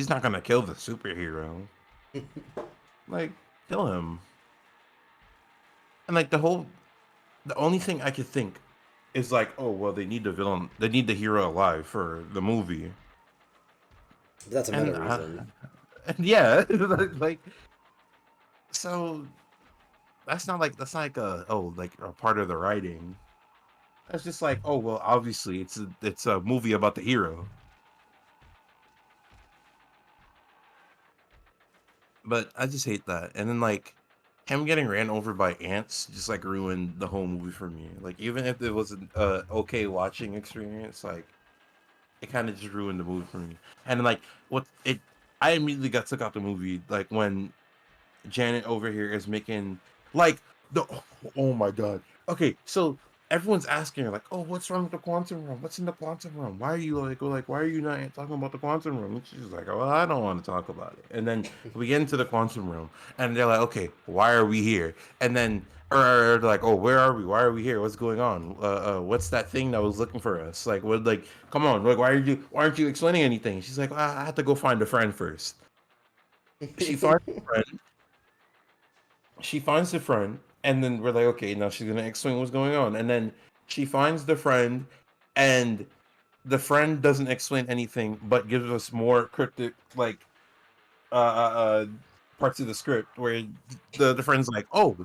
not gonna kill the superhero. Like, kill him. And like the only thing I could think is like, oh well, they need the hero alive for the movie, That's a meta and reason. and yeah, like so that's not like a part of the writing. That's just like, oh well, obviously it's a movie about the hero. But I just hate that. And then like him getting ran over by ants just like ruined the whole movie for me. Like even if it was an okay watching experience, like it kind of just ruined the movie for me. And like what it I immediately got took out the movie like when Janet over here is making like the oh my god. Okay, so everyone's asking her like, "Oh, what's wrong with the quantum realm? What's in the quantum realm? Why are you like why are you not talking about the quantum realm?" And she's like, "Oh, well, I don't want to talk about it." And then we get into the quantum realm, and they're like, "Okay, why are we here?" And then or they're like, "Oh, where are we? Why are we here? What's going on? What's that thing that was looking for us? Like, what? Like, come on, like, why aren't you explaining anything?" She's like, "I have to go find a friend first." She finds a friend she finds the friend, and then we're like, okay, now she's gonna explain what's going on. And then she finds the friend, and the friend doesn't explain anything, but gives us more cryptic, like, uh, uh, uh parts of the script where the friend's like, oh,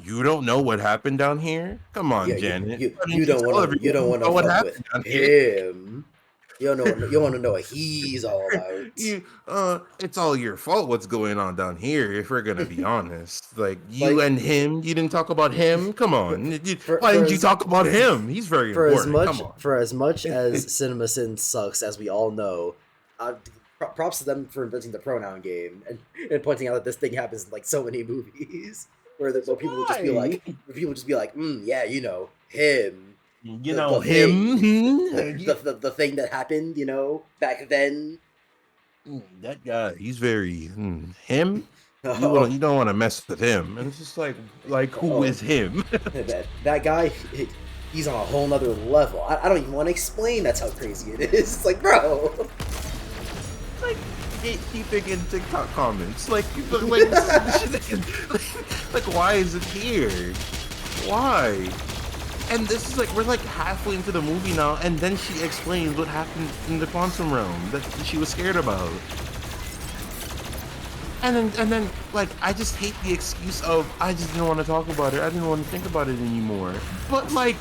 you don't know what happened down here? Come on, Yeah, you Janet. you Why you didn't you don't tell wanna you everyone don't wanna what fuck with happened down here? him. You wanna know what he's all about. You it's all your fault what's going on down here, if we're gonna be honest. Like you Like and him, you didn't talk about him. Come on. for Why for didn't you as talk about him? He's very important. Come on. for as much as Cinema Sin sucks, as we all know, uh, props to them for inventing the pronoun game and pointing out that this thing happens in like so many movies where people would just be Why? like, yeah, you know, him, You the know him. thing, the thing that happened, you know, back then. That guy, he's very him. Oh, You don't want to mess with him. And it's just like who oh, is him? that guy, he's on a whole nother level. I don't even want to explain. That's how crazy it is. It's like, bro. Like gatekeeping in TikTok comments. Like, like, like, why is it here? Why? And this is like we're like halfway into the movie now, and then she explains what happened in the quantum realm that she was scared about. And then like I just hate the excuse of I just didn't want to talk about it. I didn't want to think about it anymore. But like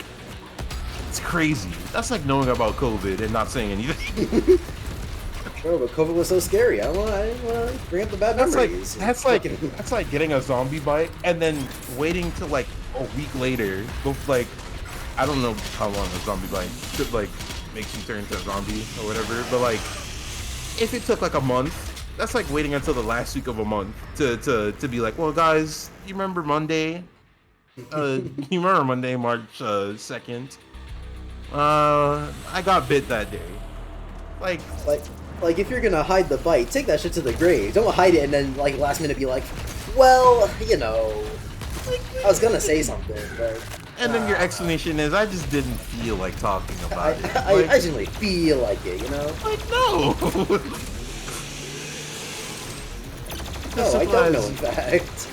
it's crazy. That's like knowing about COVID and not saying anything. Bro, but COVID was so scary. I don't want to bring up the bad memories. That's like getting a zombie bite and then waiting till like a week later. Like I don't know how long a zombie bite could like makes you turn into a zombie or whatever. But like if it took like a month, that's like waiting until the last week of a month to be like, well, guys, you remember Monday? You remember Monday, March 2nd? I got bit that day. Like Like if you're gonna hide the bite, take that shit to the grave. Don't hide it and then like last minute be like, well, you know, I was gonna say something, but. And then your explanation is, I just didn't feel like talking about it. I didn't really feel like it, you know? Like, no! No, I don't know, in fact.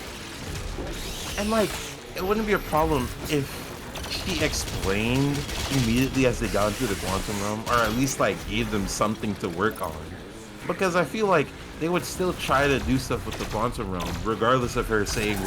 And, like, it wouldn't be a problem if she explained immediately as they got into the quantum realm, or at least, like, gave them something to work on. Because I feel like they would still try to do stuff with the quantum realm, regardless of her saying,